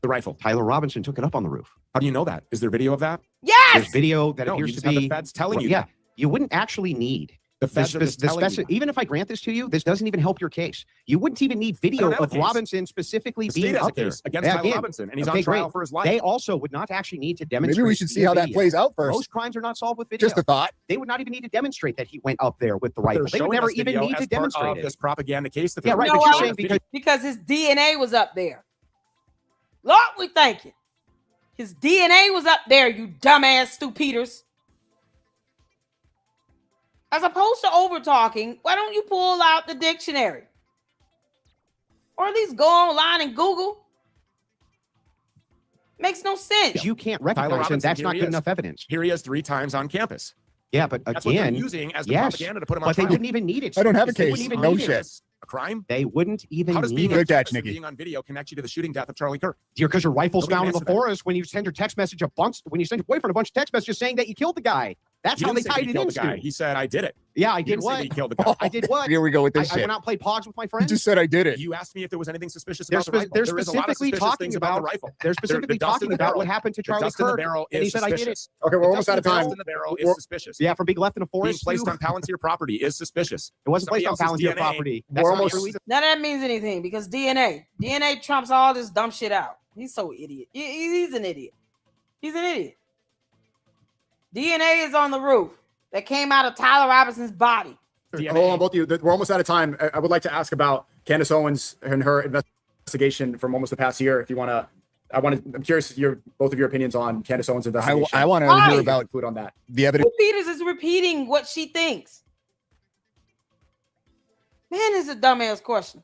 The rifle. Tyler Robinson took it up on the roof. How do you know that? Is there video of that? Yes. There's video that No, you appears just to have be. the feds telling you Yeah, that. you wouldn't actually need The feds are just telling you. even if I grant this to you, this doesn't even help your case. You wouldn't even need video have a of case. Robinson specifically The being state has a up there. case against Yeah, Tyler again, Robinson, and he's okay, on trial great. for his life. They also would not actually need to demonstrate. Maybe we should see via how that video. plays out first. Most crimes are not solved with video. Just a thought. They would not even need to demonstrate that he went up there with the rifle. They're They would showing never us even video need as to part demonstrate of it. this propaganda case. That Yeah, they're right. You But know you're why? saying Because his DNA was up there. Lord, we thank you. His DNA was up there, you dumbass Stu Peters. As opposed to over talking, why don't you pull out the dictionary? Or at least go online and Google. Makes no sense. you can't Tyler recognize him, Robinson, that's here not he good is. enough evidence. Here he is 3 times on campus. Yeah, but That's what they're again, using as the yes, propaganda to put him on but they trial. wouldn't even need it. I don't have a They case. wouldn't even No need shit. it. A crime? They wouldn't even How does need being it. Good on, catch, does Nikki. being on video connect you to the shooting death of Charlie Kirk? Because your rifle's Nobody found in the answered that. forest when you send your text message when you send your boyfriend a bunch of text messages saying that you killed the guy. That's He how they didn't say tied he it killed in. the guy. Stu. He said, I did it. Yeah, I He did didn't say that what? he killed the guy. I did what? Here we go with I this went shit. out and played pogs with my You friends. just said I did it. You asked me if there was anything suspicious They're about the rifle. they're There is a lot of specifically suspicious talking things about the about rifle. they're specifically dust in talking the about barrel. what happened to The Charlie dust in the Kirk, barrel and he is said I did it. suspicious. Okay, we're almost out of The dust time. in the barrel is We're- suspicious. Yeah, for being left in a Being forest. placed Stu. on Palantir property is suspicious. It wasn't placed on somebody Palantir else's property. We're That's not almost- true either. None of that means anything because DNA trumps all this dumb shit out. He's so idiot. He's an idiot. He's an idiot. DNA is on the roof that came out of Tyler Robinson's body. Hold on, both of you. We're almost out of time. I would like to ask about Candace Owens and her investigation from almost the past year. If you want to, I'm curious both of your opinions on Candace Owens' investigation. I want to Why? hear about food on that. the evidence. Peters is repeating what she thinks. Man, this is a dumbass question.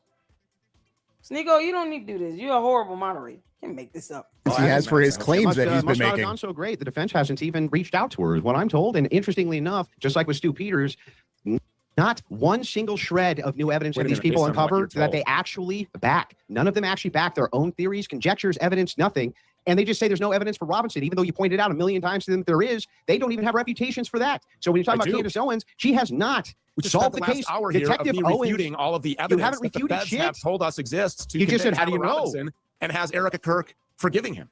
Sneeko, you don't need to do this. You're a horrible moderator. Can't make this up. He has for his claims that he's been must not have making. gone so great. The defense hasn't even reached out to her, is what I'm told. And interestingly enough, just like with Stu Peters, not one single shred of new evidence Wait that a these minute, people based on what you're uncovered that they told. actually back. None of them actually back their own theories, conjectures, evidence, nothing. And they just say there's no evidence for Robinson, even though you pointed out a million times to them that there is. They don't even have reputations for that. So when you're talking I about do. Candace Owens, she has not We just solved spent the last case. hour here Detective of me Owens, refuting all of the evidence haven't that the refuted feds shit. have told us exists to You just said, convict how do you Tyler know? Robinson and has Erica Kirk forgiving him.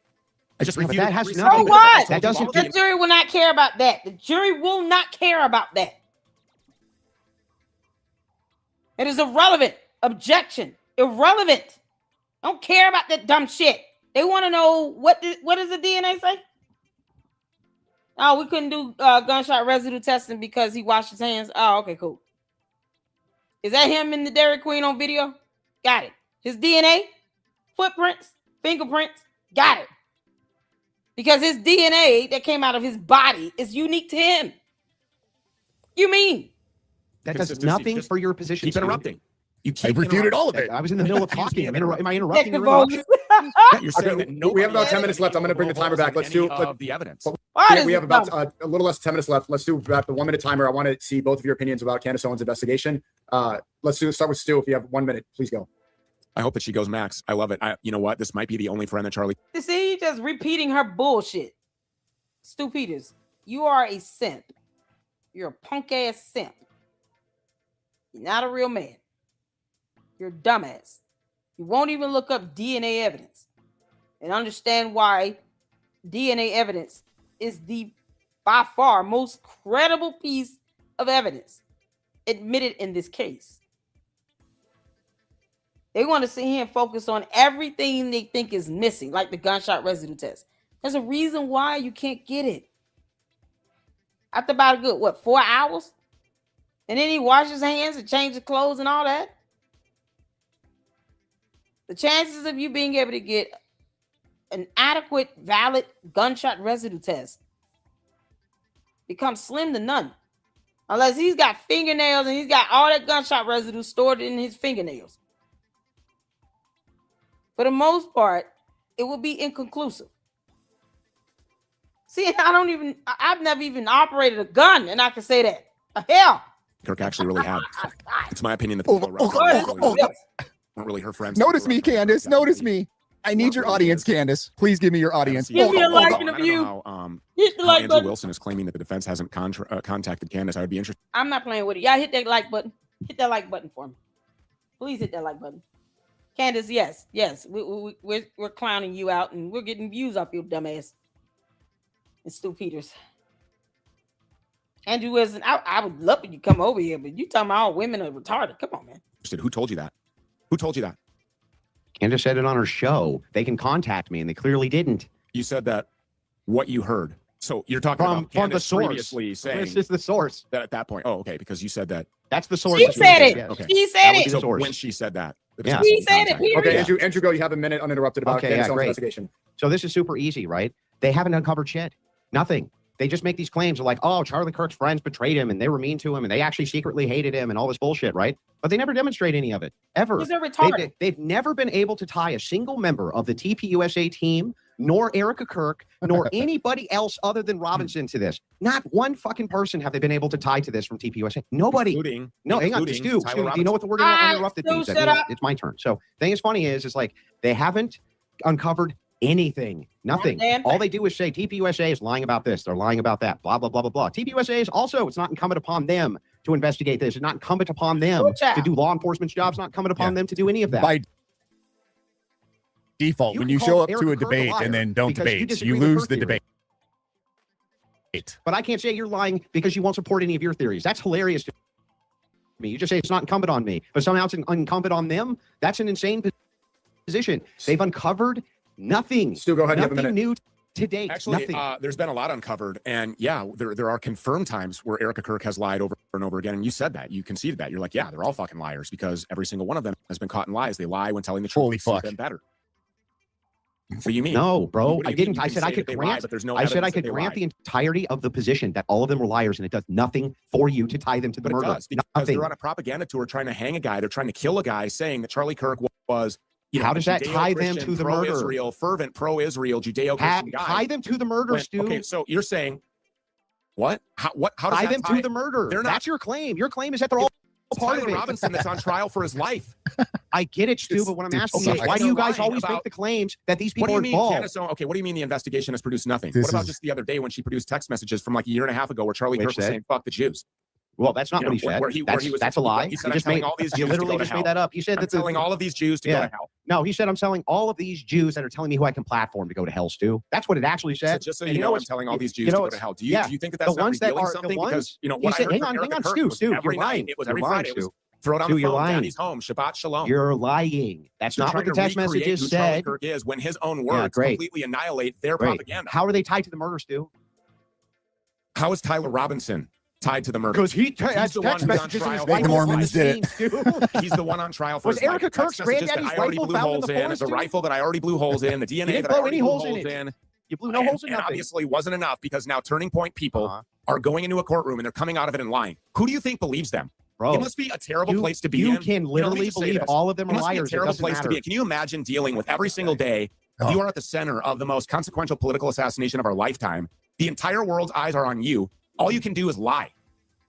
I just Yeah, but refuted that has every nothing- So single bit. what? I told That you doesn't all of The it. jury will not care about that. The jury will not care about that. It is irrelevant. Objection. Irrelevant. Don't care about that dumb shit. They want to know what does the DNA say? Oh, we couldn't do gunshot residue testing because he washed his hands. Oh, okay, cool. Is that him in the Dairy Queen on video? Got it. His DNA, footprints, fingerprints, got it. Because his DNA that came out of his body is unique to him. You mean? That does Consistency. nothing Just for your position. Keep Stu. interrupting. You I keep refuted interrupting. all of it. I was in the middle of talking. Am I interrupting Check your the votes. interruption? Yeah, you're saying Okay, that nobody we have about has 10 minutes left. I'm going to bring the timer back. Let's do any of the evidence. Why we is have it about dumb? a little less than 10 minutes left. Let's do about the 1 minute timer. I want to see both of your opinions about Candace Owens' investigation. Start with Stu. If you have 1 minute, please go. I hope that she goes max. I love it. You know what? This might be the only friend that Charlie You see, you just repeating her bullshit. Stu Peters, you are a simp. You're a punk ass simp. You're not a real man. You're a dumbass. You won't even look up DNA evidence and understand why DNA evidence is the by far most credible piece of evidence admitted in this case. They want to sit here and focus on everything they think is missing, like the gunshot residue test. There's a reason why you can't get it. After about a good, 4 hours? And then he washes his hands and changes his clothes and all that. The chances of you being able to get an adequate, valid gunshot residue test becomes slim to none. Unless he's got fingernails and he's got all that gunshot residue stored in his fingernails. For the most part, it will be inconclusive. See, I've never even operated a gun, and I can say that. Hell. Kirk actually really had. It's my opinion that Oh, the oh, weren't really her friends. Notice me, Candace. Notice me. I need your audience, Candace. Please give me your audience. Give me a like I and a don't view. know how, Hit the how like Andrew button. Wilson is claiming that the defense hasn't contacted Candace. I would be interested. I'm not playing with it. Y'all hit that like button. Hit that like button for me. Please hit that like button. Candace, yes. We're clowning you out and we're getting views off your dumbass. And Stu Peters. Andrew Wilson, I would love for you to come over here, but you talking about all women are retarded. Come on, man. Who told you that? Who told you that? Candace said it on her show. They can contact me, and they clearly didn't. You said that what you heard. So you're talking From about the Candace source. previously saying This is the source. that at that point. Oh, okay, because you said that. That's the source. She that said it. yes. Okay. She That said would it. be So source. when she said that, the Yeah. defense She didn't said it, contact you. period. Okay, Andrew, go. You have a minute uninterrupted about Okay, Candace yeah, Owens' great. investigation. So this is super easy, right? They haven't uncovered shit. Nothing. They just make these claims of like, oh, Charlie Kirk's friends betrayed him and they were mean to him and they actually secretly hated him and all this bullshit, right? But they never demonstrate any of it, ever. Because they're retarded. They've never been able to tie a single member of the TPUSA team, nor Erica Kirk, nor anybody else other than Robinson to this. Not one fucking person have they been able to tie to this from TPUSA. Nobody. Including, No, hang on, including Stu, Tyler Stu, do you Robinson. know what the word Ah, uninterrupted Stu, means? That shut means up. it's my turn. So thing is funny is like they haven't uncovered anything. Nothing. damn All thing. they do is say TPUSA is lying about this. They're lying about that. Blah, blah, blah, blah, blah. TPUSA is also, it's not incumbent upon them to investigate this. It's not incumbent upon them Good job. to do law enforcement jobs. Not incumbent upon them to do any of that. By default, You when can you call show up Erica to a Kirk a debate liar and then don't because you debate, disagree you with her lose the theory. debate. But I can't say you're lying because you won't support any of your theories. That's hilarious to me. You just say it's not incumbent on me, but somehow it's incumbent on them. That's an insane position. They've uncovered nothing. Stu, go ahead. You have a Nothing minute. new to date? Actually, Nothing. there's been a lot uncovered, and yeah, there are confirmed times where Erica Kirk has lied over and over again, and you said that, you conceded that. You're like, yeah, they're all fucking liars because every single one of them has been caught in lies. They lie when telling the truth. Holy They see fuck. them better. What do you mean? No, bro, What do I you mean? didn't. You I can said I say could that they lie, grant. but there's no I said I evidence that could they grant lie. the entirety of the position that all of them were liars, and it does nothing for you to tie them to the But it murder. does, because Nothing. they're on a propaganda tour trying to hang a guy. They're trying to kill a guy, saying that Charlie Kirk was, you know, How does that tie them to the murder? Pro-Israel, fervent pro-Israel, Judeo-Christian guy. Tie them to the murder, When- Stu. Okay, so you're saying what? How does Tie that them tie? to the murder. They're not- That's your claim. Your claim is that they're all part Tyler of it. Robinson that's on trial for his life. I get it, Stu, but what I'm Dude, asking sorry. is, why do you guys Lying always about- make the claims that these What people do you are mean, involved? Candace? Okay, what do you mean the investigation has produced nothing? This What about is- just the other day when she produced text messages from like a year and a half ago where Charlie Which Kirk was said? saying "fuck the Jews"? Well, that's not You know, what he said. where he was- That's a lie. he said, "I'm just telling made all these he Jews to literally go to just hell. made that up. He said I'm that telling all of these Jews to go Yeah. to hell. No, he said I'm telling all of these Jews that are telling me who I can platform to go to hell, Stu. That's what it actually So said. just so And you know, I'm what's- telling all these Jews you know to go what's- to hell. Do you yeah. do you think that that's The not ones that revealing are- the something? ones- Because you know He what said, I heard hang from on, Erica Kirk Stu, was Stu, every you're night. lying. It was You're every lying, Friday. It was Stu. throw it on Stu, the you're phone. lying. Daddy's home. Shabbat shalom. You're lying. That's They're not what trying the to text recreate messages who Charlie said. Kirk is when his own Yeah, words great. completely annihilate their Great. propaganda. How are they tied to the murder, Stu? How is Tyler Robinson tied to the murder? Because he He's the one text who's on messages in his trial. Make the rifle Mormons found did it. Stu. He's the one on trial for Was his life. Erica The text Kirk's messages granddaddy's that I already rifle blew found in holes the in, forest, the too? rifle that I already blew holes in, the DNA didn't that I blow already any blew holes holes in it. in. You blew no holes in And nothing. obviously wasn't enough because now Turning Point people Uh-huh. are going into a courtroom and they're coming out of it and lying. Who do you think believes them? Bro, It must be a terrible you, place to be you in. can let me literally just say believe this. all of them It are must be a liars. It terrible doesn't place to matter. be in. Can you imagine dealing with every single day? Oh. You are at the center of the most consequential political assassination of our lifetime. The entire world's eyes are on you. All you can do is lie.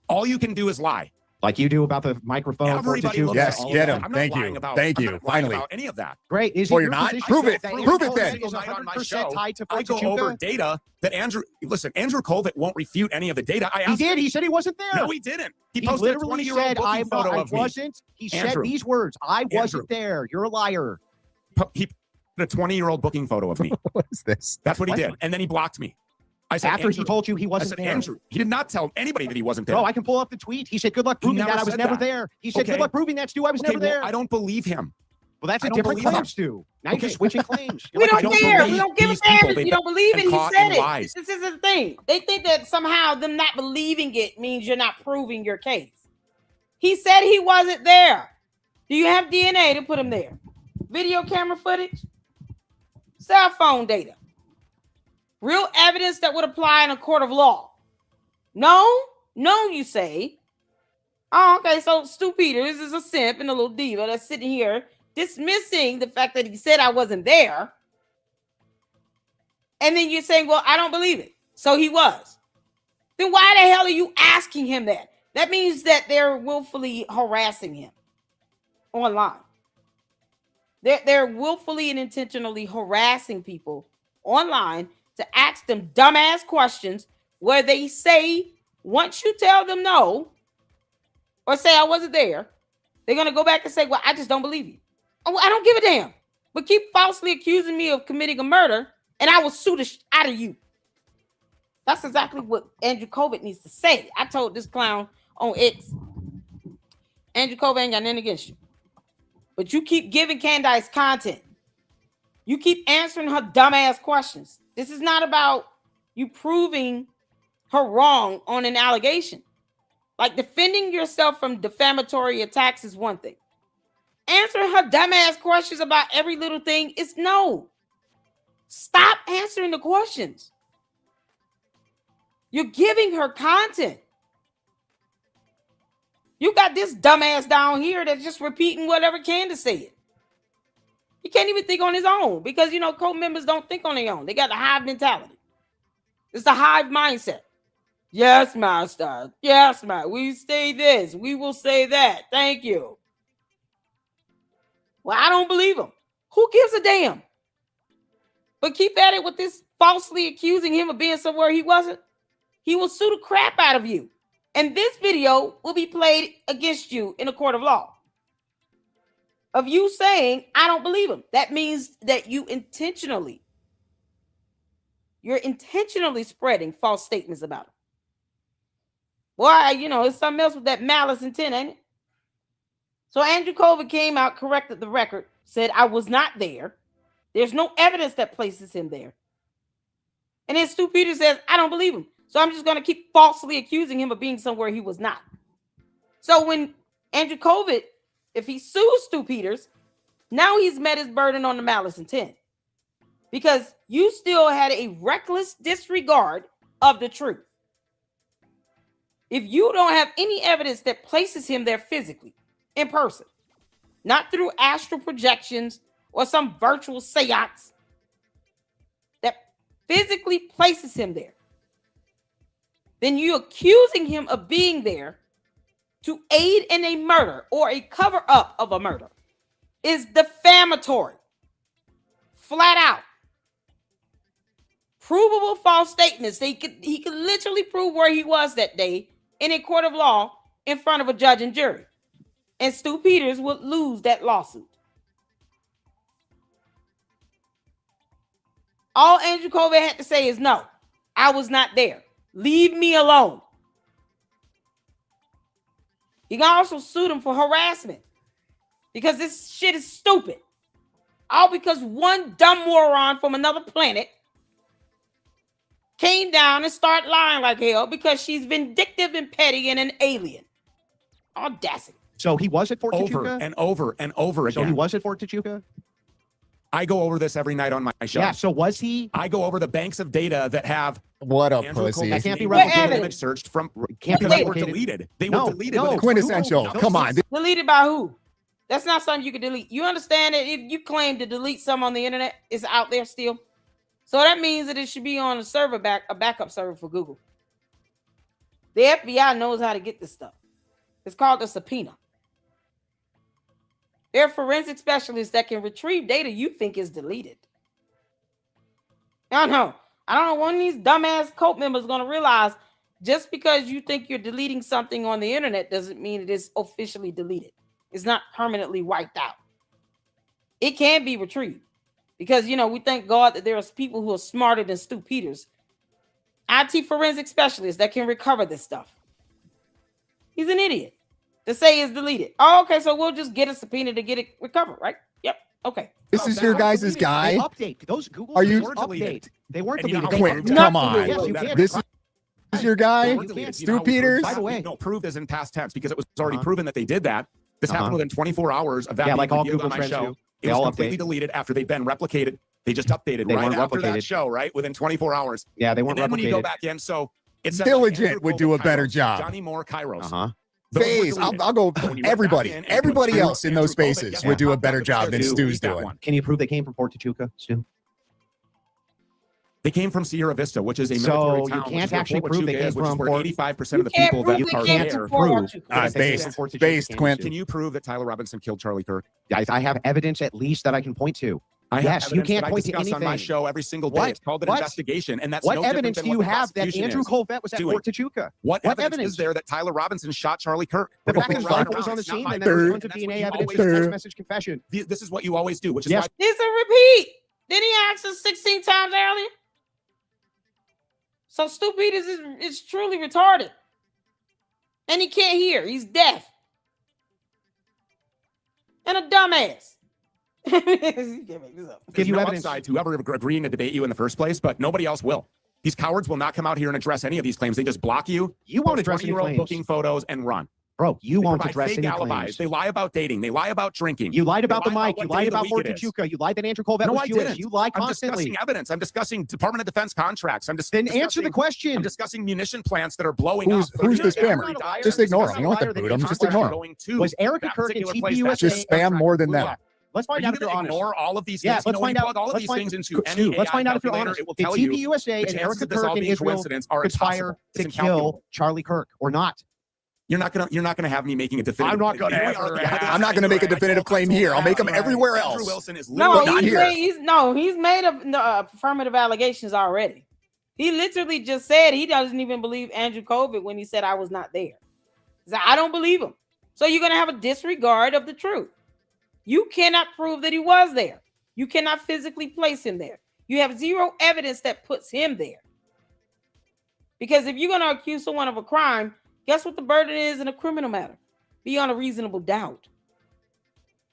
All you can do is lie. Like you do about the microphone. Everybody 42. looks Yes, at all get of him. that. I'm not Thank you. lying about- Thank I'm you. not lying Finally. about any of that. Great. Is Well, it you're your not? position Prove it. that Prove Andrew it then. Colvett is Night on my 100% show, tied to I go Fort over Huachuca? data that Andrew Colvett won't refute any of the data. I He asked did. him. He said he wasn't there. No, he didn't. He He posted a literally 20-year-old said, booking photo of me. wasn't. He said Andrew. these words. I Andrew. wasn't there. You're a liar. He put a 20-year-old booking photo of me. What is this? That's what he What? did. And then he blocked me. I said, After Andrew, he told you he I wasn't said, there. Andrew, he did not tell anybody that he wasn't there. Bro, I can pull up the tweet. He said, good luck He proving never that I was said never that. there. He said, Okay. good luck proving that, Stu. I was okay, never well, there. I don't believe him. Well, that's I a don't different believe claim, him. Stu. Now Okay. you're switching claims. We don't don't care. We believe don't give a these damn people. if They've you don't believe been it. He caught said in it. lies. This is the thing. They think that somehow them not believing it means you're not proving your case. He said he wasn't there. Do you have DNA to put him there? Video camera footage? Cell phone data? Real evidence that would apply in a court of law? No? No, you say. Oh, okay, so Stu Peters is a simp and a little diva that's sitting here dismissing the fact that he said I wasn't there. And then you're saying, well, I don't believe it. So he was. Then why the hell are you asking him that? That means that they're willfully harassing him online. They're willfully and intentionally harassing people online to ask them dumbass questions where they say, once you tell them no, or say I wasn't there, they're going to go back and say, well, I just don't believe you. Oh, I don't give a damn. But keep falsely accusing me of committing a murder, and I will sue the out of you. That's exactly what Andrew Colvett needs to say. I told this clown on X, Andrew Colvett ain't got nothing against you. But you keep giving Candace content. You keep answering her dumbass questions. This is not about you proving her wrong on an allegation. Like defending yourself from defamatory attacks is one thing. Answering her dumbass questions about every little thing is no. Stop answering the questions. You're giving her content. You got this dumbass down here that's just repeating whatever Candace said. He can't even think on his own because, you know, co-members don't think on their own. They got the hive mentality. It's the hive mindset. Yes, master. Yes, master. We say this. We will say that. Thank you. Well, I don't believe him. Who gives a damn? But keep at it with this falsely accusing him of being somewhere he wasn't. He will sue the crap out of you. And this video will be played against you in a court of law. Of you saying, I don't believe him. That means that you're intentionally spreading false statements about him. Boy, you know, it's something else with that malice intent, ain't it? So Andrew Colvett came out, corrected the record, said I was not there. There's no evidence that places him there. And then Stu Peters says, I don't believe him. So I'm just going to keep falsely accusing him of being somewhere he was not. So when Andrew Colvett, if he sues Stu Peters, now he's met his burden on the malice intent. Because you still had a reckless disregard of the truth. If you don't have any evidence that places him there physically, in person, not through astral projections or some virtual seance, that physically places him there, then you're accusing him of being there to aid in a murder or a cover-up of a murder is defamatory. Flat out. Provable false statements. He could literally prove where he was that day in a court of law in front of a judge and jury. And Stu Peters would lose that lawsuit. All Andrew Colvett had to say is, no, I was not there. Leave me alone. You can also sue them for harassment because this shit is stupid. All because one dumb moron from another planet came down and started lying like hell because she's vindictive and petty and an alien. Audacity. So he was at Fort Over Tachuca? and over and over again. So he was at Fort Tachuca? I go over this every night on my show. Yeah, so was he? I go over the banks of data that have What a Andrew pussy. Colvett's That can't be name replicated. image searched from Can't be because they were replicated. deleted. They No, were deleted. no. within Quintessential. Google. Come on. Deleted by who? That's not something you can delete. You understand that if you claim to delete some on the internet, it's out there still. So that means that it should be on a backup server for Google. The FBI knows how to get this stuff. It's called a subpoena. There are forensic specialists that can retrieve data you think is deleted. I don't know when these dumbass cult members are going to realize just because you think you're deleting something on the internet doesn't mean it is officially deleted. It's not permanently wiped out. It can be retrieved because, we thank God that there are people who are smarter than Stu Peters. IT forensic specialists that can recover this stuff. He's an idiot to say it's deleted. Oh, okay, so we'll just get a subpoena to get it recovered, right? Yep, okay. This is your guys' guy. They update. Those Google Are you- they update. They weren't And you know deleted. how They Quinn, update. come on. Yes, you can. This is your guy, They were deleted. You know Stu how we proved Peters. that? By the way. No, proved as in past tense because it was already Uh-huh. proven that they did that. This happened within 24 hours of that Yeah, being like all revealed Google on my trends show. do. It They was all completely update. deleted after they've been replicated. They just updated They right weren't after that replicated. show, right? Within 24 hours. Yeah, they And weren't then when you go replicated. back in, so it's Diligent would do a better job. Johnny Moore, Kairos. Uh-huh. Those were Phase. deleted. I'll go. When you went Everybody. back in and put Everybody Stu- else in those Andrew Colvett, spaces yeah, would do a popped better up job and than said, Stu's "Eat that doing. one." Can you prove they came from Fort Tachuca, Stu? They came from Sierra Vista, which is a So military you town. can't which is where actually Fort prove they Huachuca came is, which is from where Fort- 85% of the You can't people prove that they are came there. from Fort prove. Huachuca. Yes, they came Based. from Fort Tachuca, Based, Kansas Quint. City. Can you prove that Tyler Robinson killed Charlie Kirk? I have evidence at least that I can point to. I have Yes, you evidence can't that I point to discuss on my anything. show every single day. What? It's called an What? investigation, and that's What no different evidence than do you what the have that prosecution Andrew is Colvett was at doing. Fort Tachuca? What What evidence evidence? is there that Tyler Robinson shot Charlie Kirk? The We're fact that going his round rifle was and on the round. scene It's and not there was my tons of opinion, DNA and that's evidence, what you text always message confession. do. This is what you always do, which is Yes. why It's a repeat. Didn't he ask us 16 times earlier? So Stu Peters is truly retarded. And he can't hear. He's deaf. And a dumbass. You can't make this up. Give there's you no evidence. upside to whoever agreeing to debate you in the first place, but nobody else will. These cowards will not come out here and address any of these claims. They just block you. You won't address any 20-year-old claims. booking photos and run. Bro, you They won't provide address fake any alibis. claims. They lie about dating. They lie about drinking. You lied about They the lie mic. You what day lied of the about week Fort it is. Tachuca. You lied that Andrew Colvett No, was I Jewish. didn't. You lied I'm constantly. discussing evidence. I'm discussing Department of Defense contracts. I'm just Then answer the I'm question. discussing munition plants that are blowing Who's- up. who's They're the spammer? every dire- Just ignore him. discussing You don't have to liar that boot him. your Just contract ignore are him. going to Was Erica that Kirk and particular place, TPUSA? that Just spam contract more than blew them. up. Let's Are find you out if going you're to honest. ignore all of these Yeah, things? let's find out. Plug all of Let's these find- things into Stu, any let's AI find out if you're calculator. honest. It will Did tell you TPUSA the and chances Erica of this Kirk all in being Israel coincidence are conspire impossible. to It's kill incalculable. Charlie Kirk or not? You're not gonna have me making a definitive. I'm not claim. gonna We ever are the have- evidence I'm not going to make a and definitive claim here. I'll make them everywhere Andrew else. Wilson is No, literally not he's here. he's made affirmative allegations already. He literally just said he doesn't even believe Andrew Colvett when he said I was not there. He said, I don't believe him. So you're gonna have a disregard of the truth. You cannot prove that he was there. You cannot physically place him there. You have zero evidence that puts him there. Because if you're gonna accuse someone of a crime, guess what the burden is in a criminal matter? Beyond a reasonable doubt.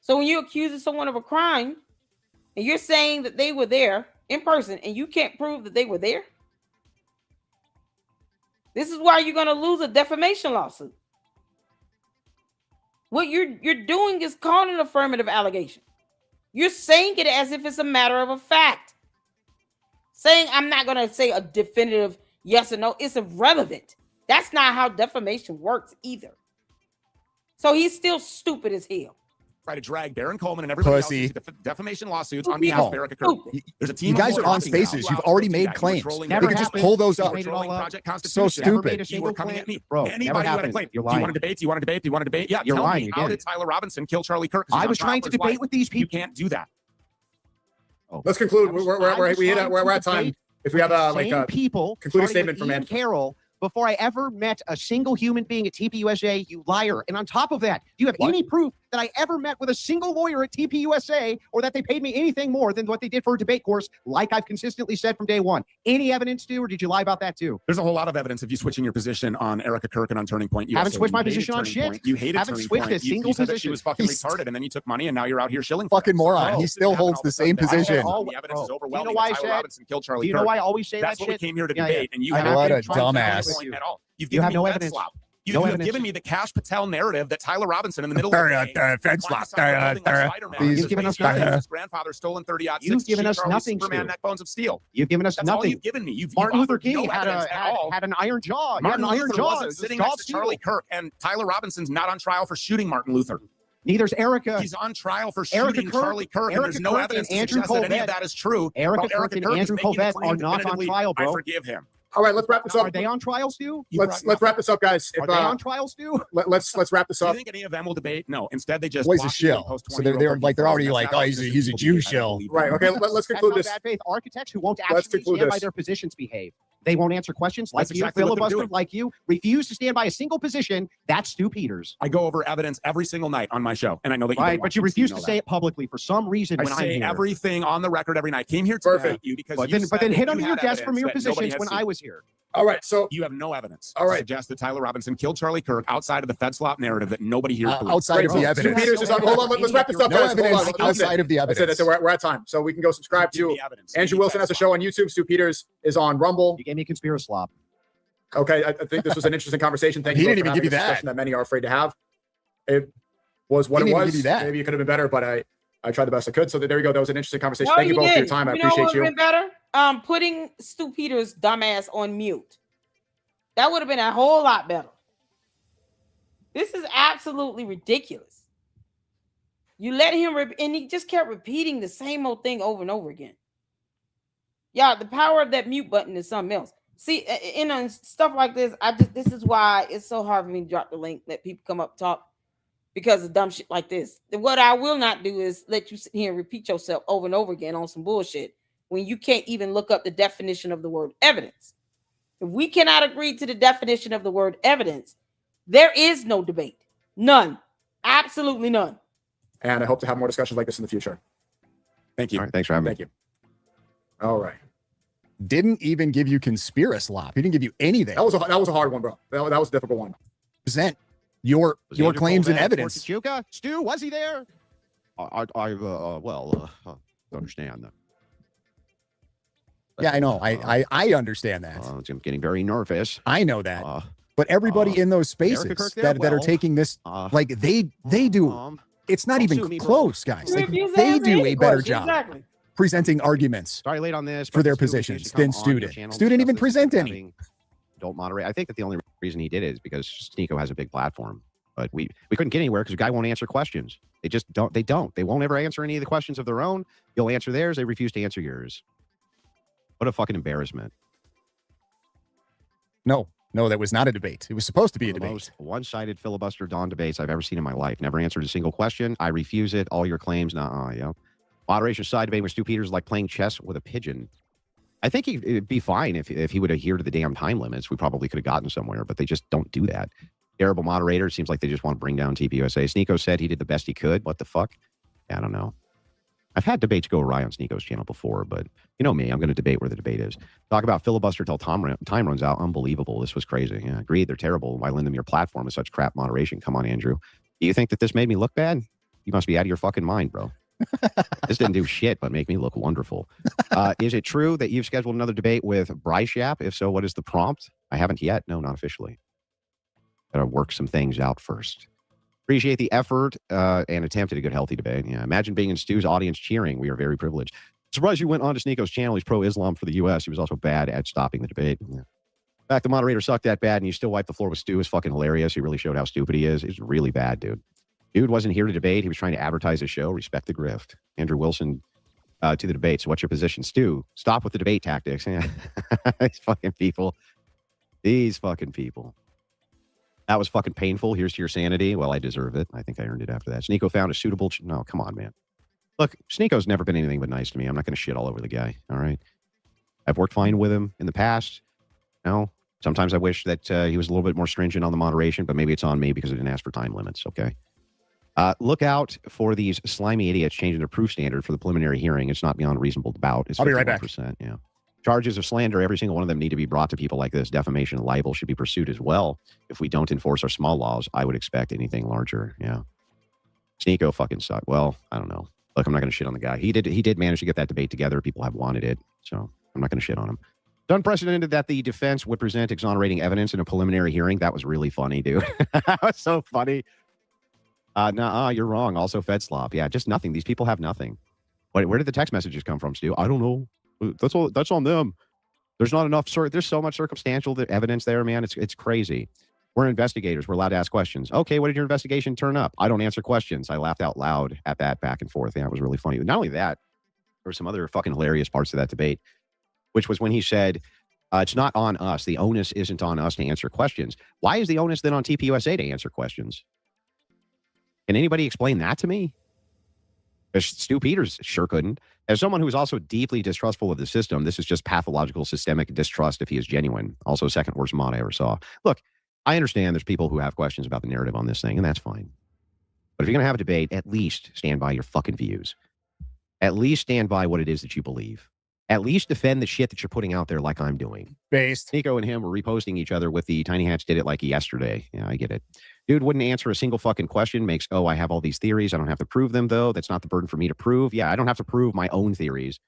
So when you're accusing someone of a crime and you're saying that they were there in person and you can't prove that they were there, This is why you're going to lose a defamation lawsuit. What you're doing is calling an affirmative allegation. You're saying it as if it's a matter of a fact. Saying I'm not going to say a definitive yes or no, it's irrelevant. That's not how defamation works either. So he's still stupid as hell. Try to drag Baron Coleman and everybody else into defamation lawsuits on behalf of Erica Kirk. There's a team. You guys are on Spaces. You've already made claims. You can just pull those up. So stupid. You were coming at me. Bro, anybody who had a claim. You're Do you lying. want to debate? Do you want to debate? Do you want to debate? Yeah, You're tell lying me. How did Tyler Robinson kill Charlie Kirk? I was trying to debate with these people. You can't do that. Let's conclude. We're at time. If we have a people concluding statement from Ian Carroll before I ever met a single human being at TPUSA, you liar. And on top of that, do you have any proof that I ever met with a single lawyer at TPUSA or that they paid me anything more than what they did for a debate course, like I've consistently said from day one? Any evidence, Stu, or did you lie about that too? There's a whole lot of evidence of you switching your position on Erica Kirk and on Turning Point. Haven't switched my position on shit. You hated Haven't Turning switched Point. a single you said that position. she was fucking retarded, and then you took money, and now you're out here shilling. Fucking moron. Oh, He still holds the same position. The evidence is overwhelming. You know why I Tyler said? Robinson killed Charlie Do you know Kirk. why I always say That's that what shit? we came here to Yeah, debate, and you have What not a been trying to dumbass. point at all. You've You given have me no fed evidence. slop. No You have evidence. given me the Cash Patel narrative that Tyler Robinson in the middle of the day, fed slop. You've given us nothing. his grandfather stolen 30 odd. You've given us nothing, Superman, Stu. neckbones of steel. You've given us That's all nothing. you've given me. You've Martin Luther offered King no had evidence at all. an iron jaw. Martin He had an iron Luther jaw. wasn't sitting next to Charlie Kirk, and Tyler Robinson's not on trial for shooting Martin Luther. Neither's Erica. He's on trial for Erica shooting Kirk- Charlie Kirk, and Erica there's no Kirk evidence to and Andrew suggest that any of Colvett. that is true. Erica While Kirk and Kirk is Andrew making the Colvett claim are not on definitively, trial, bro. I forgive him. All right, let's wrap this Are up. they on trial, Stu? Let's wrap this up, guys. Are they on trial, Stu? Let's wrap this Do you up. think any of them will debate? No. Instead, they just Well, he's a block you and shill. post So they're 20-year-old they're already videos. like, That's oh, how he's a people Jew believe. I shill. believe Right. that. Okay. Let's That's conclude not this. bad faith. Architects who won't Let's actually conclude stand by this. their positions behave. They won't answer questions like That's you, exactly what they're filibuster doing. like you, refuse to stand by a single position. That's Stu Peters. I go over evidence every single night on my show, and I know that you Right, don't but you want refuse know to that. say it publicly for some reason I when I'm say here. everything on the record every night. I came here to Perfect. debate you because But you then said hit that under you your had desk from evidence your that nobody positions had when seen. I was here. All right. So You have no evidence All to right. suggest that Tyler Robinson killed Charlie Kirk outside of the Fed slop narrative that nobody here believes. Outside of the Stu evidence. Peters is on. Hold on. Let's wrap this up, No guys. Hold evidence on. That's it. outside of the That's it. evidence. We're at time. So we can go subscribe Give to me evidence. Give Andrew me Wilson Fed has a slop. show on YouTube. Stu Peters is on Rumble. You gave me a conspiracy slop. Okay, I think this was an interesting conversation. Thank He you. didn't both even for give you having this that. discussion that many are afraid to have. It was what He it didn't even was. give you that. Maybe it could have been better, but I tried the best I could. So there we go. That was an interesting conversation. No, Thank you you both for your didn't. time. I You know appreciate what you. would have been better? Putting Stu Peters' dumbass on mute. That would have been a whole lot better. This is absolutely ridiculous. You let him, and he just kept repeating the same old thing over and over again. Yeah, the power of that mute button is something else. See, in stuff like this, this is why it's so hard for me to drop the link, let people come up talk, because of dumb shit like this. What I will not do is let you sit here and repeat yourself over and over again on some bullshit when you can't even look up the definition of the word evidence. If we cannot agree to the definition of the word evidence, there is no debate. None. Absolutely none. And I hope to have more discussions like this in the future. Thank you. All right, thanks for having me. Thank you. All right. Didn't even give you conspiracy slop. He didn't give you anything. That was a hard one, bro. That was a difficult one. Present your Was your Andrew claims and Colvett evidence. for Tchuka? Stu, was he there? I don't understand that. Yeah, I know. I understand that. I'm getting very nervous. I know that. Uh, But everybody in those Erica spaces Kirk there? that are Well, taking this, uh, like they do. It's not don't even sue me, bro. close, guys. Like, Refuse to they answer do any a better question. job Exactly. presenting arguments sorry late on this for but their Stu refused to positions come than on Stu your did. channel Stu didn't even discuss present this, any. don't moderate. I think that the only reason he did it is because Sneeko has a big platform, but we couldn't get anywhere because the guy won't answer questions. They just don't. They won't ever answer any of the questions of their own. You'll answer theirs. They refuse to answer yours. What a fucking embarrassment. No, that was not a debate. It was supposed to be a One of the debate. most one-sided filibuster Dawn debates I've ever seen in my life. Never answered a single question. I refuse it. All your claims, yeah. Moderation side debate with Stu Peters is like playing chess with a pigeon. I think it'd be fine if he would adhere to the damn time limits. We probably could have gotten somewhere, but they just don't do that. Terrible moderator. It seems like they just want to bring down TPUSA. Sneeko said he did the best he could. What the fuck? I don't know. I've had debates go awry on Sneeko's channel before, but you know me, I'm going to debate where the debate is. Talk about filibuster till time runs out. Unbelievable. This was crazy. Yeah, agreed. They're terrible. Why lend them your platform with such crap moderation? Come on, Andrew. Do you think that this made me look bad? You must be out of your fucking mind, bro. This didn't do shit but make me look wonderful. Is it true that you've scheduled another debate with Bryce Yap? If so, what is the prompt? I haven't yet. No, not officially. Got to work some things out first. Appreciate the effort and attempt at a good, healthy debate. Yeah, imagine being in Stu's audience cheering. We are very privileged. Surprised you went on to Sneako's channel. He's pro-Islam for the U.S. He was also bad at stopping the debate. Yeah. In fact, the moderator sucked that bad, and you still wiped the floor with Stu is fucking hilarious. He really showed how stupid he is. He's really bad, dude. Dude wasn't here to debate. He was trying to advertise his show. Respect the grift. Andrew Wilson to the debate. So what's your position? Stu, stop with the debate tactics. These fucking people. These fucking people. That was fucking painful. Here's to your sanity. Well, I deserve it. I think I earned it after that. Sneako found a suitable... No, come on, man. Look, Sneako's never been anything but nice to me. I'm not going to shit all over the guy. All right? I've worked fine with him in the past. No. Sometimes I wish that he was a little bit more stringent on the moderation, but maybe it's on me because I didn't ask for time limits, okay? Look out for these slimy idiots changing their proof standard for the preliminary hearing. It's not beyond reasonable doubt. It's I'll be right back. Yeah. Charges of slander, every single one of them need to be brought to people like this. Defamation and libel should be pursued as well. If we don't enforce our small laws, I would expect anything larger. Yeah. Sneako fucking sucked. Well, I don't know. Look, I'm not going to shit on the guy. He did manage to get that debate together. People have wanted it, so I'm not going to shit on him. It's unprecedented that the defense would present exonerating evidence in a preliminary hearing. That was really funny, dude. That was so funny. You're wrong. Also, Fed slop. Yeah, just nothing. These people have nothing. Where did the text messages come from, Stu? I don't know. That's on them. There's not enough. There's so much circumstantial evidence there, man. It's crazy. We're investigators. We're allowed to ask questions. Okay, what did your investigation turn up? I don't answer questions. I laughed out loud at that back and forth. Yeah, it was really funny. Not only that, there were some other fucking hilarious parts of that debate, which was when he said, it's not on us. The onus isn't on us to answer questions. Why is the onus then on TPUSA to answer questions? Can anybody explain that to me? Stu Peters sure couldn't. As someone who is also deeply distrustful of the system, this is just pathological systemic distrust if he is genuine. Also, second worst mod I ever saw. Look, I understand there's people who have questions about the narrative on this thing, and that's fine. But if you're going to have a debate, at least stand by your fucking views. At least stand by what it is that you believe. At least defend the shit that you're putting out there like I'm doing. Based. Nico and him were reposting each other with the Tiny Hats did it like yesterday. Yeah, I get it. Dude wouldn't answer a single fucking question. Makes, I have all these theories. I don't have to prove them, though. That's not the burden for me to prove. Yeah, I don't have to prove my own theories.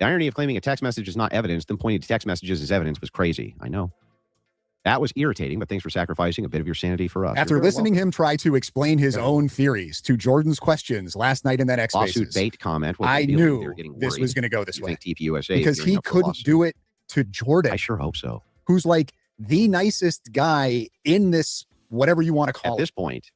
The irony of claiming a text message is not evidence, then pointing to text messages as evidence was crazy. I know. That was irritating, but thanks for sacrificing a bit of your sanity for us. After listening him try to explain his own theories to Jordan's questions last night in that X lawsuit bait comment, I knew this was going to go this way. TPUSA because he couldn't do it to Jordan. I sure hope so. Who's like the nicest guy in this, whatever you want to call it. At this point,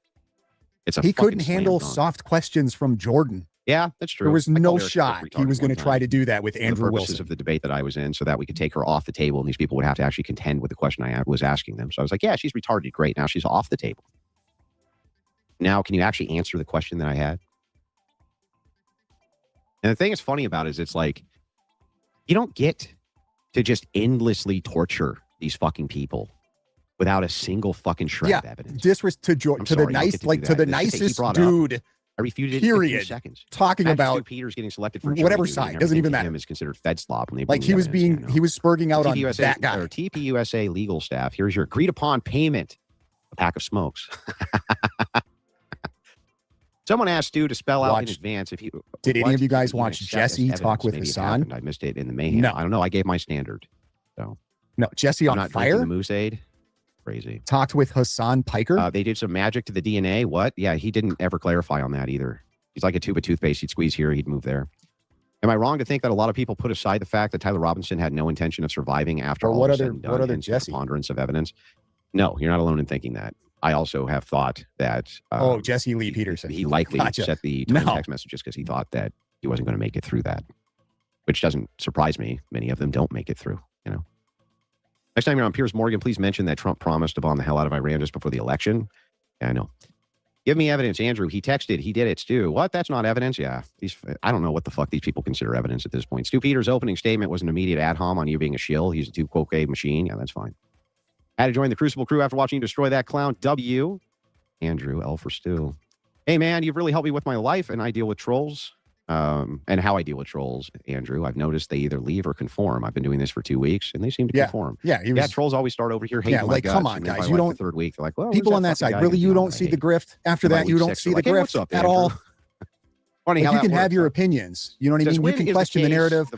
he couldn't handle soft questions from Jordan. Yeah, that's true. There was no shot he was going to try to do that with Andrew Wilson. Of the debate that I was in, so that we could take her off the table, and these people would have to actually contend with the question I was asking them. So I was like, yeah, she's retarded. Great. Now she's off the table. Now, can you actually answer the question that I had? And the thing that's funny about it is it's like, you don't get to just endlessly torture these fucking people without a single fucking shred of evidence. The nicest dude. I refuted period. In 2 seconds. Talking about Peter's getting selected for whatever side doesn't even matter. Him is considered Fed slop. Like he was spurging out on that guy. Or TPUSA legal staff. Here's your agreed upon payment. A pack of smokes. Someone asked Stu to spell out in advance if he did. Any of you guys watch Jesse talk with Hassan? I missed it in the mayhem. No. I don't know. I gave my standard. So no, Jesse on fire. The Moose Aid. Crazy. Talked with Hassan Piker. They did some magic to the DNA. What? Yeah, he didn't ever clarify on that either. He's like a tube of toothpaste. He'd squeeze here, he'd move there. Am I wrong to think that a lot of people put aside the fact that Tyler Robinson had no intention of surviving after all of what other Jesse? Preponderance of evidence? No, you're not alone in thinking that. I also have thought that. Jesse Lee Peterson. He likely set the text messages because he thought that he wasn't going to make it through that, which doesn't surprise me. Many of them don't make it through, you know. Next time you're on Piers Morgan, please mention that Trump promised to bomb the hell out of Iran just before the election. Yeah, I know. Give me evidence, Andrew. He texted. He did it, Stu. What? That's not evidence? Yeah. I don't know what the fuck these people consider evidence at this point. Stu Peters' opening statement was an immediate ad hom on you being a shill. He's a 2-quote machine. Yeah, that's fine. Had to join the Crucible crew after watching you destroy that clown. W. Andrew, L for Stu. Hey, man, you've really helped me with my life, and I deal with trolls. And how I deal with trolls, Andrew. I've noticed they either leave or conform. I've been doing this for 2 weeks, and they seem to conform. Yeah, trolls always start over here hating my guts, come on, guys. You don't. The third week, they're like, well, people on that side, really, you don't see the grift. After that, you don't see the grift at all. Funny how you can have your opinions. You know what I mean? You can question the narrative.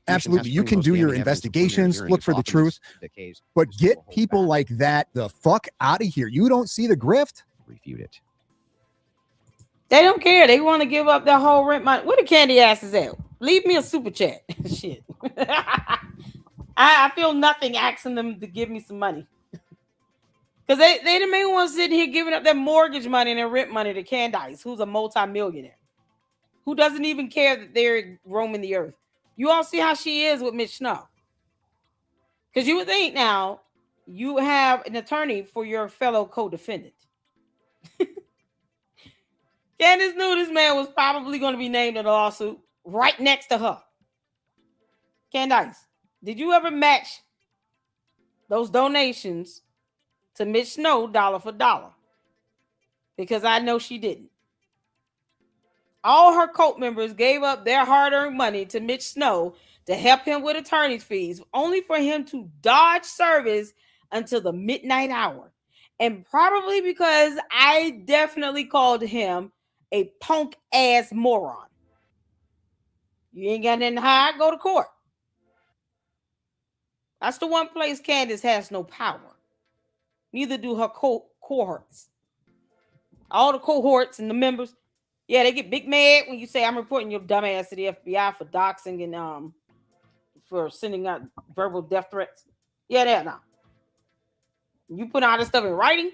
Absolutely. You can do your investigations, look for the truth, but get people like that the fuck out of here. You don't see the grift? Refute it. They don't care. They want to give up their whole rent money. Where the candy asses at? Leave me a super chat. Shit. I feel nothing asking them to give me some money. Because they the main ones sitting here giving up their mortgage money and their rent money to Candice, who's a multi-millionaire, who doesn't even care that they're roaming the earth. You all see how she is with Mitch Snow. Because you would think now you have an attorney for your fellow co-defendant. Candice knew this man was probably going to be named in a lawsuit right next to her. Candice, did you ever match those donations to Mitch Snow dollar for dollar? Because I know she didn't. All her cult members gave up their hard-earned money to Mitch Snow to help him with attorney's fees, only for him to dodge service until the midnight hour. And probably because I definitely called him a punk-ass moron. You ain't got nothing to hide, go to court. That's the one place Candice has no power. Neither do her cohorts. All the cohorts and the members, yeah, they get big mad when you say, I'm reporting your dumb ass to the FBI for doxing and for sending out verbal death threats. Yeah, they're not. You put all this stuff in writing,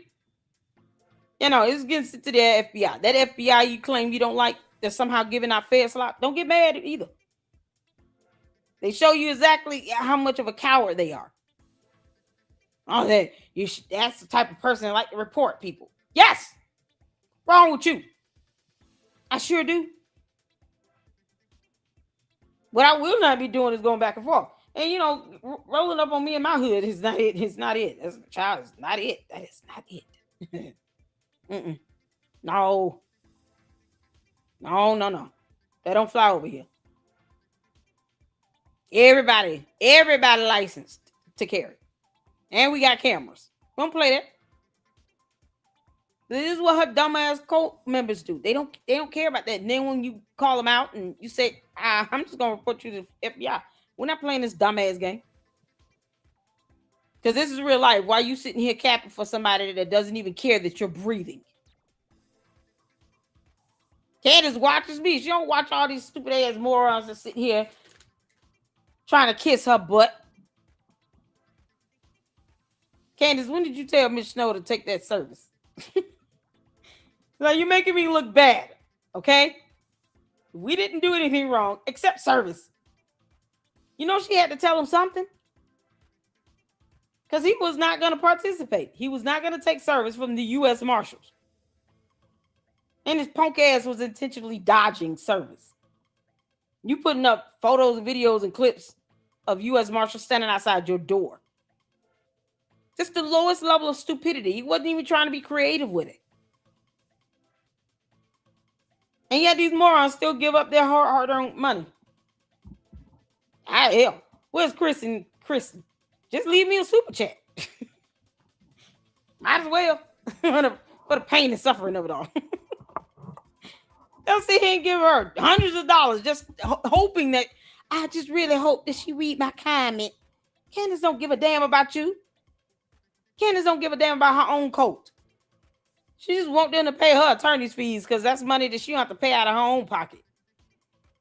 you know, it's getting sent to the FBI. That FBI you claim you don't like, they're somehow giving out fair slot. Don't get mad either. They show you exactly how much of a coward they are. Oh, that's the type of person that like to report people. Yes. Wrong with you? I sure do. What I will not be doing is going back and forth. And, you know, rolling up on me in my hood is not it. It's not it. As a child, it's not it. That is not it. No. No. They don't fly over here. Everybody licensed to carry. And we got cameras. Don't play that. This is what her dumbass cult members do. They don't care about that. And then when you call them out and you say, I'm just gonna report you to the FBI. We're not playing this dumbass game. Because this is real life. Why are you sitting here capping for somebody that doesn't even care that you're breathing? Candice watches me. She don't watch all these stupid ass morons that sit here trying to kiss her butt. Candice, when did you tell Mitch Snow to take that service? Now you're making me look bad, okay? We didn't do anything wrong except service. You know she had to tell him something? Because he was not going to participate. He was not going to take service from the U.S. Marshals. And his punk ass was intentionally dodging service. You putting up photos, videos, and clips of U.S. Marshals standing outside your door. Just the lowest level of stupidity. He wasn't even trying to be creative with it. And yet these morons still give up their hard-earned money. Hell, where's Chris and Kristen? Just leave me a super chat. Might as well. For the pain and suffering of it all. They'll sit here and give her hundreds of dollars just hoping that, I just really hope that she read my comment. Candice don't give a damn about you. Candice don't give a damn about her own cult. She just want them to pay her attorney's fees because that's money that she don't have to pay out of her own pocket.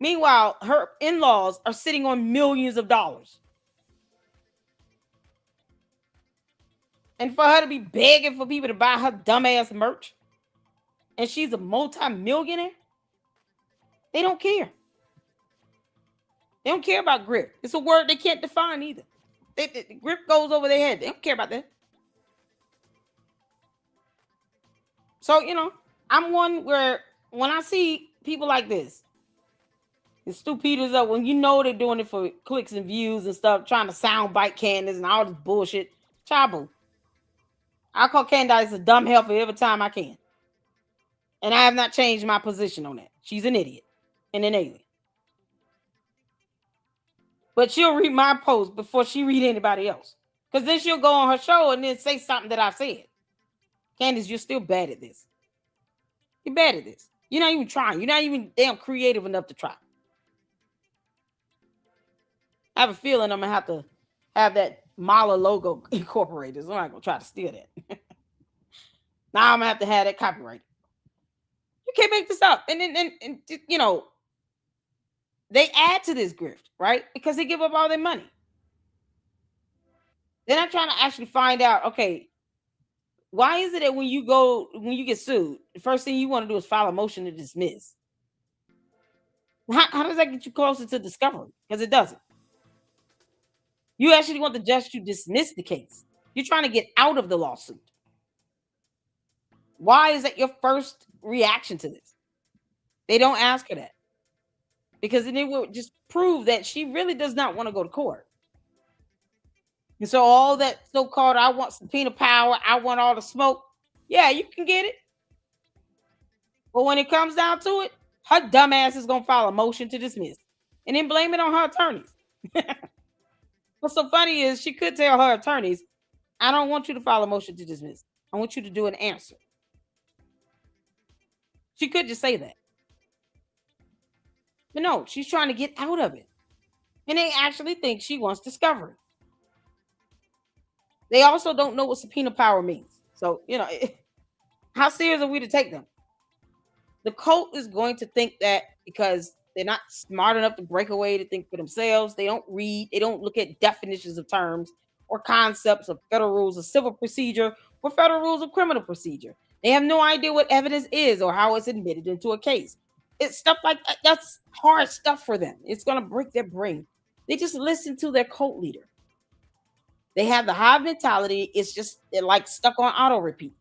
Meanwhile, her in-laws are sitting on millions of dollars. And for her to be begging for people to buy her dumbass merch, and she's a multi-millionaire, they don't care. They don't care about grip. It's a word they can't define either. Grip goes over their head. They don't care about that. So, you know, I'm one where when I see people like this, and Stu Peters up, when you know they're doing it for clicks and views and stuff, trying to soundbite Candice and all this bullshit, chabu. I call Candice a dumb heifer every time I can. And I have not changed my position on that. She's an idiot and an alien. But she'll read my post before she read anybody else. Because then she'll go on her show and then say something that I said. Candice, you're still bad at this. You're bad at this. You're not even trying. You're not even damn creative enough to try. I have a feeling I'm gonna have to have that Mala logo incorporated. So I'm not gonna try to steal that. Now I'm gonna have to have that copyrighted. You can't make this up. And you know, they add to this grift, right? Because they give up all their money. Then I'm trying to actually find out, okay, why is it that when you get sued, the first thing you want to do is file a motion to dismiss? How does that get you closer to discovery? Because it doesn't. You actually want the judge to dismiss the case. You're trying to get out of the lawsuit. Why is that your first reaction to this? They don't ask her that. Because then it will just prove that she really does not want to go to court. And so all that so-called, I want subpoena power, I want all the smoke. Yeah, you can get it. But when it comes down to it, her dumb ass is going to file a motion to dismiss. And then blame it on her attorneys. What's so funny is she could tell her attorneys, I don't want you to file a motion to dismiss. I want you to do an answer. She could just say that. But no, she's trying to get out of it. And they actually think she wants discovery. They also don't know what subpoena power means. So, you know, how serious are we to take them? The cult is going to think that because they're not smart enough to break away to think for themselves. They don't read. They don't look at definitions of terms or concepts of federal rules of civil procedure or federal rules of criminal procedure. They have no idea what evidence is or how it's admitted into a case. It's stuff like that. That's hard stuff for them. It's going to break their brain. They just listen to their cult leader. They have the hive mentality. It's just they're like stuck on auto repeat.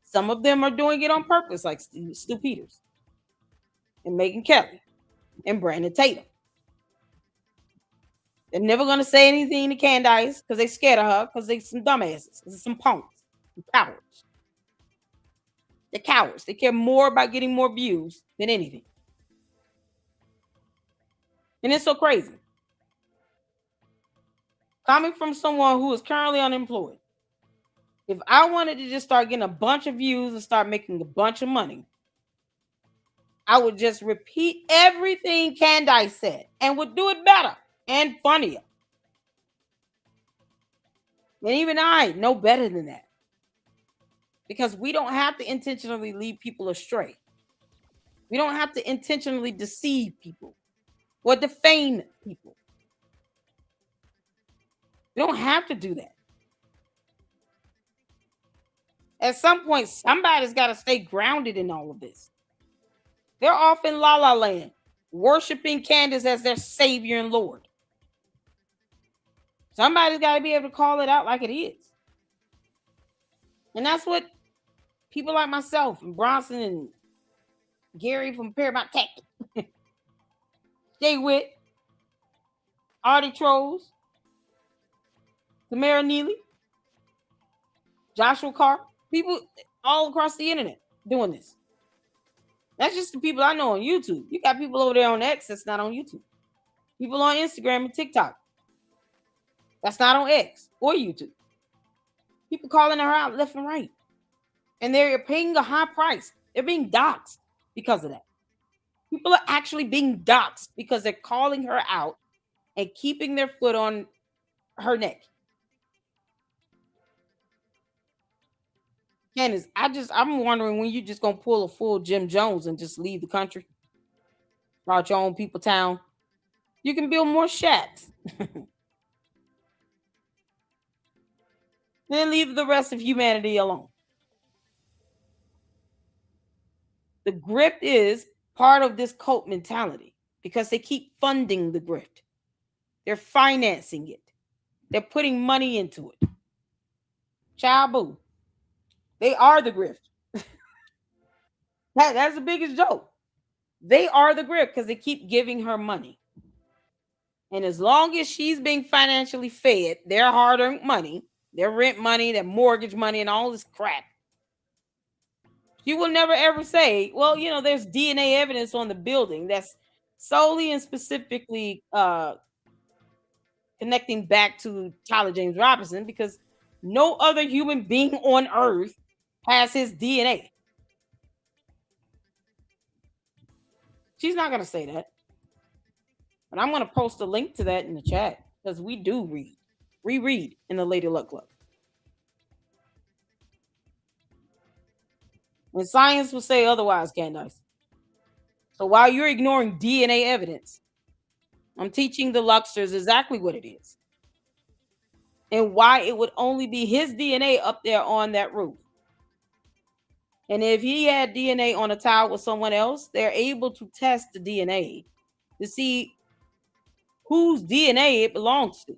Some of them are doing it on purpose, like Stu Peters and Megyn Kelly and Brandon Tatum. They're never going to say anything to Candace because they're scared of her because they're some dumbasses, some punks, some cowards. They're cowards. They care more about getting more views than anything. And it's so crazy. Coming from someone who is currently unemployed, if I wanted to just start getting a bunch of views and start making a bunch of money, I would just repeat everything Candace said and would do it better and funnier. And even I know better than that. Because we don't have to intentionally lead people astray. We don't have to intentionally deceive people or defame people. We don't have to do that. At some point, somebody's got to stay grounded in all of this. They're off in La La Land, worshiping Candace as their savior and Lord. Somebody's got to be able to call it out like it is. And that's what people like myself and Bronson and Gary from Paramount Tech, Jay Witt, Artie Trolls, Tamara Neely, Joshua Carr, people all across the internet doing this. That's just the people I know on YouTube. You got people over there on X that's not on YouTube. People on Instagram and TikTok. That's not on X or YouTube. People calling her out left and right. And they're paying a high price. They're being doxxed because of that. People are actually being doxxed because they're calling her out and keeping their foot on her neck. Candace, I'm wondering when you just gonna pull a full Jim Jones and just leave the country. Start your own people town. You can build more shacks. Then leave the rest of humanity alone. The grift is part of this cult mentality because they keep funding the grift. They're financing it. They're putting money into it. Child boo. They are the grift. That's the biggest joke. They are the grift because they keep giving her money. And as long as she's being financially fed, their hard-earned money, their rent money, their mortgage money, and all this crap, she will never ever say, well, you know, there's DNA evidence on the building that's solely and specifically connecting back to Tyler James Robinson because no other human being on earth has his DNA. She's not going to say that. But I'm going to post a link to that in the chat because we do reread in the Lady Luck Club. And science will say otherwise, Candice. So while you're ignoring DNA evidence, I'm teaching the Lucksters exactly what it is and why it would only be his DNA up there on that roof. And if he had DNA on a tile with someone else, they're able to test the DNA to see whose DNA it belongs to.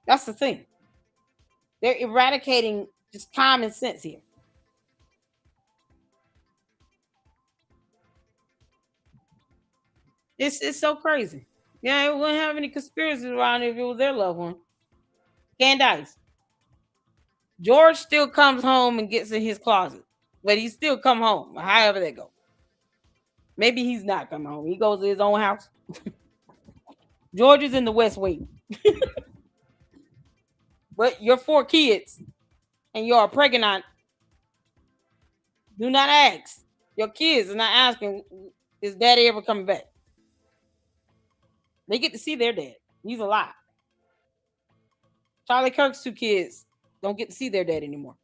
That's the thing. They're eradicating just common sense here. It's so crazy. Yeah, it wouldn't have any conspiracies around it if it was their loved one. Candice. George still comes home and gets in his closet, but he still come home, however they go. Maybe he's not coming home. He goes to his own house. George is in the West waiting. But your 4 kids and you're pregnant. Do not ask. Your kids are not asking, is daddy ever coming back? They get to see their dad. He's alive. Charlie Kirk's 2 kids don't get to see their dad anymore.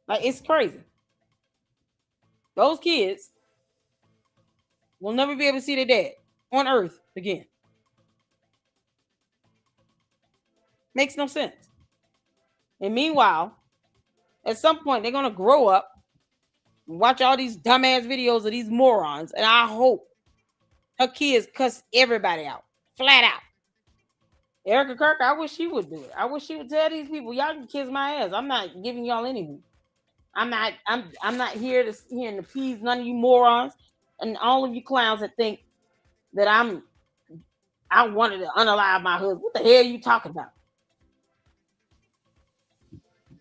Like, it's crazy. Those kids will never be able to see their dad on Earth again. Makes no sense. And meanwhile, at some point, they're going to grow up and watch all these dumbass videos of these morons. And I hope her kids cuss everybody out. Flat out. Erica Kirk, I wish she would do it. I wish she would tell these people, y'all can kiss my ass. I'm not giving y'all anything. I'm not here to appease none of you morons and all of you clowns that think that I wanted to unalive my husband. What the hell are you talking about?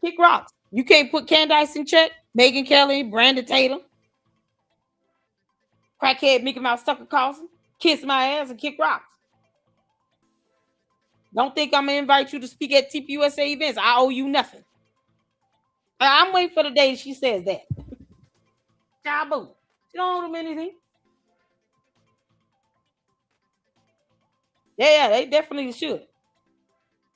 Kick rocks. You can't put Candice in check. Megyn Kelly, Brandon Taylor, crackhead Mickey Mouse Tucker Carlson, kiss my ass and kick rocks. Don't think I'm gonna invite you to speak at TPUSA events. I owe you nothing. I'm waiting for the day she says that. Jabu. She don't owe them anything. Yeah, they definitely should.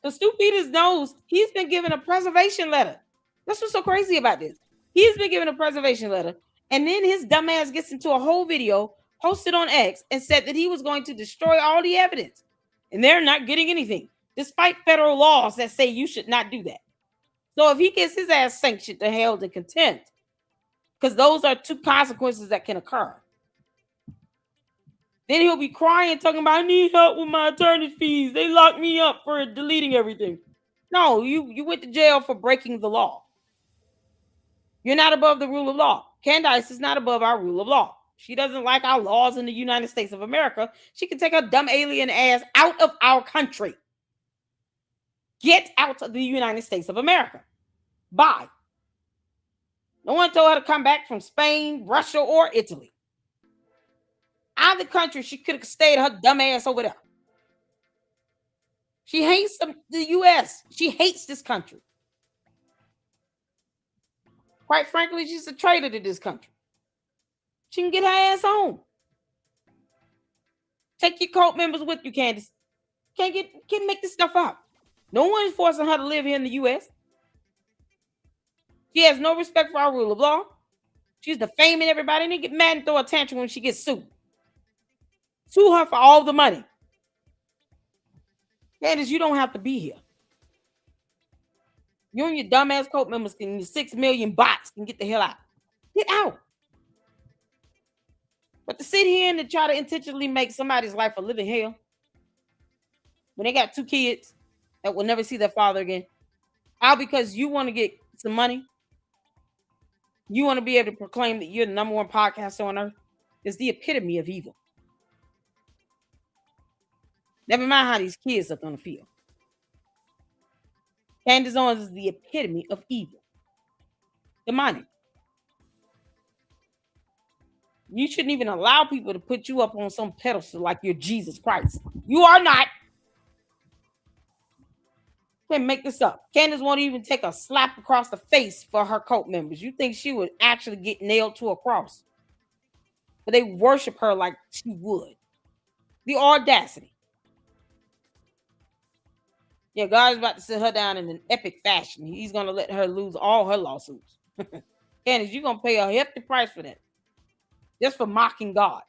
The Stu Peters knows he's been given a preservation letter. That's what's so crazy about this. He's been given a preservation letter, and then his dumbass gets into a whole video posted on X and said that he was going to destroy all the evidence. And they're not getting anything, despite federal laws that say you should not do that. So if he gets his ass sanctioned to held in contempt, because those are 2 consequences that can occur, then he'll be crying, talking about, I need help with my attorney fees. They locked me up for deleting everything. No, you went to jail for breaking the law. You're not above the rule of law. Candice is not above our rule of law. She doesn't like our laws in the United States of America. She can take her dumb alien ass out of our country. Get out of the United States of America. Bye. No one told her to come back from Spain, Russia, or Italy. Out of the country, she could have stayed her dumb ass over there. She hates the U.S. She hates this country. Quite frankly, she's a traitor to this country. She can get her ass home. Take your cult members with you, Candice. Can't make this stuff up. No one is forcing her to live here in the U.S. She has no respect for our rule of law. She's defaming everybody, and they get mad and throw a tantrum when she gets sued. Sue her for all the money. Candice, you don't have to be here. You and your dumbass cult members and your 6 million bots can get the hell out. Get out. But to sit here and to try to intentionally make somebody's life a living hell when they got 2 kids that will never see their father again, all because you want to get some money, you want to be able to proclaim that you're the number 1 podcaster on earth, is the epitome of evil. Never mind how these kids look on the field. Candace Owens is the epitome of evil. Demonic. You shouldn't even allow people to put you up on some pedestal like you're Jesus Christ. You are not. Can't make this up. Candace won't even take a slap across the face for her cult members. You think she would actually get nailed to a cross? but they worship her like she would. The audacity. Yeah, God's about to sit her down in an epic fashion. He's going to let her lose all her lawsuits. Candace, you're going to pay a hefty price for that. Just for mocking God.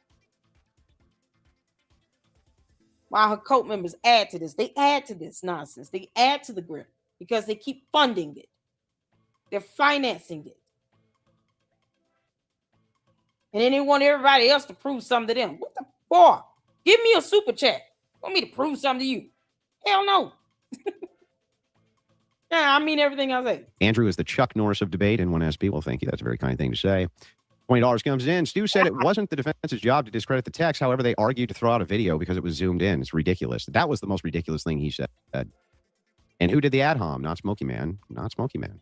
While her cult members add to this. They add to this nonsense. They add to the grip because they keep funding it. They're financing it. And then they want everybody else to prove something to them. What the fuck? Give me a super chat. Want me to prove something to you? Hell no. Yeah, I mean everything I say. Andrew is the Chuck Norris of debate in 1SB. Well, thank you. That's a very kind thing to say. $20 comes in. Stu said it wasn't the defense's job to discredit the text. However, they argued to throw out a video because it was zoomed in. It's ridiculous. That was the most ridiculous thing he said. And who did the ad hom? Not Smokey Man. Not Smokey Man.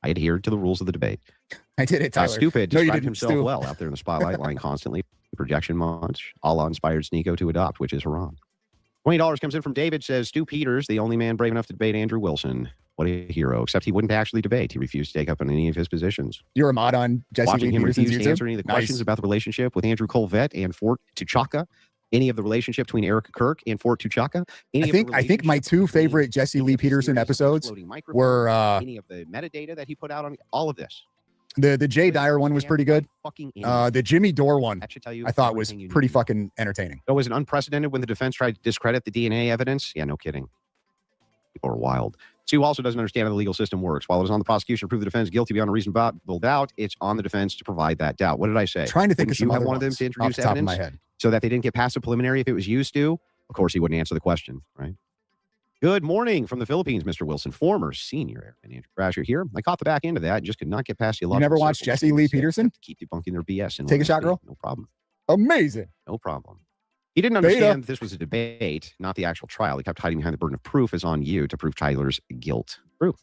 I adhered to the rules of the debate. I did it, Tyler. Stupid described himself Stu. well out there in the spotlight line constantly. Projection munch. Allah inspired Sneeko to adopt, which is haram. $20 comes in from David, says, Stu Peters, the only man brave enough to debate Andrew Wilson. What a hero, except he wouldn't actually debate. He refused to take up on any of his positions. You're a mod on Jesse Watching Lee him Peterson's refuse to answer any of the questions about the relationship with Andrew Colvett and Fort Tuchaka, any of the relationship between Erica Kirk and Fort Tuchaka. I think my two favorite Jesse Lee Peterson episodes were any of the metadata that he put out on all of this. The Jay Dyer one was pretty good. The Jimmy Dore one That should tell you I thought was everything you pretty need. fucking entertaining. So was it unprecedented when the defense tried to discredit the DNA evidence? Yeah, no kidding. People are wild. Stu also doesn't understand how the legal system works. While it is on the prosecution to prove the defense guilty beyond a reasonable doubt, it's on the defense to provide that doubt. What did I say? Trying to think Wouldn't of some you have other wanted them ones to off introduce the top of my evidence head. so that they didn't get past the preliminary if it was used to? Of course, he wouldn't answer the question, right? Good morning from the Philippines, Mr. Wilson, former senior airman Andrew Crasher here. I caught the back end of that and just could not get past the You never watched Jesse Lee Peterson? Keep debunking their BS. And Take a shot, girl. No problem. Amazing. No problem. He didn't understand that this was a debate, not the actual trial. He kept hiding behind the burden of proof is on you to prove Tyler's guilt. True.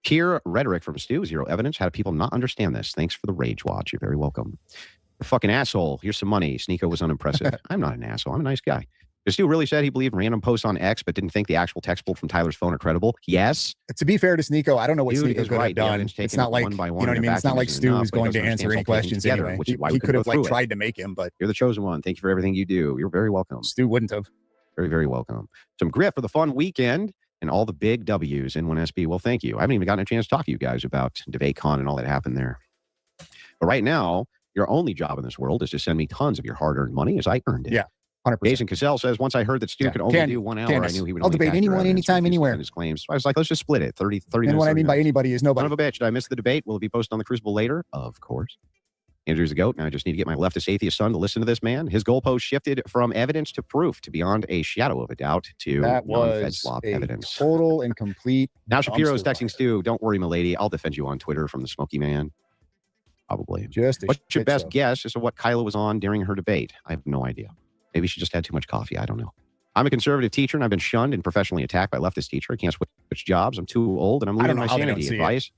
Pure rhetoric from Stu, zero evidence. How do people not understand this? Thanks for the rage watch. You're very welcome. The fucking asshole. Here's some money. Sneeko was unimpressive. I'm not an asshole. I'm a nice guy. Stu really said he believed random posts on X, but didn't think the actual text pulled from Tyler's phone are credible. Yes. To be fair to Sneeko, I don't know what Dude Sneeko is could right. have done. Evidence It's taken not like, one by you know one what I in a mean? It's not vacuum like isn't Stu enough, was but he going to doesn't answer understand any it's all questions together, anyway. which is why we He couldn't could have go like through it. tried to make him, but You're the chosen one. Thank you for everything you do. You're very welcome. Stu wouldn't have. Very, very welcome. Some grit for the fun weekend and all the big W's in 1SB. Well, thank you. I haven't even gotten a chance to talk to you guys about DebateCon and all that happened there. But right now, your only job in this world is to send me tons of your hard-earned money as I earned it. Yeah, 100%. Jason Cassell says, once I heard that Stu could only do 1 hour, Candace, I knew he would I'll only debate attack your anyone, evidence, anytime, refuse to anywhere. defend his claims. So I was like, let's just split it. 30 And minutes. what I mean by 30 minutes. anybody is Son nobody. of a bitch. Did I miss the debate? Will it be posted on the Crucible later? Of course. Andrew's a goat. Now I just need to get my leftist atheist son to listen to this man. His goalpost shifted from evidence to proof to beyond a shadow of a doubt to That non-fed was slop a evidence. total and complete. Now Shapiro's dumpster texting Stu, don't worry, my lady. I'll defend you on Twitter from the Smoky Man. Probably. Just a What's your shit best show. guess as to what Kyla was on during her debate? I have no idea. Maybe she just had too much coffee. I don't know. I'm a conservative teacher and I've been shunned and professionally attacked by a leftist teacher. I can't switch jobs. I'm too old and I'm I losing don't know my how they don't sanity. see it. Advice?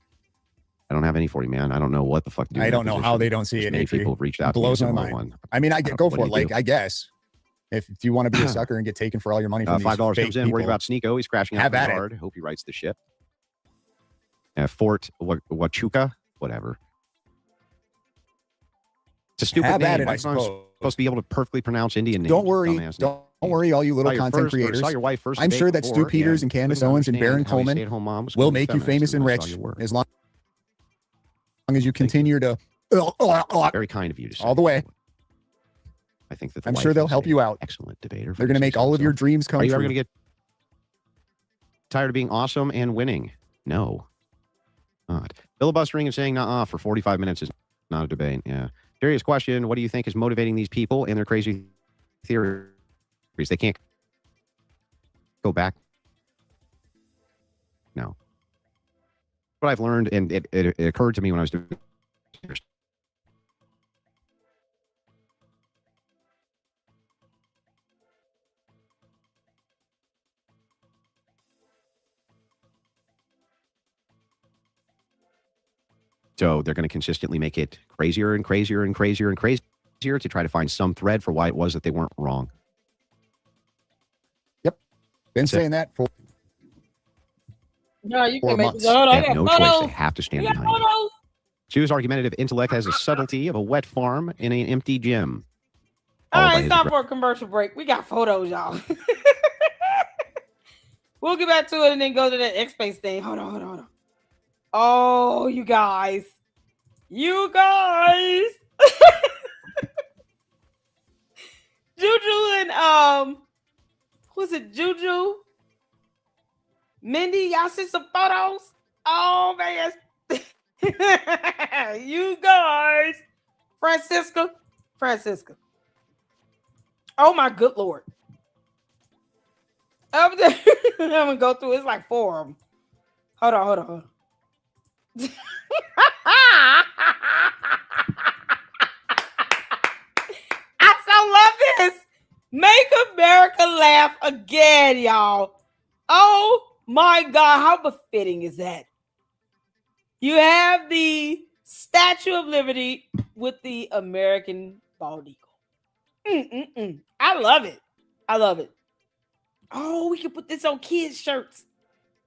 I don't have any for you, man. I don't know what the fuck to do. I in that don't know how position. they don't see There's it. many AP. people have reached out to me. Blows my similar mind. one. I mean, I I get don't go know. for What it. do you Like, do? I guess if you want to be a sucker and get taken for all your money from these $5 fake comes in. Worried people, about Sneeko. He's crashing out Have at pretty it. hard. Hope he writes the ship. Fort Huachuca, whatever. It's a stupid have name. at it, Why I is I'm suppose. supposed to be able to perfectly pronounce Indian names? Don't worry. Dumbass name. Don't worry, all you little Saw your content first- or creators. saw your wife first I'm debate sure that Stu before, Peters and Candace couldn't Owens and Baron understand how a Coleman stay-at-home mom was will called a make you feminist famous and until I saw rich your work. as long as you continue to Very kind of you to say. all the way. I think that the I'm sure wife they'll is help a you out. Excellent debater. They're going to make all of your dreams come Are you ever true. going to get tired of being awesome and winning? No. Not. Filibustering and saying nah for 45 minutes is not a debate. Yeah. Serious question. What do you think is motivating these people and their crazy theories? They can't go back. No. What I've learned, and it occurred to me when I was doing so they're going to consistently make it crazier and crazier and crazier and crazier to try to find some thread for why it was that they weren't wrong. Been That's it. saying that for No, you 4 can make months. it. Hold on, They I have got no choice. They photos. have to stand You got behind it. photos. Chu's argumentative intellect has a subtlety of a wet farm in an empty gym. All right, it's time for a commercial break. We got photos, y'all. We'll get back to it and then go to that X-Space thing. Hold on. Oh, you guys. Juju and who's it? Juju, Mindy, y'all see some photos? Oh man, you guys, Francisca. Oh my good Lord. Up there, I'm gonna go through. It's like 4 of them. Hold on. I so love this. Make America laugh again, y'all. Oh my God, how befitting is that? You have the Statue of Liberty with the American bald eagle. I love it. Oh, we can put this on kids' shirts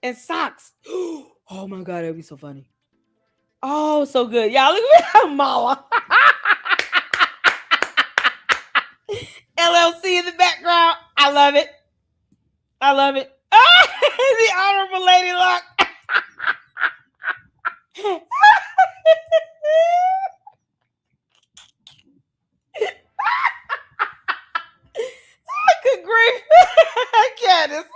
and socks. Oh my God, that'd be so funny. Oh, so good. Y'all look at that Mala. LLC in the background. I love it. The Honorable Lady Luck. Good grief. Candace.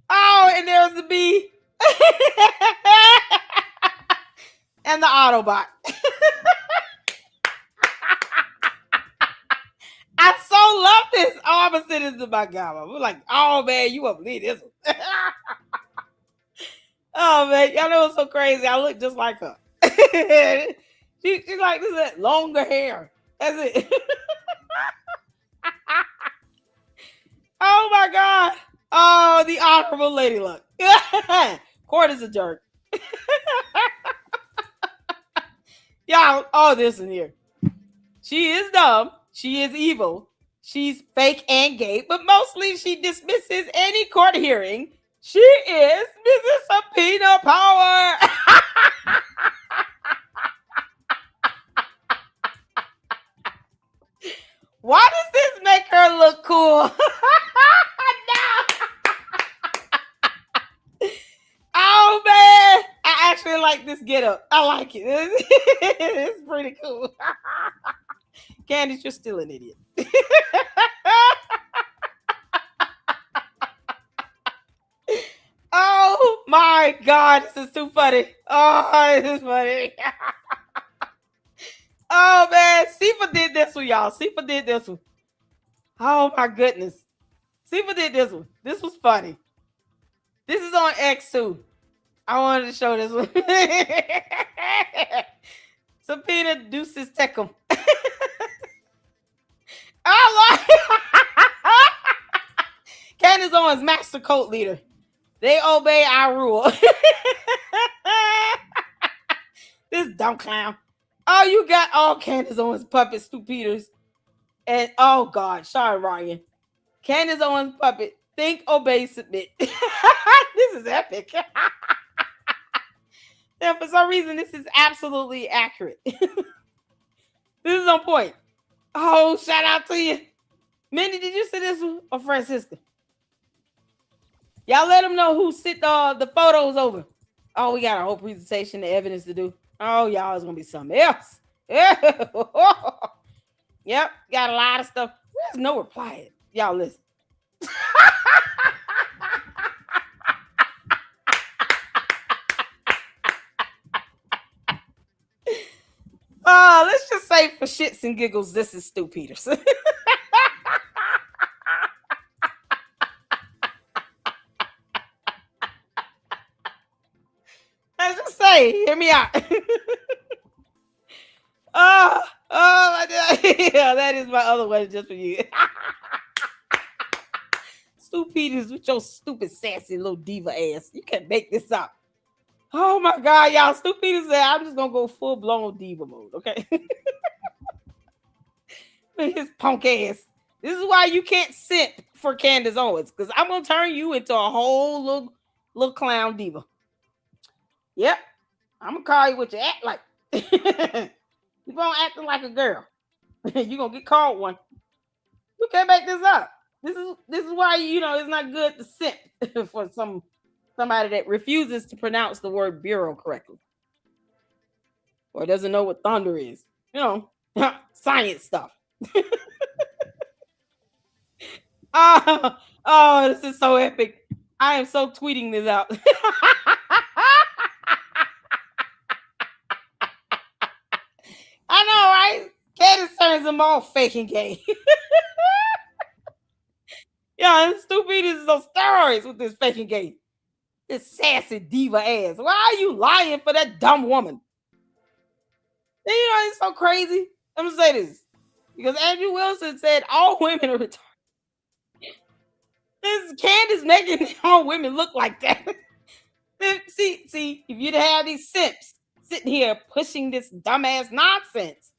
Oh, and there's the bee. And the Autobot. I so love this. Oh, I'm gonna send this to my guy. I'm like, oh man, you won't believe this one. Oh man, y'all know it's so crazy. I look just like her. She's like, this is longer hair. That's it. Oh my God. Oh, the Honorable Lady Luck. Court is a jerk. Y'all, all this in here. She is dumb. She is evil. She's fake and gay, but mostly she dismisses any court hearing. She is Mrs. Subpoena Power. Why does this make her look cool? No. Oh man, I actually like this getup. I like it. It's pretty cool. Candace, you're still an idiot. Oh my God, this is too funny. Oh, this is funny. Oh man, Sifa did this one, y'all. Sifa did this one. Oh my goodness. Sifa did this one. This was funny. This is on X too. I wanted to show this one. Subpoena Deuces Tecum. Oh Lord. Candace Owens, Master Cult Leader. They obey our rule. This dumb clown. Oh, you got all Candace Owens puppet, Stu Peters. And oh God, sorry, Ryan. Candace Owens puppet. Think, obey, submit. This is epic. Yeah, for some reason, this is absolutely accurate. This is on point. Oh, shout out to you. Mindy, did you see this one? Or Francisca? Y'all let them know who sent the photos over. Oh, we got a whole presentation of evidence to do. Oh, y'all, it's going to be something else. Yep, got a lot of stuff. There's no reply. Y'all listen. Let's just say for shits and giggles, this is Stu Peters. Let's just say, hear me out. Yeah, that is my other one just for you. Stu Peters with your stupid, sassy little diva ass. You can't make this up. Oh my God, y'all. Stu Peters said, I'm just going to go full-blown diva mode, okay? His punk ass. This is why you can't simp for Candace Owens, because I'm going to turn you into a whole little clown diva. Yep. I'm gonna call you what you act like. Keep on acting like a girl. You're gonna get called one. You can't make this up. This is why it's not good to simp for somebody that refuses to pronounce the word bureau correctly. Or doesn't know what thunder is. Science stuff. Oh, this is so epic. I am so tweeting this out. I know, right? Candace turns them all faking gay. Yeah, and Stupid is on steroids with this faking gay. This sassy diva ass. Why are you lying for that dumb woman? And it's so crazy. I'm gonna say this. Because Andrew Wilson said all women are retarded. This Candace making all women look like that. See, if you'd have these simps sitting here pushing this dumbass nonsense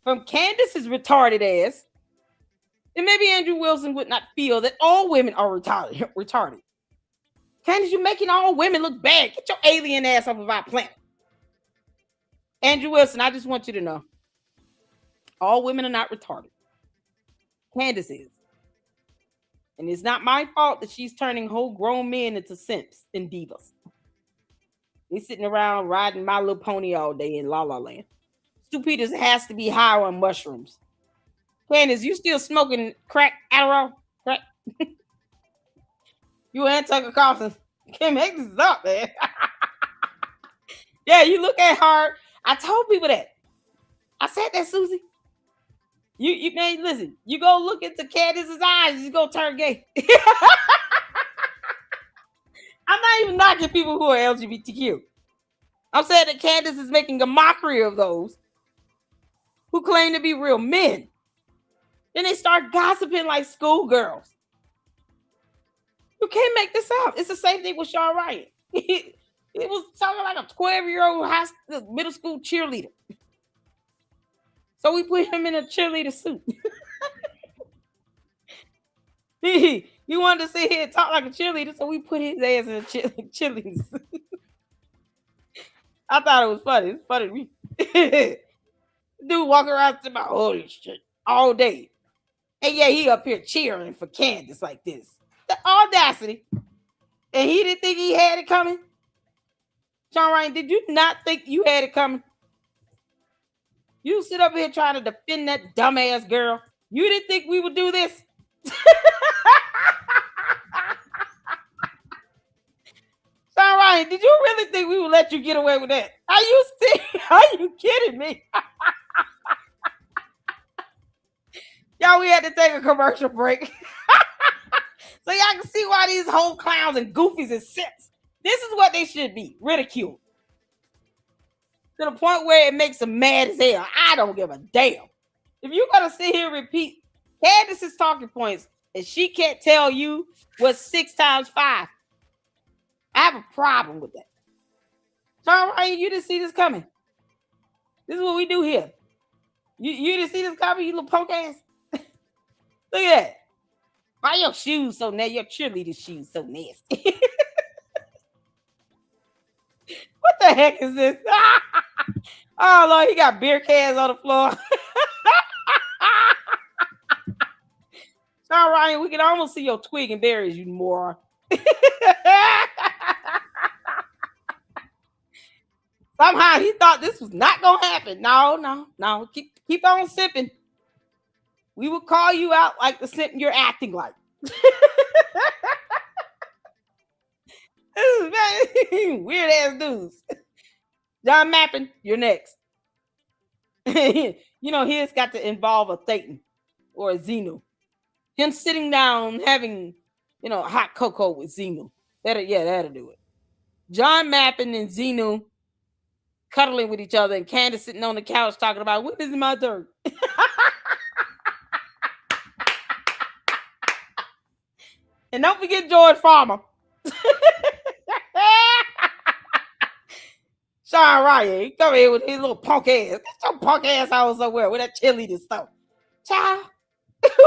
from Candace's retarded ass, then maybe Andrew Wilson would not feel that all women are retarded. Candace, you're making all women look bad. Get your alien ass off of our planet. Andrew Wilson, I just want you to know, all women are not retarded. Candace is. And it's not my fault that she's turning whole grown men into simps and divas. They're sitting around riding My Little Pony all day in La La Land. Stu Peters has to be high on mushrooms. Candace, you still smoking crack, Adderall? Crack? You and Tucker Carlson. Can't make this up, man. Yeah, you look at her. I told people that. I said that, Susie. You man, listen, you go look into Candace's eyes, you go turn gay. I'm not even knocking people who are LGBTQ. I'm saying that Candace is making a mockery of those who claim to be real men. Then they start gossiping like schoolgirls. You can't make this up. It's the same thing with Sean Ryan. He was talking like a 12-year-old middle school cheerleader. So we put him in a cheerleader suit. He wanted to sit here and talk like a cheerleader, so we put his ass in a cheerleader suit. I thought it was funny. It's funny to me. Dude walking around to my holy shit all day. And yeah, he up here cheering for Candace like this. The audacity. And he didn't think he had it coming. Sean Ryan, did you not think you had it coming? You sit up here trying to defend that dumbass girl. You didn't think we would do this? Sean Ryan, did you really think we would let you get away with that? Are you kidding me? Y'all, we had to take a commercial break. So y'all can see why these whole clowns and goofies and simps. This is what they should be, ridiculed. To the point where it makes them mad as hell. I don't give a damn. If you're going to sit here and repeat Candace's talking points and she can't tell you what's 6 times 5, I have a problem with that. Sean Ryan, you didn't see this coming. This is what we do here. You didn't see this coming, you little punk ass? Look at that. Why your shoes so nasty? Your cheerleader shoes so nasty. What the heck is this? Oh, Lord, he got beer cans on the floor. Sean Ryan, we can almost see your twig and berries, you moron. Somehow he thought this was not going to happen. No. Keep on sipping. We will call you out like the simp you're acting like. This is very weird ass dudes. John Mappin, you're next. His got to involve a Thetan or a Xenu. Him sitting down having, hot cocoa with Xenu. That'll do it. John Mappin and Xenu cuddling with each other, and Candace sitting on the couch talking about, when is it my turn? And don't forget George Farmer. Sean Ryan, he come here with his little punk ass. Get your punk ass out somewhere with that cheerleader stuff. Child.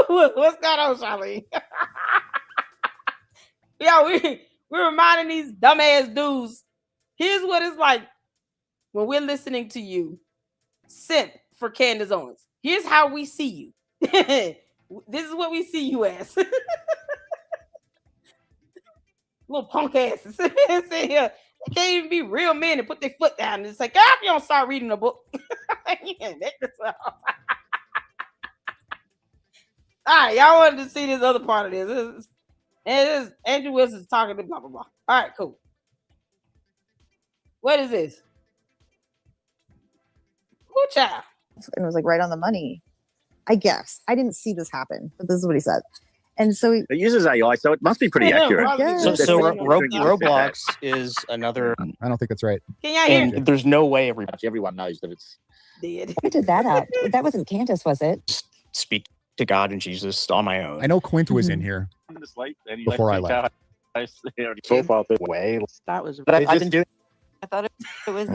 What's going on, Charlene? Yeah, we're reminding these dumbass dudes Here's what it's like when we're listening to you sent for Candace Owens. Here's how we see you. This is what we see you as. Little punk asses. Sit here. They can't even be real men and put their foot down and it's like, if you don't start reading a book. You can't make this up. All right, y'all wanted to see this other part of this. And this Andrew Wilson's talking to blah, blah, blah. All right, cool. What is this? Who child? And it was like right on the money. I guess. I didn't see this happen, but this is what he said. And so it uses AI, so it must be pretty accurate. So Roblox is another. I don't think that's right. Can y'all hear me? There's no way everyone knows that it's dead. I did that up. That wasn't Candace, was it? Speak to God and Jesus on my own. I know Quint was in here before I left. Profile way. That was. But I've been doing. I thought it was.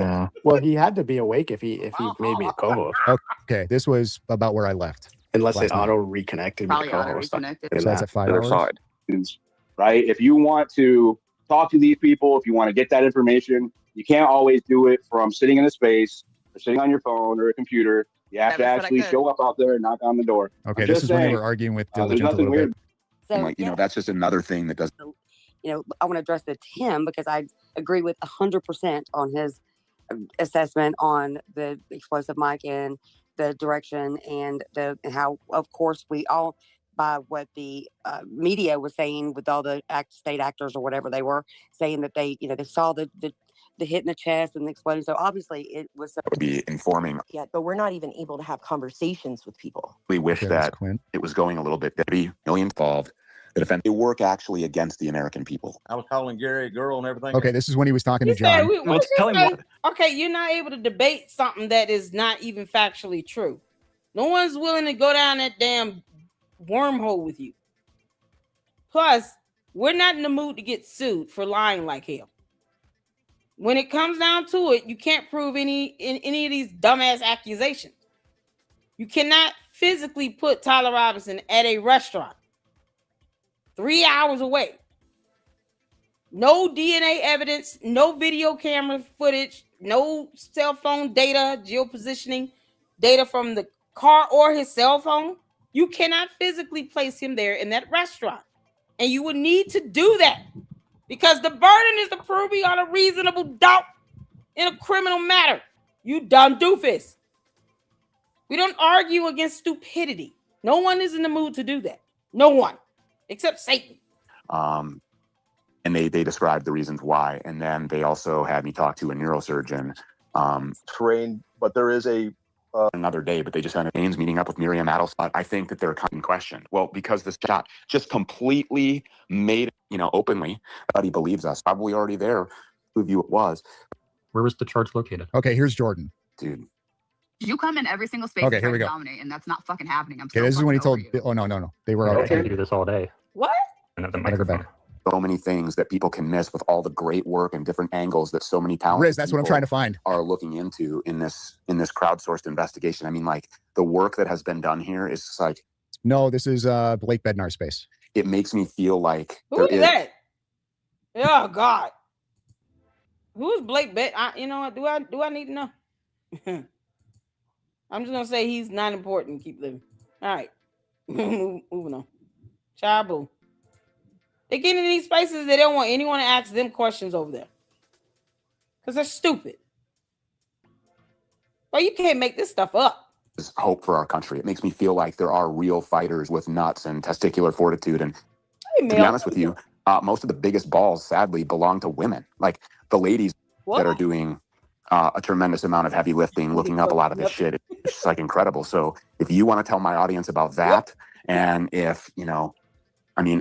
Well, he had to be awake if he made me a co-host. Okay, this was about where I left. Unless it auto reconnected me to co-host. So that's at 5 hours. Right? If you want to talk to these people, if you want to get that information, you can't always do it from sitting in a space or sitting on your phone or a computer. You have to actually show up out there and knock on the door. Okay, this is when we were arguing with Diligent a little bit. So, that's just another thing that doesn't. I want to address it to him because I agree with 100% on his assessment on the explosive mic and the direction and how, of course, we all, by what the media was saying with all the state actors or whatever they were saying that they saw the hit in the chest and the exploding. So obviously it was would be informing. Yeah, but we're not even able to have conversations with people. We wish that it was going a little bit. There'd be millions involved. They work actually against the American people. I was calling Gary a girl and everything. Okay, this is when he was talking to John. Okay, you're not able to debate something that is not even factually true. No one's willing to go down that damn wormhole with you. Plus, we're not in the mood to get sued for lying like hell. When it comes down to it, you can't prove any of these dumbass accusations. You cannot physically put Tyler Robinson at a restaurant 3 hours away. No DNA evidence, no video camera footage, no cell phone data, geopositioning data from the car or his cell phone. You cannot physically place him there in that restaurant. And you would need to do that because the burden is to prove beyond a reasonable doubt in a criminal matter. You dumb doofus. We don't argue against stupidity. No one is in the mood to do that. No one. Except Satan. And they described the reasons why. And then they also had me talk to a neurosurgeon. Trained, but there is another day, but they just had a Haynes meeting up with Miriam Adelson. I think that they're in question. Well, because this shot just completely made, openly that he believes us. Probably already there who view it was. Where was the charge located? Okay, here's Jordan. Dude. You come in every single space okay, and here try we to go. dominate, and that's not fucking happening. I'm okay, this is when he told. Oh no. They were already to do this all day. What? Go back. So many things that people can miss with all the great work and different angles that so many talented Riz, that's what I'm trying to find. Are looking into in this crowdsourced investigation. I mean, like the work that has been done here is just like. No, this is Blake Bednar's space. It makes me feel like who is that? Oh God. Who's Blake Bet? You know what? Do I need to know? I'm just gonna say he's not important. Keep living. All right. Moving on. Chabu. They get in these spaces, they don't want anyone to ask them questions over there. Because they're stupid. Well, you can't make this stuff up. There's hope for our country. It makes me feel like there are real fighters with nuts and testicular fortitude. And to be honest with you, most of the biggest balls, sadly, belong to women. Like the ladies that are doing a tremendous amount of heavy lifting, looking up a lot of this shit. It's just like incredible. So if you want to tell my audience about that, and if,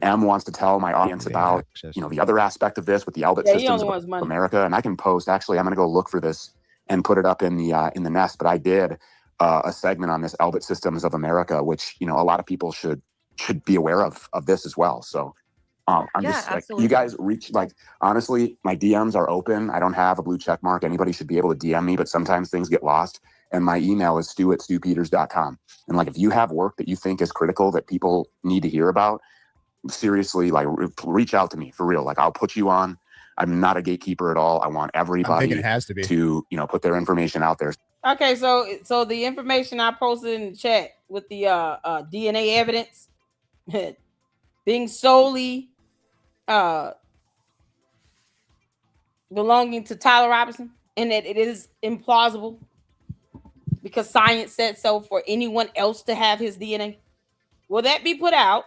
M wants to tell my audience about, the other aspect of this with the Elbit systems of America, and I can post, actually, I'm going to go look for this and put it up in the nest. But I did a segment on this Elbit systems of America, which, a lot of people should be aware of this as well. So I'm just like, you guys reach, honestly, my DMs are open. I don't have a blue check mark. Anybody should be able to DM me, but sometimes things get lost. And my email is stu@stupeters.com. And if you have work that you think is critical that people need to hear about, seriously, reach out to me for real. I'll put you on I'm not a gatekeeper at all. I want I'm everybody thinking it has to be. to, put their information out there. Okay, so the information I posted in the chat with the DNA evidence being solely belonging to Tyler Robinson, and that it is implausible because science said so for anyone else to have his DNA. Will that be put out?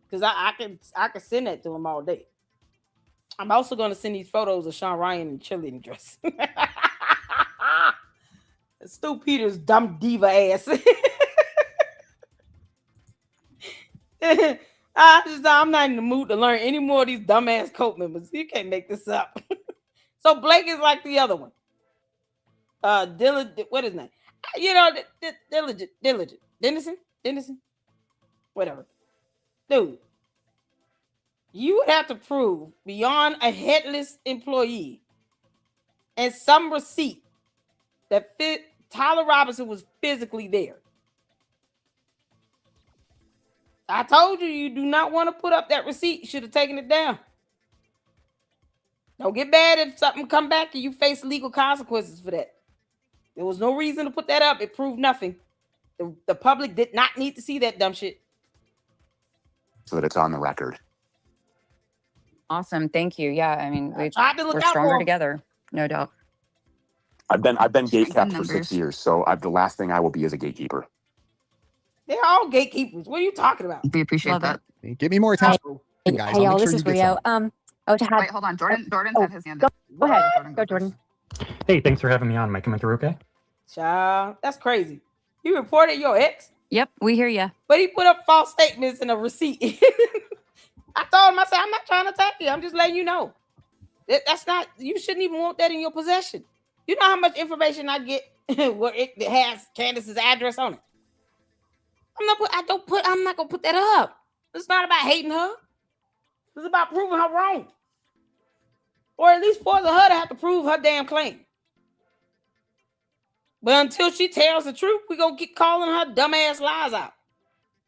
Because I can send that to him all day. I'm also going to send these photos of Sean Ryan in cheerleading dress. Stu Peters' dumb diva ass. I'm not in the mood to learn any more of these dumbass cult members. You can't make this up. So Blake is like the other one. Diligent, what is his name? Diligent. Dennison? Whatever. Dude, you would have to prove beyond a headless employee and some receipt that Tyler Robinson was physically there. I told you, you do not want to put up that receipt. You should have taken it down. Don't get mad if something come back and you face legal consequences for that. There was no reason to put that up. It proved nothing. The public did not need to see that dumb shit. So that it's on the record. Awesome. Thank you. Yeah. I mean, we're for stronger 'em. together. No doubt. I've been gate kept for numbers. 6 years, so the last thing I will be is a gatekeeper. They're all gatekeepers. What are you talking about? We appreciate that. Give me more attention, guys. Hey I'll y'all, make this sure is you get Rio. some. To have Wait, hold on. Jordan's had his hand up. go ahead. Go Jordan. Hey, thanks for having me on. Am I coming through okay? Child, that's crazy. You reported your ex, Yep, we hear you. but he put up false statements in a receipt. I told him, I said, I'm not trying to attack you. I'm just letting you know. That's not, you shouldn't even want that in your possession. You know how much information I get where it has Candace's address on it. I'm not gonna put that up. It's not about hating her. It's about proving her wrong. Or at least forcing her to have to prove her damn claim. But until she tells the truth, we're gonna keep calling her dumbass lies out.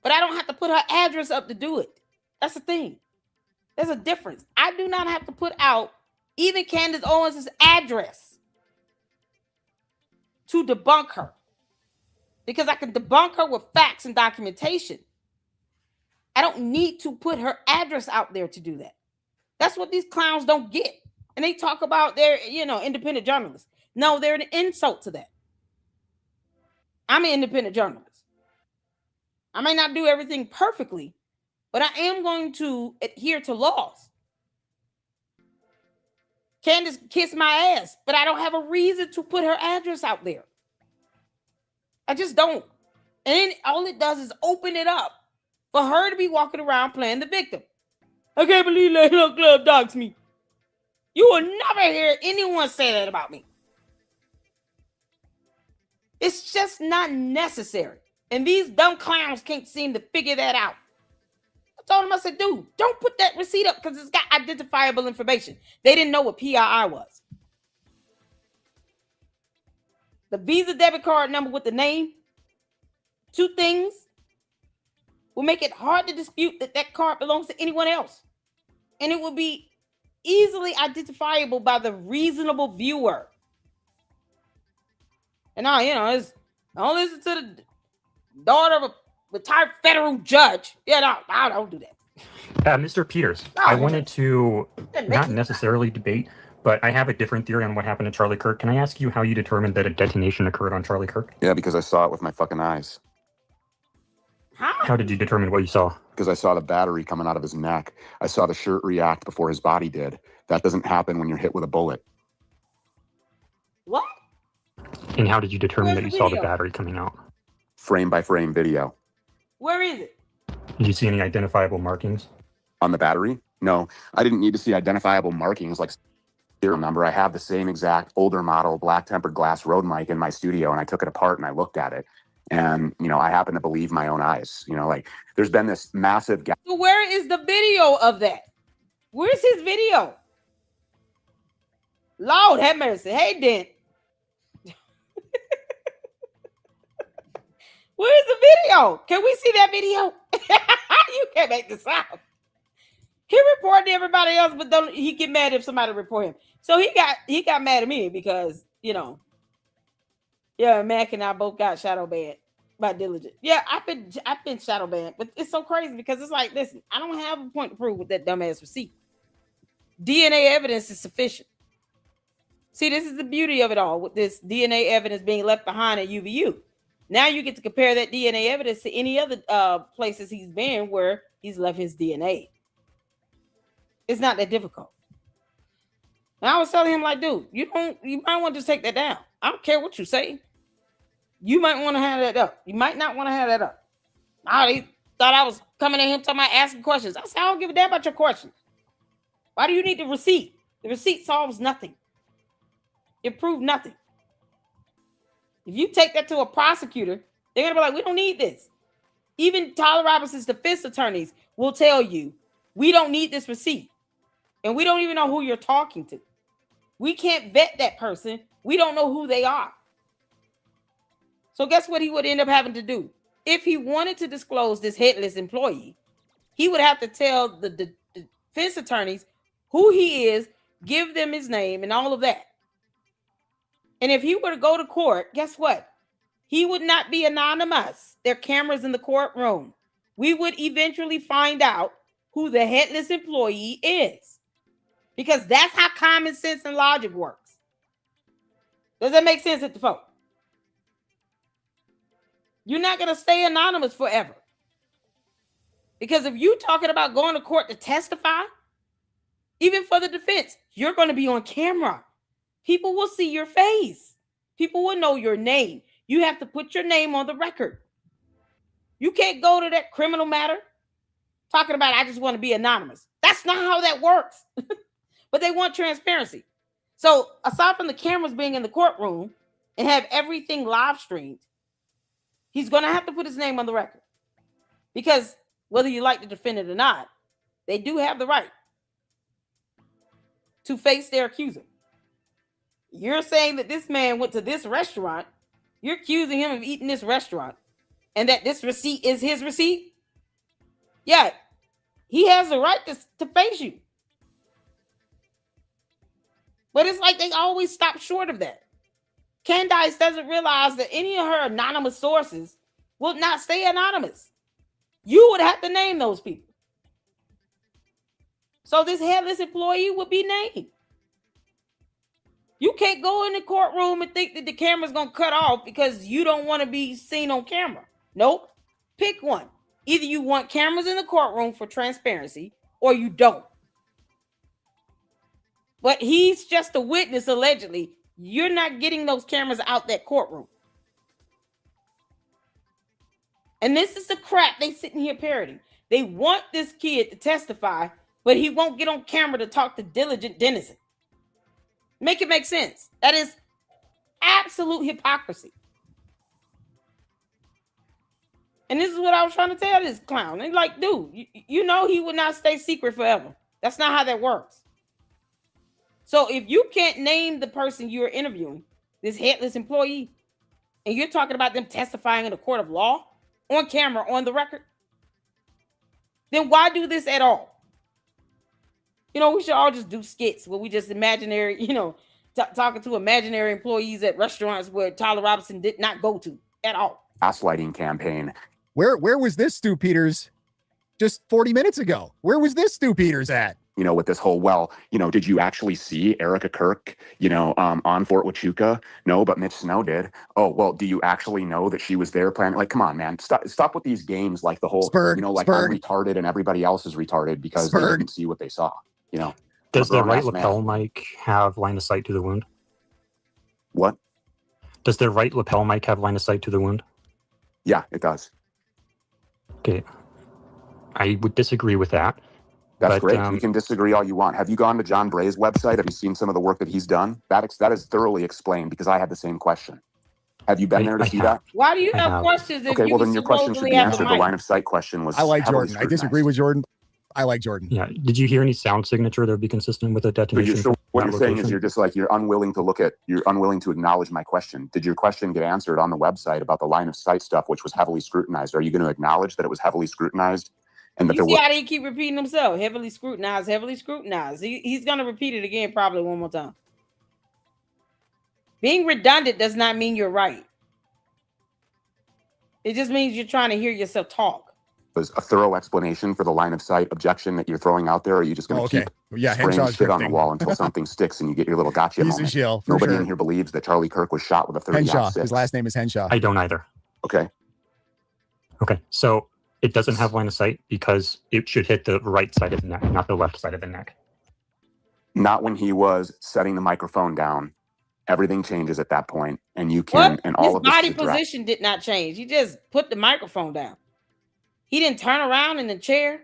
But I don't have to put her address up to do it. That's the thing. There's a difference. I do not have to put out even Candace Owens' address to debunk her. Because I can debunk her with facts and documentation. I don't need to put her address out there to do that. That's what these clowns don't get. And they talk about their, independent journalists. No, they're an insult to that. I'm an independent journalist. I may not do everything perfectly, but I am going to adhere to laws. Candace kissed my ass, but I don't have a reason to put her address out there. I just don't. And then all it does is open it up for her to be walking around playing the victim. I can't believe Layla Club dogs me. You will never hear anyone say that about me. It's just not necessary. And these dumb clowns can't seem to figure that out. I told him, I said, dude, don't put that receipt up because it's got identifiable information. They didn't know what PII was. The Visa debit card number with the name, 2 things, will make it hard to dispute that that card belongs to anyone else. And it will be easily identifiable by the reasonable viewer. And now, I don't listen to the daughter of a retired federal judge. Yeah, no, I don't do that. Mr. Peters, I wanted to not necessarily debate, but I have a different theory on what happened to Charlie Kirk. Can I ask you how you determined that a detonation occurred on Charlie Kirk? Yeah, because I saw it with my fucking eyes. How did you determine what you saw? Because I saw the battery coming out of his neck. I saw the shirt react before his body did. That doesn't happen when you're hit with a bullet. What? And how did you determine Where's that you the saw the video? battery coming out? Frame by frame video. Where is it? Did you see any identifiable markings? On the battery? No, I didn't need to see identifiable markings like serial number. I have the same exact older model black tempered glass Rode mic in my studio, and I took it apart and I looked at it. And, I happen to believe my own eyes. There's been this massive gap. So where is the video of that? Where's his video? Lord have mercy. Hey, Dent. Where's the video? Can we see that video? You can't make this up. He reported everybody else, but don't he get mad if somebody report him? So he got mad at me because, you know, yeah, Mac and I both got shadow banned by Diligent. Yeah, I've been shadow banned, but it's so crazy because it's like, listen, I don't have a point to prove with that dumbass receipt. DNA evidence is sufficient. See, this is the beauty of it all with this DNA evidence being left behind at UVU. Now you get to compare that DNA evidence to any other places he's been where he's left his DNA. It's not that difficult. And I was telling him, like, dude, you might want to take that down. I don't care what you say. You might want to have that up. You might not want to have that up. He thought I was coming at him talking about asking questions. I said, I don't give a damn about your questions. Why do you need the receipt? The receipt solves nothing. It proved nothing. If you take that to a prosecutor, they're going to be like, we don't need this. Even Tyler Robinson's defense attorneys will tell you, we don't need this receipt. And we don't even know who you're talking to. We can't vet that person. We don't know who they are. So guess what he would end up having to do? If he wanted to disclose this headless employee, he would have to tell the defense attorneys who he is, give them his name and all of that. And if he were to go to court, guess what? He would not be anonymous. There are cameras in the courtroom. We would eventually find out who the headless employee is. Because that's how common sense and logic works. Does that make sense at the folk? You're not going to stay anonymous forever. Because if you're talking about going to court to testify, even for the defense, you're going to be on camera. People will see your face. People will know your name. You have to put your name on the record. You can't go to that criminal matter talking about, I just want to be anonymous. That's not how that works. But they want transparency. So aside from the cameras being in the courtroom and have everything live streamed, he's going to have to put his name on the record. Because whether you like the defendant or not, they do have the right to face their accuser. You're saying that this man went to this restaurant. You're accusing him of eating this restaurant and that this receipt is his receipt. Yeah, he has the right to face you. But it's like they always stop short of that. Candice doesn't realize that any of her anonymous sources will not stay anonymous. You would have to name those people. So this headless employee would be named. You can't go in the courtroom and think that the camera's going to cut off because you don't want to be seen on camera. Nope. Pick one. Either you want cameras in the courtroom for transparency or you don't. But he's just a witness, allegedly. You're not getting those cameras out that courtroom. And this is the crap they sitting here parroting. They want this kid to testify, but he won't get on camera to talk to Diligent Dennison. Make it make sense. That is absolute hypocrisy. And this is what I was trying to tell this clown. They're like, dude, you know he would not stay secret forever. That's not how that works. So if you can't name the person you're interviewing, this headless employee, and you're talking about them testifying in a court of law, on camera, on the record, then why do this at all? You know, we should all just do skits where we just imaginary, you know, talking to imaginary employees at restaurants where Tyler Robinson did not go to at all. Gaslighting campaign. Where was this Stu Peters just 40 minutes ago? Where was this Stu Peters at? You know, with this whole, well, you know, did you actually see Erica Kirk, you know, on Fort Huachuca? No, but Mitch Snow did. Oh, well, do you actually know that she was there planning? Like, come on, man, stop with these games. Like the whole, you know, like I'm retarded and everybody else is retarded because they didn't see what they saw. You know, does the right lapel mic have line of sight to the wound? What? Does the right lapel mic have line of sight to the wound? Yeah, it does. Okay, I would disagree with that. That's great. You can disagree all you want. Have you gone to John Bray's website? Have you seen some of the work that he's done? That is thoroughly explained because I had the same question. Have you been there to see that? Why do you have questions? Okay, well then your question should be answered. The line of sight question was. I like Jordan. I disagree with Jordan. I like Jordan. Yeah. Did you hear any sound signature that would be consistent with a detonation? So what you're saying is you're unwilling to acknowledge my question. Did your question get answered on the website about the line of sight stuff, which was heavily scrutinized? Are you going to acknowledge that it was heavily scrutinized and that You there see was how he keep repeating himself? Heavily scrutinized, heavily scrutinized. He's going to repeat it again probably one more time. Being redundant does not mean you're right. It just means you're trying to hear yourself talk. a thorough explanation for the line of sight objection that you're throwing out there, or are you just going to keep spraying Henshaw's shit on the drifting. wall until something sticks and you get your little gotcha He's a moment? shill, for Nobody sure. in here believes that Charlie Kirk was shot with a 30 Henshaw. six. His last name is Henshaw. I don't either. Okay. Okay, so it doesn't have line of sight because it should hit the right side of the neck, not the left side of the neck. Not when he was setting the microphone down. Everything changes at that point, and you can, and all His of this body is addressed. position did not change. He just put the microphone down. He didn't turn around in the chair.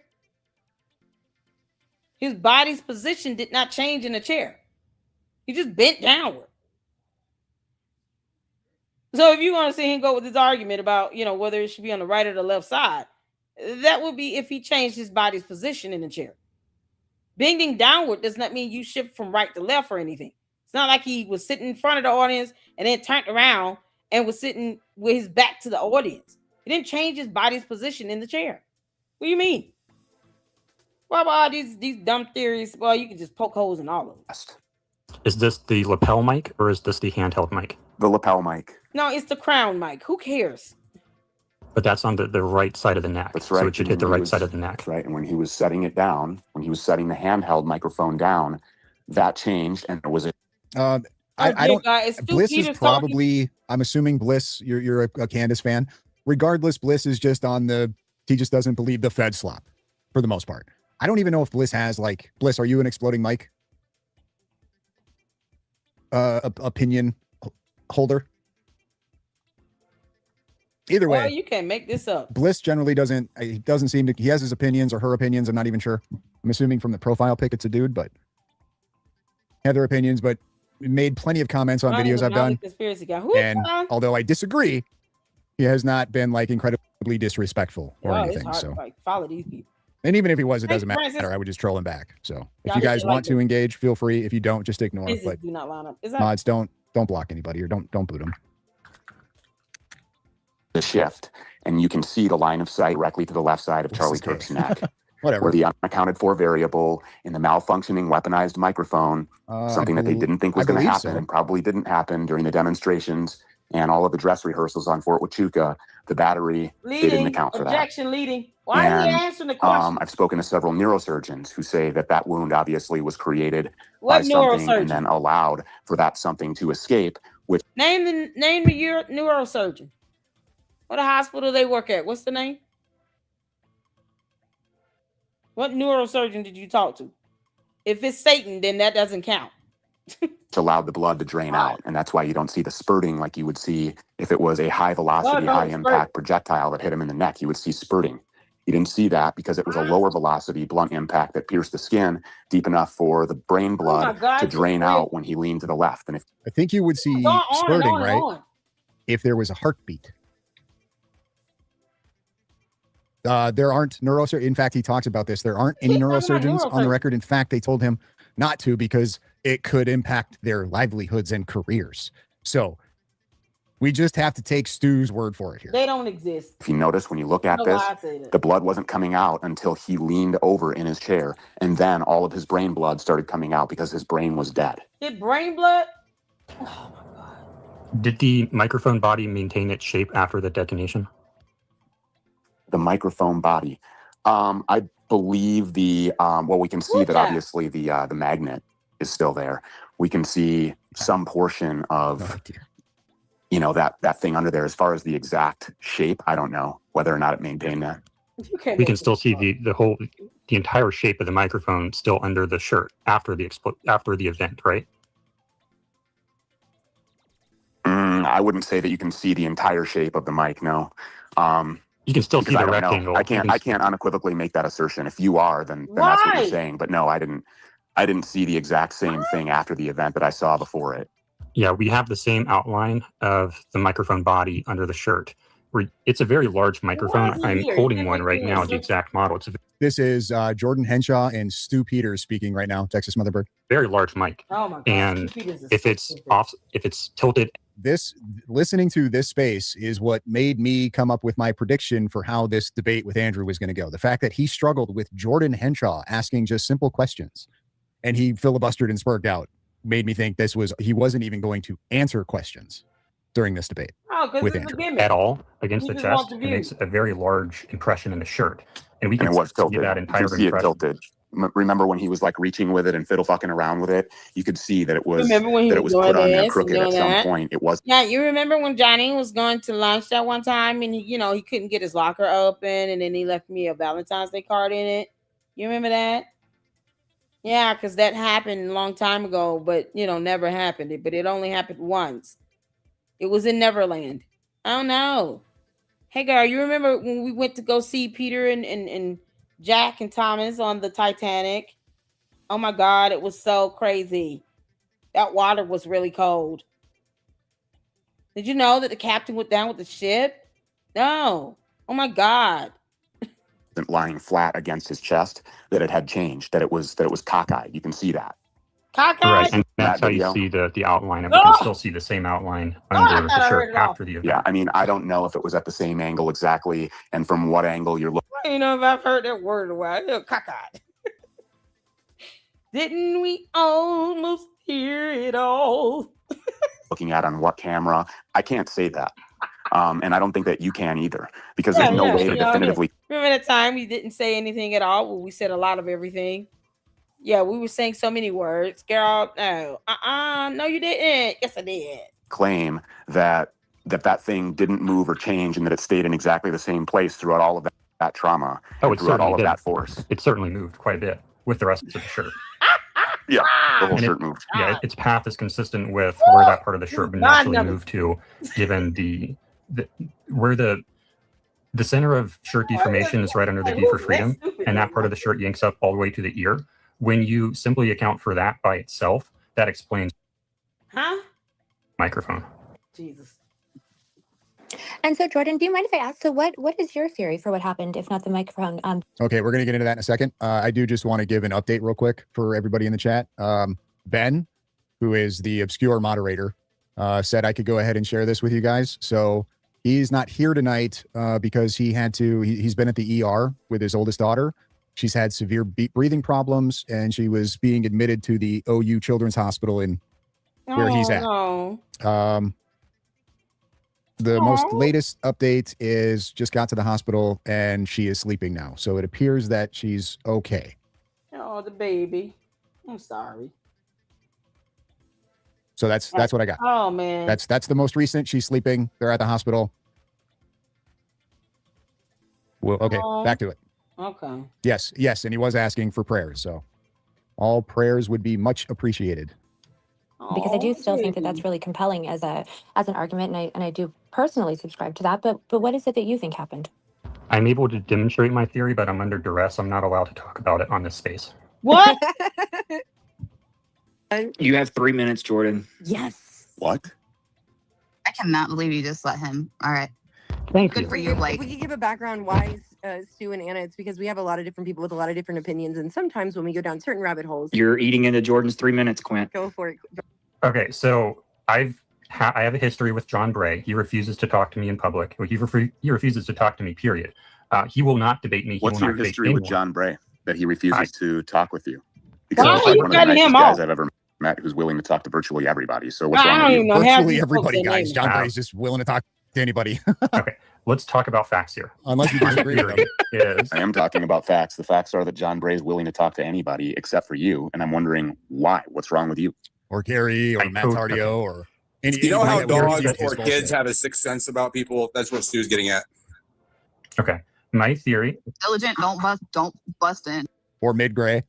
His body's position did not change in the chair. He just bent downward. So if you want to see him go with this argument about, whether it should be on the right or the left side, that would be if he changed his body's position in the chair. Bending downward does not mean you shift from right to left or anything. It's not like he was sitting in front of the audience and then turned around and was sitting with his back to the audience. He didn't change his body's position in the chair. What do you mean? Well, all these dumb theories, well, you can just poke holes in all of them. Is this the lapel mic or is this the handheld mic? The lapel mic. No, it's the crown mic. Who cares? But that's on the right side of the neck. That's right. So it should hit the right side of the neck. That's right. And when he was setting it down, when he was setting the handheld microphone down, that changed, and there was a. I don't. Guys, Bliss is probably. I'm assuming Bliss. You're a Candace fan. Regardless, Bliss is just on the. He just doesn't believe the Fed slop, for the most part. I don't even know if Bliss has Bliss. Are you an exploding mic? Opinion holder. Either way, well, you can't make this up. Bliss generally doesn't. He doesn't seem to. He has his opinions or her opinions. I'm not even sure. I'm assuming from the profile pic, it's a dude, but have their opinions. But made plenty of comments on videos I've done. Conspiracy guy. And although I disagree, he has not been incredibly disrespectful or anything. So follow these people. And even if he was, it doesn't matter. I would just troll him back. So if you guys want to engage, feel free. If you don't, just ignore. But do not line up. mods, don't block anybody or don't boot them. The shift, and you can see the line of sight directly to the left side of Charlie Kirk's neck. Whatever. Where the unaccounted for variable in the malfunctioning weaponized microphone, something that they didn't think was going to happen and probably didn't happen during the demonstrations and all of the dress rehearsals on Fort Huachuca, the battery, they didn't account for that. Objection leading. Why are you answering the question? I've spoken to several neurosurgeons who say that wound obviously was created by something and then allowed for that something to escape. Which name the neurosurgeon. What hospital they work at? What's the name? What neurosurgeon did you talk to? If it's Satan, then that doesn't count. allowed the blood to drain out, and that's why you don't see the spurting like you would see if it was a high velocity, high impact projectile that hit him in the neck. You would see spurting. You didn't see that because it was a lower velocity blunt impact that pierced the skin deep enough for the brain blood to drain out when he leaned to the left. And if I think you would see spurting, right? If there was a heartbeat. There aren't neurosurgeons. In fact, he talks about this. There aren't any neurosurgeons on the record. In fact, they told him not to because it could impact their livelihoods and careers. So we just have to take Stu's word for it here. They don't exist. If you notice, when you look at this, the blood wasn't coming out until he leaned over in his chair. And then all of his brain blood started coming out because his brain was dead. Did brain blood? Did the microphone body maintain its shape after the detonation? The microphone body. I believe we can see that obviously the magnet is still there. We can see some portion of, that thing under there. As far as the exact shape, I don't know whether or not it maintained that. We can still see the entire shape of the microphone still under the shirt after the event, right? I wouldn't say that you can see the entire shape of the mic. No. You can still see the rectangle. I can't unequivocally make that assertion. If you are, then that's what you're saying. But no, I didn't see the exact same thing after the event that I saw before it. Yeah, we have the same outline of the microphone body under the shirt. It's a very large microphone. I'm holding one right now, the exact model. This is Jordan Henshaw and Stu Peters speaking right now, Texas Motherbird. Very large mic. Oh my God. And if it's tilted listening to this space is what made me come up with my prediction for how this debate with Andrew was going to go. The fact that he struggled with Jordan Henshaw asking just simple questions and he filibustered and spurred out made me think he wasn't even going to answer questions during this debate. Oh, because it's a gimmick. At all against He the just chest. wants to It view. makes a very large impression in the shirt. And we And can it was see tilted. that You entire can see it impression. tilted. Remember when he was like reaching with it and fiddle fucking around with it? You could see that it was Remember when he was put doing on there this and crooked at doing some that? point. It was Yeah, you remember when Johnny was going to lunch that one time and he couldn't get his locker open and then he left me a Valentine's Day card in it. You remember that? Yeah, because that happened a long time ago, but never happened. But it only happened once. It was in Neverland. Oh no. Hey girl, you remember when we went to go see Peter and Jack and Thomas on the Titanic? Oh my God, it was so crazy. That water was really cold. Did you know that the captain went down with the ship? No. Oh my God. lying flat against his chest, that it had changed, that it was cockeyed. You can see that. Cockeyed? Right, and that's That how you video. see the outline. And we can still see the same outline under the shirt after the event. Yeah, I mean, I don't know if it was at the same angle exactly and from what angle you're looking. I don't know if I've heard that word in a while. Cockeyed. Didn't we almost hear it all? Looking at on what camera. I can't say that. And I don't think that you can either, because there's no way to definitively. Remember that time we didn't say anything at all? Well, we said a lot of everything. Yeah, we were saying so many words. Girl, no. No, you didn't. Yes, I did. Claim that thing didn't move or change and that it stayed in exactly the same place throughout all of that trauma and throughout all of that force. It certainly moved quite a bit with the rest of the shirt. Yeah, the whole And shirt moved. Yeah, its path is consistent with where that part of the shirt would naturally move to, given where the center of shirt deformation is right under the D for freedom, and that part of the shirt yanks up all the way to the ear. When you simply account for that by itself, that explains microphone. Jesus. And so, Jordan, do you mind if I ask? So, what is your theory for what happened, if not the microphone? Okay, we're going to get into that in a second. I do just want to give an update real quick for everybody in the chat. Ben, who is the obscure moderator, said I could go ahead and share this with you guys. So he's not here tonight because he's been at the ER with his oldest daughter. She's had severe breathing problems, and she was being admitted to the OU Children's Hospital where he's at. No. The most latest update is just got to the hospital and she is sleeping now. So it appears that she's okay. Oh, the baby. I'm sorry. So that's what I got. Oh man. That's the most recent. She's sleeping. They're at the hospital. Well, okay, back to it. Okay. Yes, and he was asking for prayers. So all prayers would be much appreciated. Because I do still think that that's really compelling as an argument, and I do personally subscribe to that. But what is it that you think happened? I'm able to demonstrate my theory, but I'm under duress. I'm not allowed to talk about it on this space. What? You have 3 minutes, Jordan. Yes. What? I cannot believe you just let him. All right. Thank Good you. for you, If Blake. we could give a background why Stu and Anna, it's because we have a lot of different people with a lot of different opinions, and sometimes when we go down certain rabbit holes, You're eating into Jordan's 3 minutes, Quint. go for it. Okay, so I have a history with John Bray. He refuses to talk to me in public. He refuses to talk to me, period. He will not debate me. He What's will your not debate history with anyone. John Bray that he refuses to talk with you? Why Because are he's like you one of the cutting him nicest guys off? I've ever met who's willing to talk to virtually everybody. So what's I wrong don't with even you? know half Virtually these folks everybody, their guys. names. John Bray's just willing to talk to anybody. Okay, let's talk about facts here. Unless you disagree with them. Is I am talking about facts. The facts are that John Bray is willing to talk to anybody except for you. And I'm wondering why. What's wrong with you? Or Gary or Matt Tardio or You know how anybody that dogs refutes his or bullshit. kids have a sixth sense about people? That's what Stu's getting at. okay. My theory. Diligent, don't bust in. Or mid-gray.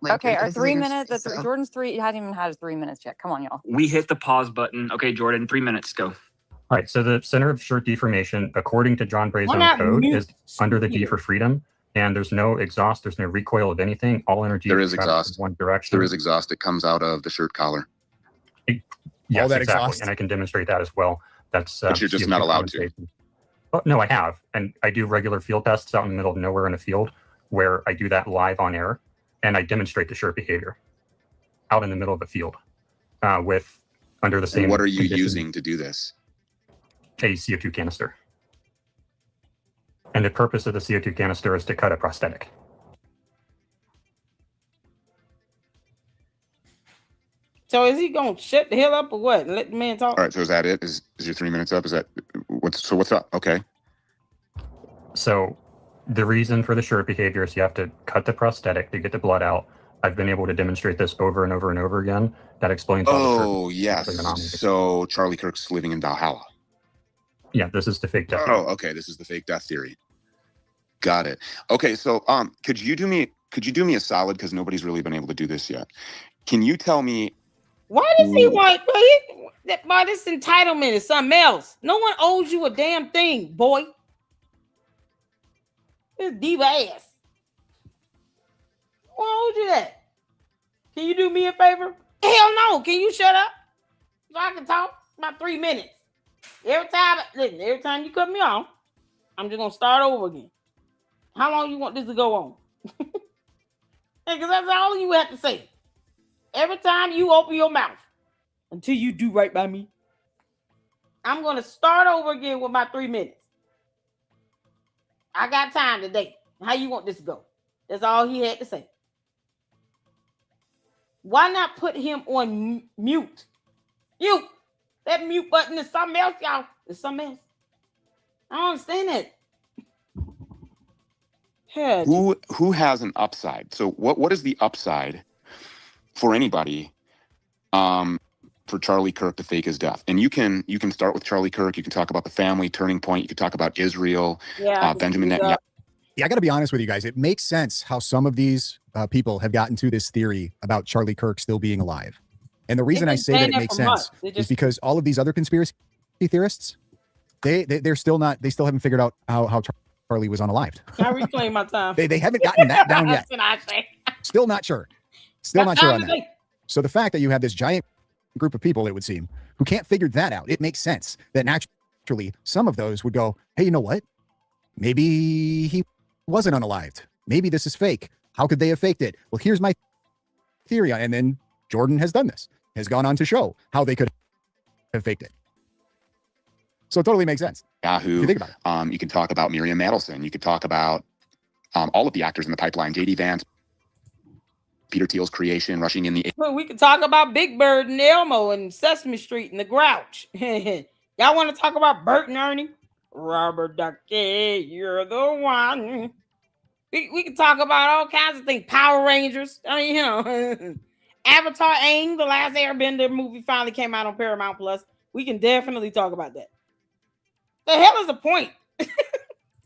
Like, Okay, our this is 3 your minutes. space, so. Jordan's three. He hasn't even had his 3 minutes yet. Come on, y'all. We hit the pause button. Okay, Jordan, 3 minutes. Go. All right, so the center of shirt deformation, according to John Bray's Why own not code, mute is under the D for freedom, and there's no exhaust, there's no recoil of anything. All energy There is travels exhaust. in one direction. There is exhaust. It comes out of the shirt collar. Yes, that exactly, exhaust. and I can demonstrate that as well. That's But you're just CO2 not allowed to. condensation. Well, no, I have, and I do regular field tests out in the middle of nowhere in a field where I do that live on air, and I demonstrate the shirt behavior out in the middle of the field with under the same. And what are you conditions. using to do this? A CO2 canister. And the purpose of the CO2 canister is to cut a prosthetic. So is he gonna shut the hell up or what? Let the man talk. All right. So is that it? Is your 3 minutes up? Is that what's up? Okay. So the reason for the shirt behavior is you have to cut the prosthetic to get the blood out. I've been able to demonstrate this over and over and over again. That explains all the shirt. Oh, yes. So Charlie Kirk's living in Valhalla. Yeah, this is the fake death. Oh, okay. This is the fake death theory. Got it. Okay, so could you do me a solid, because nobody's really been able to do this yet? Can you tell me why does he want why this entitlement is something else? No one owes you a damn thing, boy. This diva ass. Who owes you that? Can you do me a favor? Hell no. Can you shut up? So I can talk about 3 minutes. Every time you cut me off, I'm just gonna start over again. How long you want this to go on? Because that's all you have to say. Every time you open your mouth, until you do right by me, I'm gonna start over again with my 3 minutes. I got time today. How you want this to go? That's all he had to say. Why not put him on mute? Mute. That mute button is something else, y'all. It's something else. I don't understand that. Yeah. who has an upside? So what is the upside for anybody for Charlie Kirk to fake his death? And you can start with Charlie Kirk. You can talk about the family turning point. You can talk about Israel, Benjamin Netanyahu. Yeah, I got to be honest with you guys. It makes sense how some of these people have gotten to this theory about Charlie Kirk still being alive. And the reason I say that it makes sense is because all of these other conspiracy theorists, they're still not, they still haven't figured out how Charlie was unalived. I reclaim my time. They haven't gotten that down yet. That's what I say. Still not sure. Still not sure on that. So the fact that you have this giant group of people, it would seem, who can't figure that out, it makes sense that naturally some of those would go, hey, you know what? Maybe he wasn't unalived. Maybe this is fake. How could they have faked it? Well, here's my theory. And then Jordan has done this, has gone on to show how they could have faked it. So it totally makes sense. Yahoo. You think about it. You can talk about Miriam Adelson. You could talk about all of the actors in the pipeline, J.D. Vance, Peter Thiel's creation, rushing in the... Well, we could talk about Big Bird and Elmo and Sesame Street and the Grouch. Y'all want to talk about Bert and Ernie? Robert Ducky, you're the one. We can talk about all kinds of things. Power Rangers. I mean, you know, Avatar Aang, the Last Airbender movie finally came out on Paramount Plus. We can definitely talk about that. The hell is the point?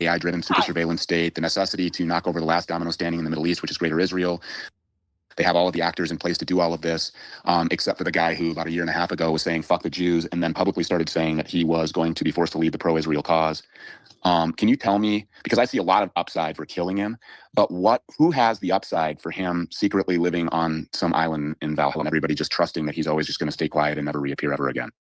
AI-driven super surveillance state, the necessity to knock over the last domino standing in the Middle East, which is Greater Israel. They have all of the actors in place to do all of this, except for the guy who about a year and a half ago was saying, fuck the Jews, and then publicly started saying that he was going to be forced to leave the pro-Israel cause. Can you tell me, because I see a lot of upside for killing him, but who has the upside for him secretly living on some island in Valhalla and everybody just trusting that he's always just going to stay quiet and never reappear ever again?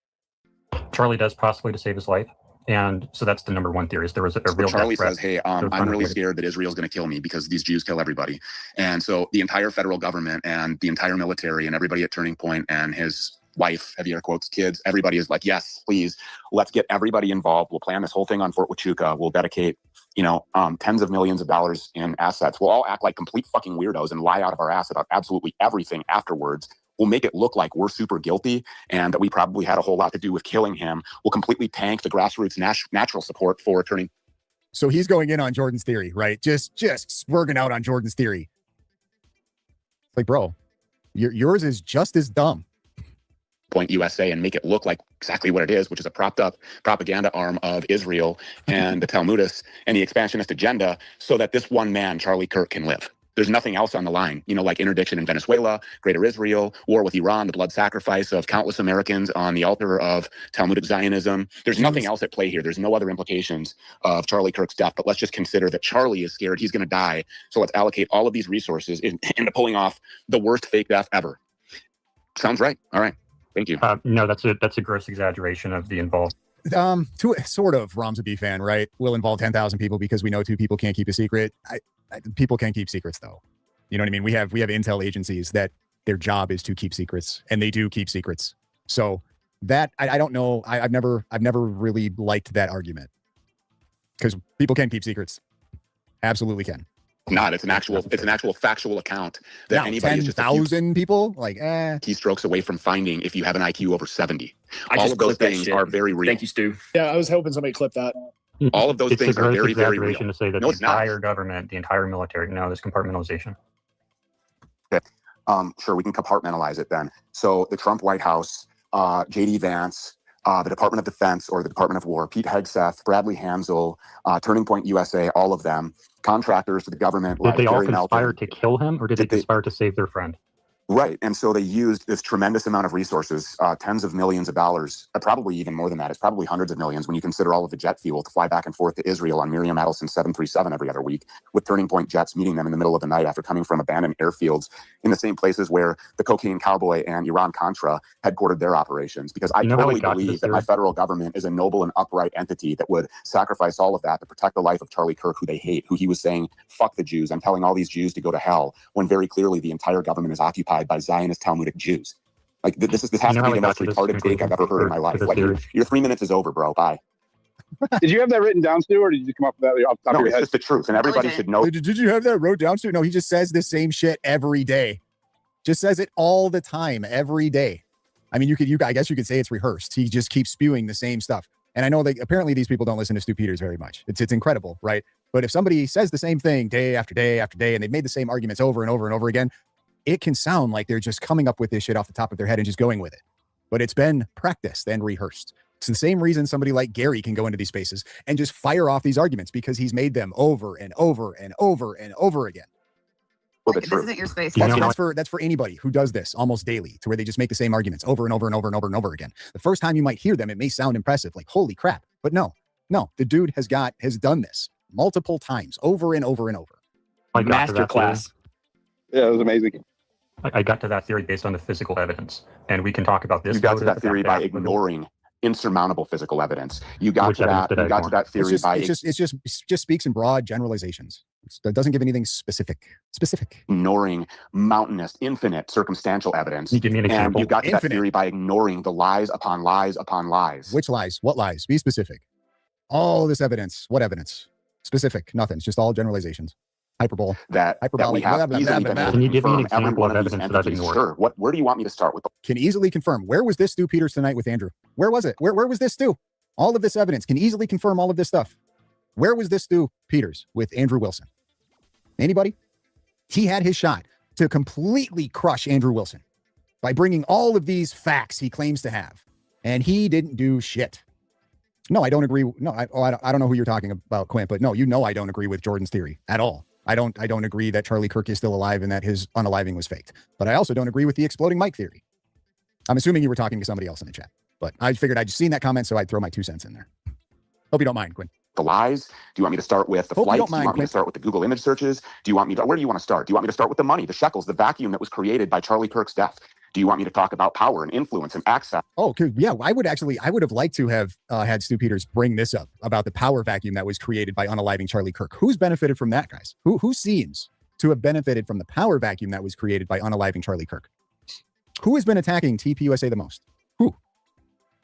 Charlie does possibly to save his life. And so that's the number one theory. Is there was a real Charlie death says, hey, I'm really scared that Israel's going to kill me because these Jews kill everybody. And so the entire federal government and the entire military and everybody at Turning Point and his wife, heavy air quotes, kids, everybody is like, yes, please, let's get everybody involved. We'll plan this whole thing on Fort Huachuca. We'll dedicate, tens of millions of dollars in assets. We'll all act like complete fucking weirdos and lie out of our ass about absolutely everything afterwards. We'll make it look like we're super guilty and that we probably had a whole lot to do with killing him. We'll completely tank the grassroots natural support for Turning. So he's going in on Jordan's theory, right? Just swerging out on Jordan's theory. It's like, bro, yours is just as dumb. Point USA and make it look like exactly what it is, which is a propped up propaganda arm of Israel and the Talmudists and the expansionist agenda so that this one man, Charlie Kirk, can live. There's nothing else on the line, like interdiction in Venezuela, Greater Israel, war with Iran, the blood sacrifice of countless Americans on the altar of Talmudic Zionism. There's nothing else at play here. There's no other implications of Charlie Kirk's death, but let's just consider that Charlie is scared he's going to die. So let's allocate all of these resources into pulling off the worst fake death ever. Sounds right. All right. Thank you. No, that's a gross exaggeration of the involved. To sort of Ramza B fan, right? Will involve 10,000 people because we know 2 people can't keep a secret. People can't keep secrets though. You know what I mean? We have intel agencies that their job is to keep secrets and they do keep secrets. So that I don't know. I've never really liked that argument because people can keep secrets. Absolutely can. Not. It's an actual factual account that Now, anybody is just a few 10,000 people, like, keystrokes away from finding if you have an IQ over 70. I All just of those clipped that things shit. are very real. Thank you, Stu. Yeah, I was hoping somebody clipped that. All of those It's things a are gross very, very real. exaggeration to say that No, the it's not. entire government, the entire military, no, there's compartmentalization. Okay. Sure, we can compartmentalize it then. So the Trump White House, J.D. Vance, the Department of Defense or the Department of War, Pete Hegseth, Bradley Hansel, Turning Point USA, all of them, contractors to the government. Did like they all Gary conspire Melton. to kill him, or did they conspire to save their friend? Right. And so they used this tremendous amount of resources, tens of millions of dollars, probably even more than that. It's probably hundreds of millions when you consider all of the jet fuel to fly back and forth to Israel on Miriam Adelson 737 every other week, with Turning Point jets meeting them in the middle of the night after coming from abandoned airfields in the same places where the Cocaine Cowboy and Iran-Contra headquartered their operations. Because I totally believe that my federal government is a noble and upright entity that would sacrifice all of that to protect the life of Charlie Kirk, who they hate, who he was saying, fuck the Jews. I'm telling all these Jews to go to hell, when very clearly the entire government is occupied by Zionist Talmudic Jews. Like this has to be the most retarded take I've ever heard in my life. Like your 3 minutes is over, bro. Bye. Did you have that written down, Stu, or did you come up with that off the top No, of your it's head? just the truth, and everybody should know. Did you have that wrote down, Stu? No, he just says the same shit every day. Just says it all the time, every day. I mean, I guess you could say it's rehearsed. He just keeps spewing the same stuff. And I know that apparently these people don't listen to Stu Peters very much. It's incredible, right? But if somebody says the same thing day after day after day, and they've made the same arguments over and over and over again, it can sound like they're just coming up with this shit off the top of their head and just going with it. But it's been practiced and rehearsed. It's the same reason somebody like Gary can go into these spaces and just fire off these arguments, because he's made them over and over and over and over again. This isn't your space. That's for anybody who does this almost daily, to where they just make the same arguments over and over and over and over and over again. The first time you might hear them, it may sound impressive, like holy crap. But no, the dude has done this multiple times, over and over and over. Masterclass. Yeah, it was amazing. I got to that theory based on the physical evidence, and we can talk about this. You got to that theory by ignoring insurmountable physical evidence. You got to that theory by it just speaks in broad generalizations. It doesn't give anything specific. Ignoring mountainous, infinite circumstantial evidence. Can you give me an example? And you got to that theory by ignoring the lies upon lies upon lies. Which lies? What lies? Be specific. All this evidence. What evidence? Specific. Nothing. It's just all generalizations. Hyperbole. That we have easily been able to Can you give me an confirm every example one of of these evidence that I've entities. ignored? Sure. Where do you want me to start with? Can easily confirm. Where was this Stu Peters tonight with Andrew? Where was it? Where was this Stu? All of this evidence can easily confirm all of this stuff. Where was this Stu Peters with Andrew Wilson? Anybody? He had his shot to completely crush Andrew Wilson by bringing all of these facts he claims to have, and he didn't do shit. No, I don't agree. No, I don't know who you're talking about, Quint, but no, I don't agree with Jordan's theory at all. I don't agree that Charlie Kirk is still alive and that his unaliving was faked. But I also don't agree with the exploding mic theory. I'm assuming you were talking to somebody else in the chat, but I figured I'd just seen that comment, so I'd throw my 2 cents in there. Hope you don't mind, Quinn. The lies? Do you want me to start with the flights? Do you want me to start with the Google image searches? Do you want me to, where do you want to start? Do you want me to start with the money, the shekels, the vacuum that was created by Charlie Kirk's death? Do you want me to talk about power and influence and access? Oh, yeah. I would have liked to have had Stu Peters bring this up about the power vacuum that was created by unaliving Charlie Kirk. Who's benefited from that, guys? Who seems to have benefited from the power vacuum that was created by unaliving Charlie Kirk? Who has been attacking TPUSA the most? Who?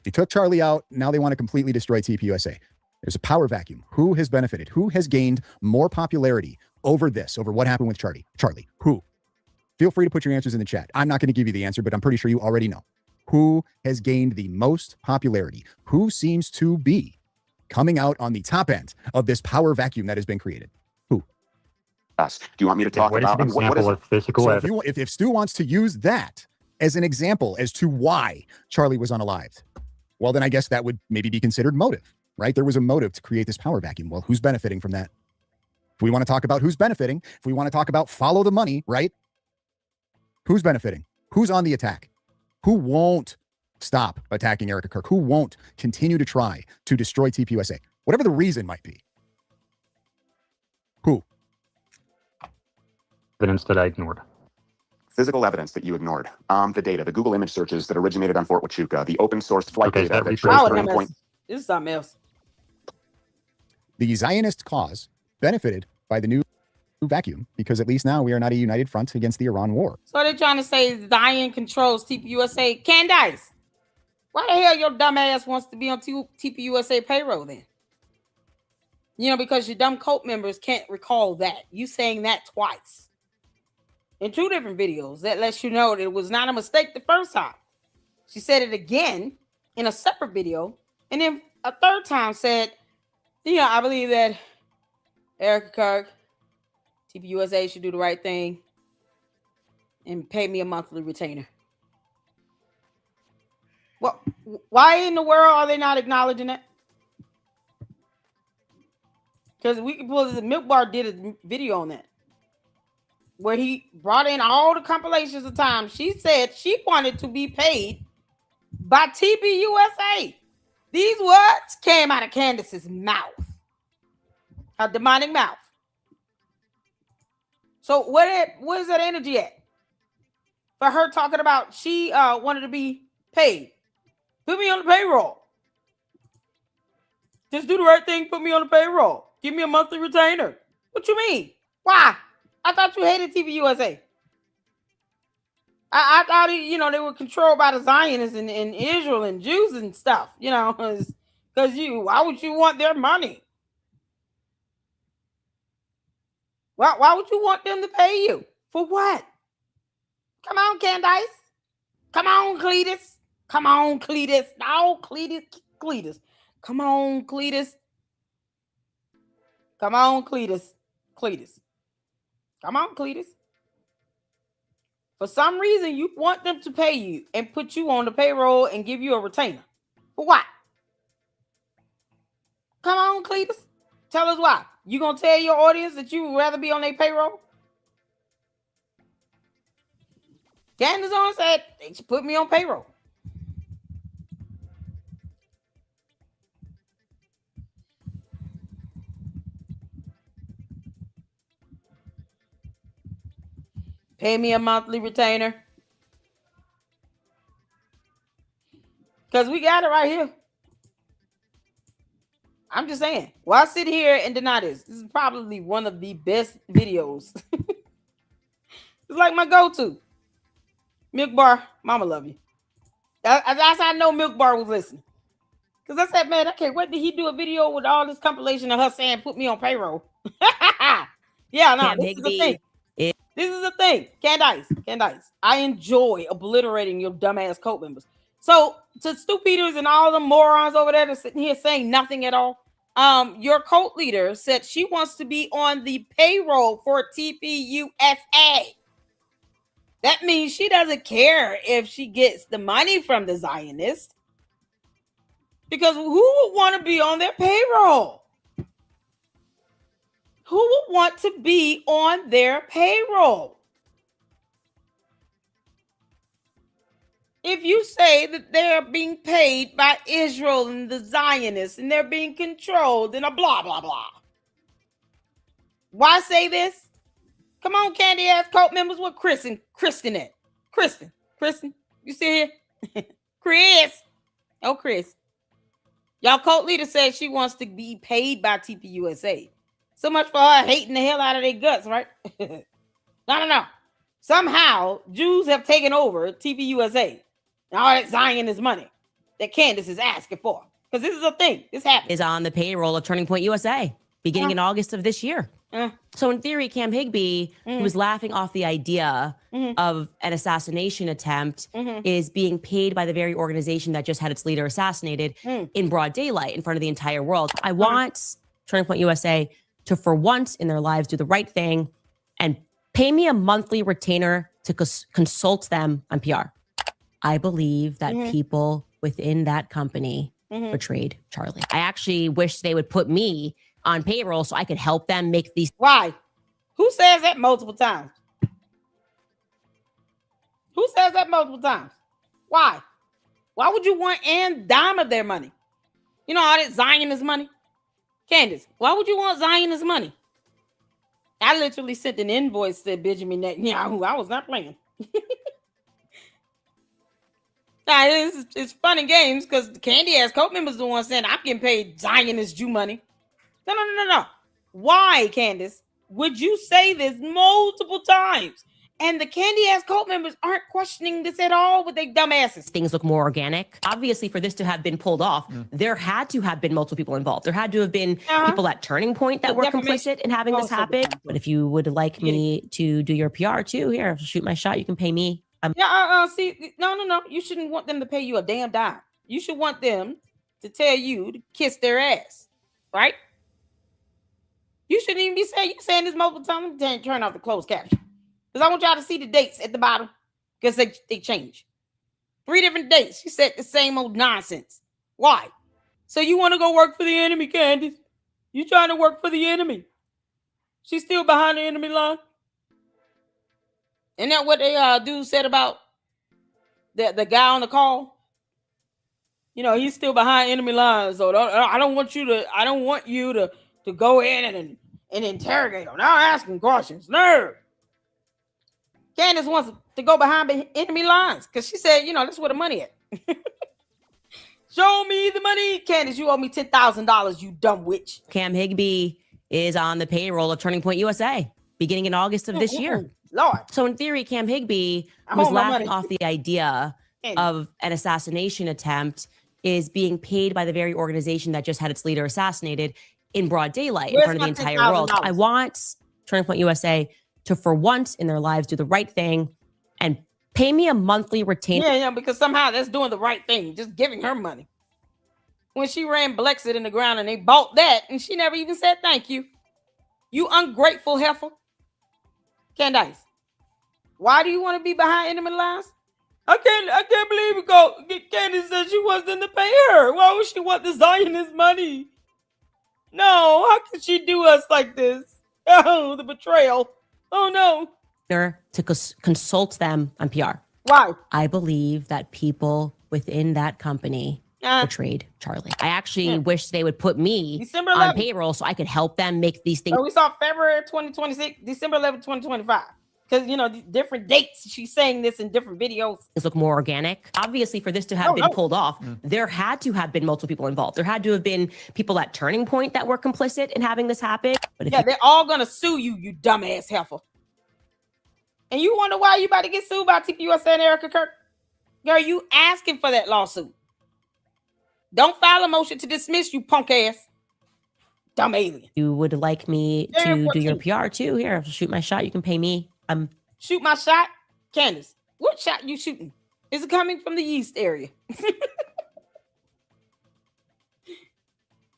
They took Charlie out. Now they want to completely destroy TPUSA. There's a power vacuum. Who has benefited? Who has gained more popularity over what happened with Charlie? Who? Feel free to put your answers in the chat. I'm not going to give you the answer, but I'm pretty sure you already know. Who has gained the most popularity? Who seems to be coming out on the top end of this power vacuum that has been created? Who? Us. Do you want me to talk about what is physical evidence? If Stu wants to use that as an example as to why Charlie was unalived, well, then I guess that would maybe be considered motive, right? There was a motive to create this power vacuum. Well, who's benefiting from that? If we want to talk about who's benefiting, if we want to talk about follow the money, right? Who's benefiting? Who's on the attack? Who won't stop attacking Erica Kirk? Who won't continue to try to destroy TPUSA? Whatever the reason might be. Who? Evidence that I ignored. Physical evidence that you ignored. The data, the Google image searches that originated on Fort Huachuca, the open source flight data that shows Turning Point. This is something else. The Zionist cause benefited by the new vacuum, because at least now we are not a united front against the Iran war. So they're trying to say Zion controls TPUSA. Candice, Why the hell your dumb ass wants to be on TPUSA payroll then? You know, because your dumb cult members can't recall that. You saying that twice. In 2 different videos. That lets you know that it was not a mistake the first time. She said it again in a separate video. And then a third time said, you know, I believe that Erica Kirk, TPUSA should do the right thing and pay me a monthly retainer. Well, why in the world are they not acknowledging that? Because we can pull this. Milk Bar did a video on that where he brought in all the compilations of times she said she wanted to be paid by TPUSA. These words came out of Candace's mouth, her demonic mouth. So where's that energy at? For her talking about she wanted to be paid. Put me on the payroll. Just do the right thing. Put me on the payroll. Give me a monthly retainer. What you mean? Why? I thought you hated TPUSA. I thought, you know, they were controlled by the Zionists in Israel and Jews and stuff, you know, because why would you want their money? Why would you want them to pay you? For what? Come on, Candace. Come on, Cletus. Come on, Cletus. No, Cletus. Come on, Cletus. Come on, Cletus. Cletus. Come on, Cletus. For some reason, you want them to pay you and put you on the payroll and give you a retainer. For what? Come on, Cletus. Tell us why. You gonna tell your audience that you would rather be on their payroll? Candace on said they should put me on payroll. Pay me a monthly retainer. Because we got it right here. I'm just saying. Well, I sit here and deny this. This is probably one of the best videos. It's like my go-to. Milk Bar, mama love you. That's how I know Milk Bar was listening. Because I said, man, I can't wait till he do a video with all this compilation of her saying, put me on payroll. Yeah, no, this is the thing. This is the thing. Candice. I enjoy obliterating your dumbass cult members. So, to Stu Peters and all the morons over there that's sitting here saying nothing at all, your cult leader said she wants to be on the payroll for TPUSA. That means she doesn't care if she gets the money from the Zionists. Because who would want to be on their payroll? Who would want to be on their payroll? If you say that they're being paid by Israel and the Zionists and they're being controlled and a blah, blah, blah. Why say this? Come on, candy ass cult members. What Kristen at? Kristen, you see here? Chris. Oh, Chris. Y'all cult leader said she wants to be paid by TPUSA. So much for her hating the hell out of their guts, right? No. Somehow, Jews have taken over TPUSA. And all that Zionist money that Candace is asking for. Because this is a thing. This happens. Is on the payroll of Turning Point USA beginning in August of this year. So in theory, Cam Higbee, who was laughing off the idea of an assassination attempt, is being paid by the very organization that just had its leader assassinated in broad daylight in front of the entire world. I want Turning Point USA to, for once in their lives, do the right thing and pay me a monthly retainer to consult them on PR. I believe that people within that company betrayed Charlie. I actually wish they would put me on payroll so I could help them make these. Why? Who says that multiple times? Who says that multiple times? Why? Why would you want and dime of their money? You know all that Zionist money? Candace, why would you want Zionist money? I literally sent an invoice to Benjamin Netanyahu. I was not playing. Nah, it's fun and games because the candy ass cult members the one saying I'm getting paid Zionist Jew money. No. Why, Candace, would you say this multiple times And the candy ass cult members aren't questioning this at all with their dumb asses. Things look more organic. Obviously, for this to have been pulled off, there had to have been multiple people involved. There had to have been people at Turning Point that were complicit in having this happen. But if you would like me to do your PR too, here, I'll shoot my shot. You can pay me. See, no. You shouldn't want them to pay you a damn dime. You should want them to tell you to kiss their ass, right? You shouldn't even be saying, saying this multiple times. Turn off the closed caption. Because I want y'all to see the dates at the bottom. Because they change. 3 different dates. She said the same old nonsense. Why? So you want to go work for the enemy, Candace? You trying to work for the enemy? She's still behind the enemy line. Isn't that what they dude said about the guy on the call? You know, he's still behind enemy lines. So I don't want you to go in and interrogate him. Now asking questions. No. Candace wants to go behind enemy lines because she said, that's where the money at. Show me the money. Candace, you owe me $10,000, you dumb witch. Cam Higbee is on the payroll of Turning Point USA beginning in August of this year. Lord. So in theory, Cam Higbee, who's laughing off the idea of an assassination attempt, is being paid by the very organization that just had its leader assassinated in broad daylight in front of the entire world. I want Turning Point USA to, for once in their lives, do the right thing and pay me a monthly retainer. Yeah, because somehow that's doing the right thing, just giving her money. When she ran Blexit in the ground and they bought that, and she never even said thank you. You ungrateful heifer. Candace, why do you want to be behind enemy lines? I can't believe it. Candace said she wants them to pay her. Why would she want the Zionist money? No, how could she do us like this? Oh, the betrayal. Oh, no. To consult them on PR. Why? I believe that people within that company betrayed Charlie. I actually wish they would put me on payroll so I could help them make these things. We saw February 2026, December 11, 2025. Because, different dates. She's saying this in different videos. Things look more organic. Obviously, for this to have been pulled off, there had to have been multiple people involved. There had to have been people at Turning Point that were complicit in having this happen. But they're all going to sue you, you dumbass heifer. And you wonder why you about to get sued by TPUSA and Erica Kirk? Girl, you asking for that lawsuit. Don't file a motion to dismiss, you punk ass. Dumb alien. You would like me to do your PR too? Here, I'll shoot my shot. You can pay me. Shoot my shot? Candace, what shot you shooting? Is it coming from the yeast area?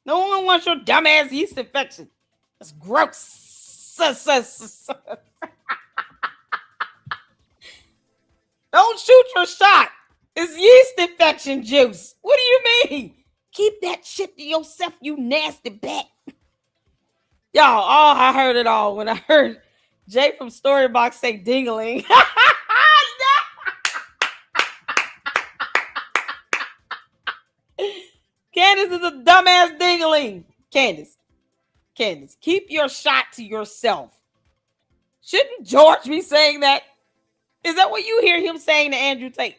No one wants your dumbass yeast infection. That's gross. Don't shoot your shot. It's yeast infection juice. What do you mean? Keep that shit to yourself, you nasty bat. Y'all, I heard it all when I heard Jay from Storybox say dingling. Candace is a dumbass dingling. Candace, keep your shot to yourself. Shouldn't George be saying that? Is that what you hear him saying to Andrew Tate?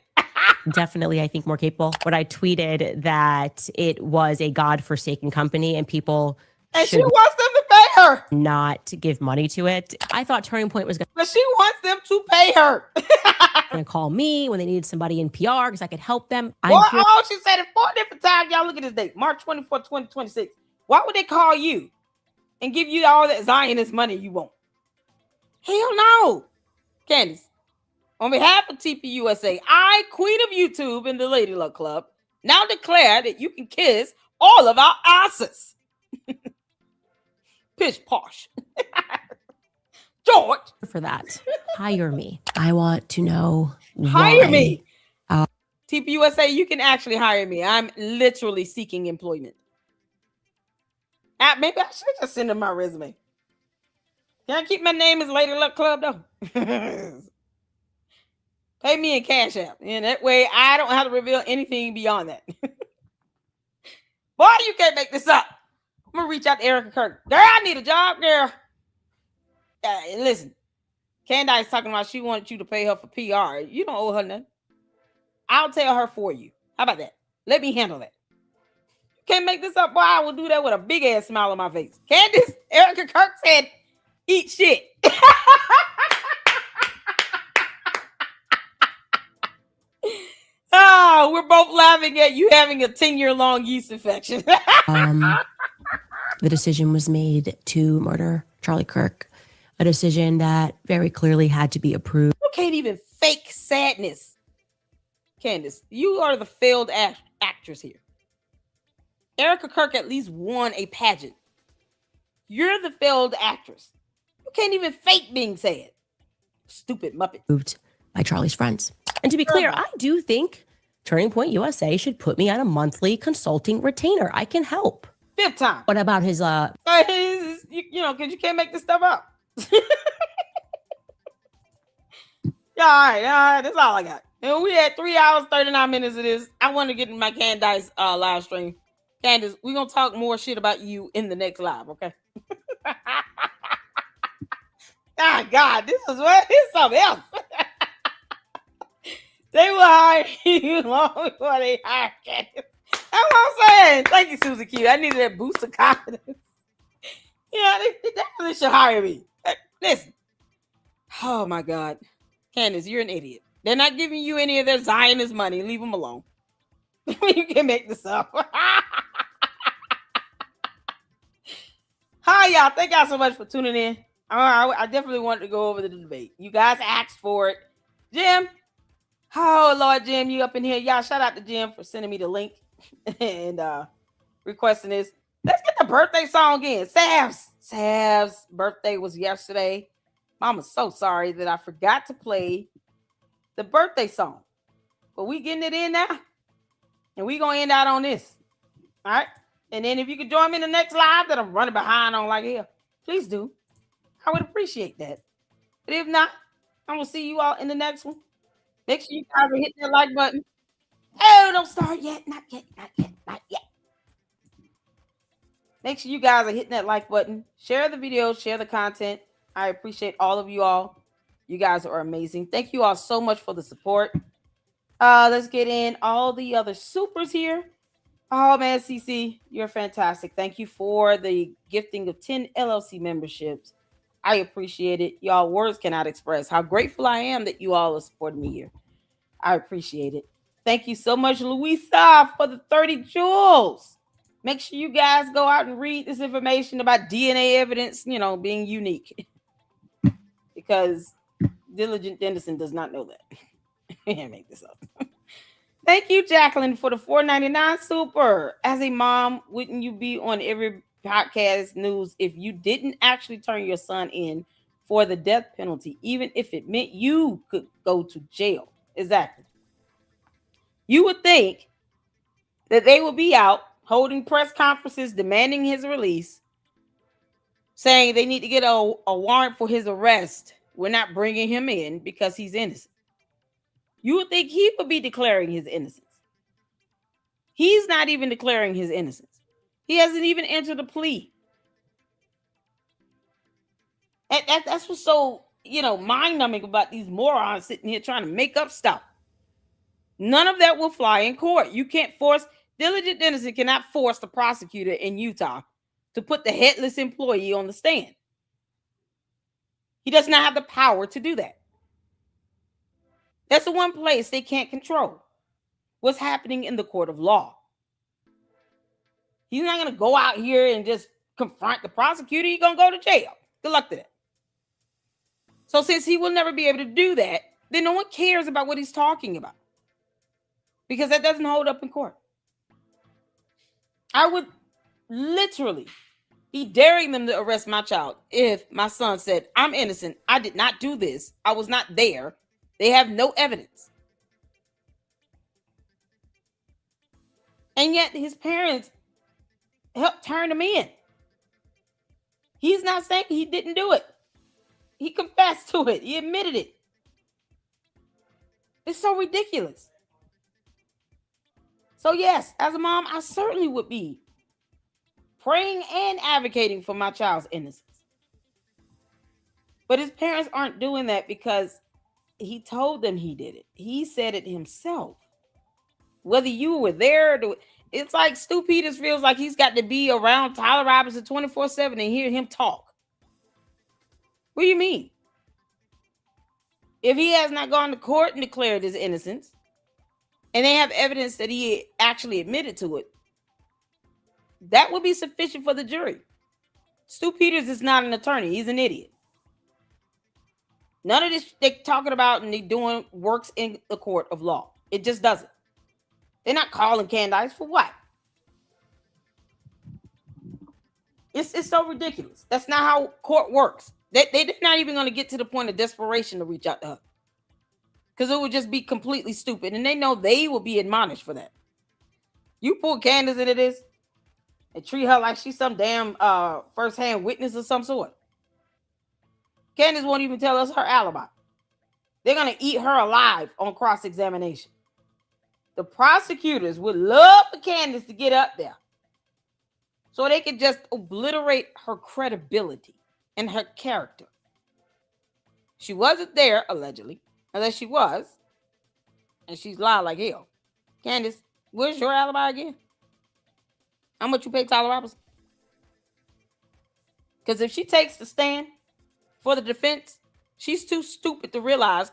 Definitely, I think more capable. But I tweeted that it was a godforsaken company and people and she wants them to pay her. Not give money to it. I thought Turning Point was going to. But she wants them to pay her. Going to call me when they needed somebody in PR because I could help them. She said it 4 different times. Y'all look at this date, March 24, 2026. Why would they call you and give you all that Zionist money you want? Hell no. Candace, on behalf of TPUSA, I, Queen of YouTube and the Lady Luck Club, now declare that you can kiss all of our asses. Pish posh. George. For that, hire me. I want to know. Hire me. TPUSA, you can actually hire me. I'm literally seeking employment. Maybe I should just send them my resume. Can I keep my name as Lady Luck Club though? Pay me in Cash App. And that way I don't have to reveal anything beyond that. Boy, you can't make this up. I'm going to reach out to Erica Kirk. Girl, I need a job, girl. Listen, Candace talking about she wanted you to pay her for PR. You don't owe her nothing. I'll tell her for you. How about that? Let me handle that. You can't make this up, boy. I will do that with a big ass smile on my face. Candace, Erica Kirk said, eat shit. Oh, we're both laughing at you having a 10-year-long yeast infection. The decision was made to murder Charlie Kirk, a decision that very clearly had to be approved. You can't even fake sadness. Candace, you are the failed actress here. Erica Kirk at least won a pageant. You're the failed actress. You can't even fake being sad. Stupid Muppet. Moved by Charlie's friends. And to be clear, I do think Turning Point USA should put me on a monthly consulting retainer. I can help. 5th time. What about his you know, because you can't make this stuff up. Yeah, all right, that's all I got. And we had 3 hours, 39 minutes of this. I want to get in my Candice live stream. Candace, we're going to talk more shit about you in the next live, okay? Oh, God, this is something else. They will hire you long before they hire Candace. That's what I'm saying. Thank you, Susie Q. I needed that boost of confidence. Yeah, they definitely should hire me. Listen. Oh, my God. Candace, you're an idiot. They're not giving you any of their Zionist money. Leave them alone. You can make this up. Hi, y'all. Thank y'all so much for tuning in. I definitely wanted to go over the debate. You guys asked for it. Jim. Oh, Lord, Jim, you up in here. Y'all, shout out to Jim for sending me the link and requesting this. Let's get the birthday song in. Sav's birthday was yesterday. Mama's so sorry that I forgot to play the birthday song. But we getting it in now. And we going to end out on this. All right? And then if you could join me in the next live that I'm running behind on like hell, please do. I would appreciate that. But if not, I'm going to see you all in the next one. Make sure you guys are hitting that like button. Oh, don't start yet. Not yet. Make sure you guys are hitting that like button. Share the video. Share the content. I appreciate all of you all. You guys are amazing. Thank you all so much for the support. Let's get in all the other supers here. Oh, man, CC, you're fantastic. Thank you for the gifting of 10 LLC memberships. I appreciate it. Y'all, words cannot express how grateful I am that you all are supporting me here. I appreciate it. Thank you so much, Louisa, for the 30 jewels. Make sure you guys go out and read this information about DNA evidence, being unique. Because Diligent Dennison does not know that. I can't make this up. Thank you, Jacqueline, for the $4.99 super. As a mom, wouldn't you be on every podcast news if you didn't actually turn your son in for the death penalty, even if it meant you could go to jail? Exactly. You would think that they would be out holding press conferences demanding his release, saying they need to get a warrant for his arrest. We're not bringing him in because he's innocent. You would think he would be declaring his innocence. He's not even declaring his innocence. He hasn't even entered a plea. And that's what's so, mind-numbing about these morons sitting here trying to make up stuff. None of that will fly in court. You can't force, Diligent Dennison cannot force the prosecutor in Utah to put the headless employee on the stand. He does not have the power to do that. That's the one place they can't control what's happening in the court of law. He's not going to go out here and just confront the prosecutor. He's going to go to jail. Good luck to that. So since he will never be able to do that, then no one cares about what he's talking about. Because that doesn't hold up in court. I would literally be daring them to arrest my child if my son said, I'm innocent. I did not do this. I was not there. They have no evidence. And yet his parents helped turn him in. He's not saying he didn't do it. He confessed to it. He admitted it. It's so ridiculous. So yes, as a mom, I certainly would be praying and advocating for my child's innocence. But his parents aren't doing that because he told them he did it. He said it himself. Whether you were there, it's like Stu Peters feels like he's got to be around Tyler Robinson 24/7 and hear him talk. What do you mean? If he has not gone to court and declared his innocence, and they have evidence that he actually admitted to it, that would be sufficient for the jury. Stu Peters is not an attorney. He's an idiot. None of this they're talking about and they're doing works in the court of law. It just doesn't. They're not calling Candace for what? It's so ridiculous. That's not how court works. They're not even going to get to the point of desperation to reach out to her. Because it would just be completely stupid. And they know they will be admonished for that. You pull Candace into this and treat her like she's some damn first-hand witness of some sort. Candace won't even tell us her alibi. They're going to eat her alive on cross-examination. The prosecutors would love for Candace to get up there so they could just obliterate her credibility and her character. She wasn't there, allegedly, unless she was, and she's lied like hell. Candace, where's your alibi again? How much you pay Tyler Robinson? Because if she takes the stand for the defense, she's too stupid to realize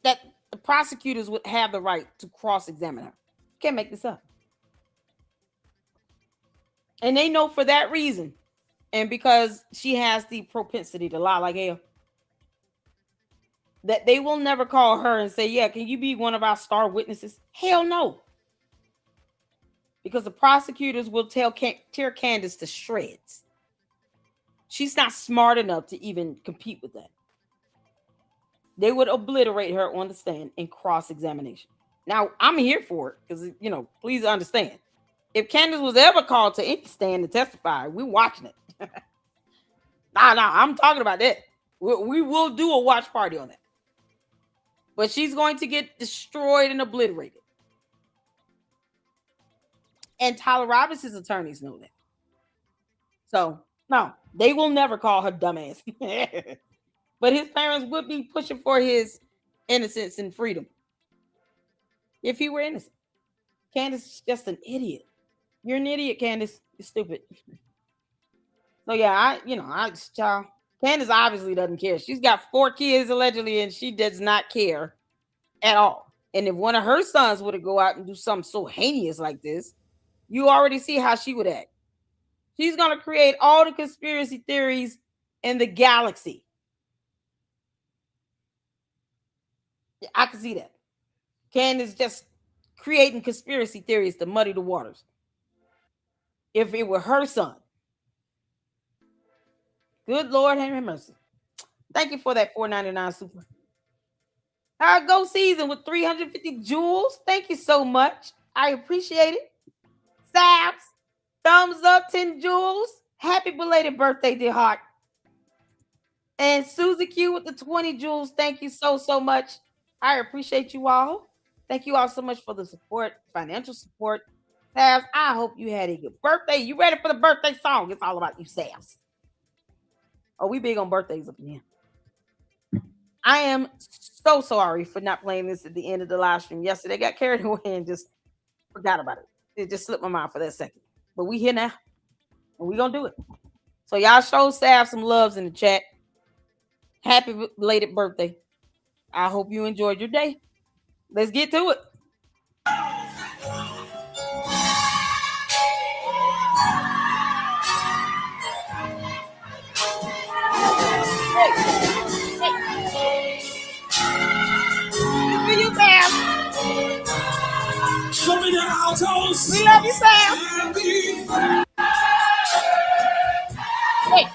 that the prosecutors would have the right to cross-examine her. Can't make this up. And they know for that reason, and because she has the propensity to lie like hell, that they will never call her and say, yeah, can you be one of our star witnesses? Hell no. Because the prosecutors will tear Candace to shreds. She's not smart enough to even compete with that. They would obliterate her on the stand in cross-examination. Now, I'm here for it because, please understand. If Candace was ever called to any stand to testify, we're watching it. I'm talking about that. We will do a watch party on that. But she's going to get destroyed and obliterated. And Tyler Robinson's attorneys know that. So, no, they will never call her dumbass. But his parents would be pushing for his innocence and freedom if he were innocent. Candace is just an idiot. You're an idiot, Candace. You're stupid. So yeah, Candace obviously doesn't care. She's got 4 kids allegedly, and she does not care at all. And if one of her sons were to go out and do something so heinous like this, you already see how she would act. She's going to create all the conspiracy theories in the galaxy. I can see that. Candace just creating conspiracy theories to muddy the waters. If it were her son. Good Lord, have mercy. Thank you for that $4.99 super. Our Go Season with 350 jewels. Thank you so much. I appreciate it. Sabs, thumbs up, 10 jewels. Happy belated birthday, dear heart. And Susie Q with the 20 jewels. Thank you so much. I appreciate you all. Thank you all so much for the support, financial support. Sabs, I hope you had a good birthday. You ready for the birthday song? It's all about you, Sabs. Oh, we big on birthdays up in here. I am so sorry for not playing this at the end of the live stream yesterday. Got carried away and just forgot about it. It just slipped my mind for that second. But we here now. And we gonna do it. So y'all show Sav some loves in the chat. Happy belated birthday. I hope you enjoyed your day. Let's get to it. For you, Sam. Show me the altos. We love you, Sam. Hey.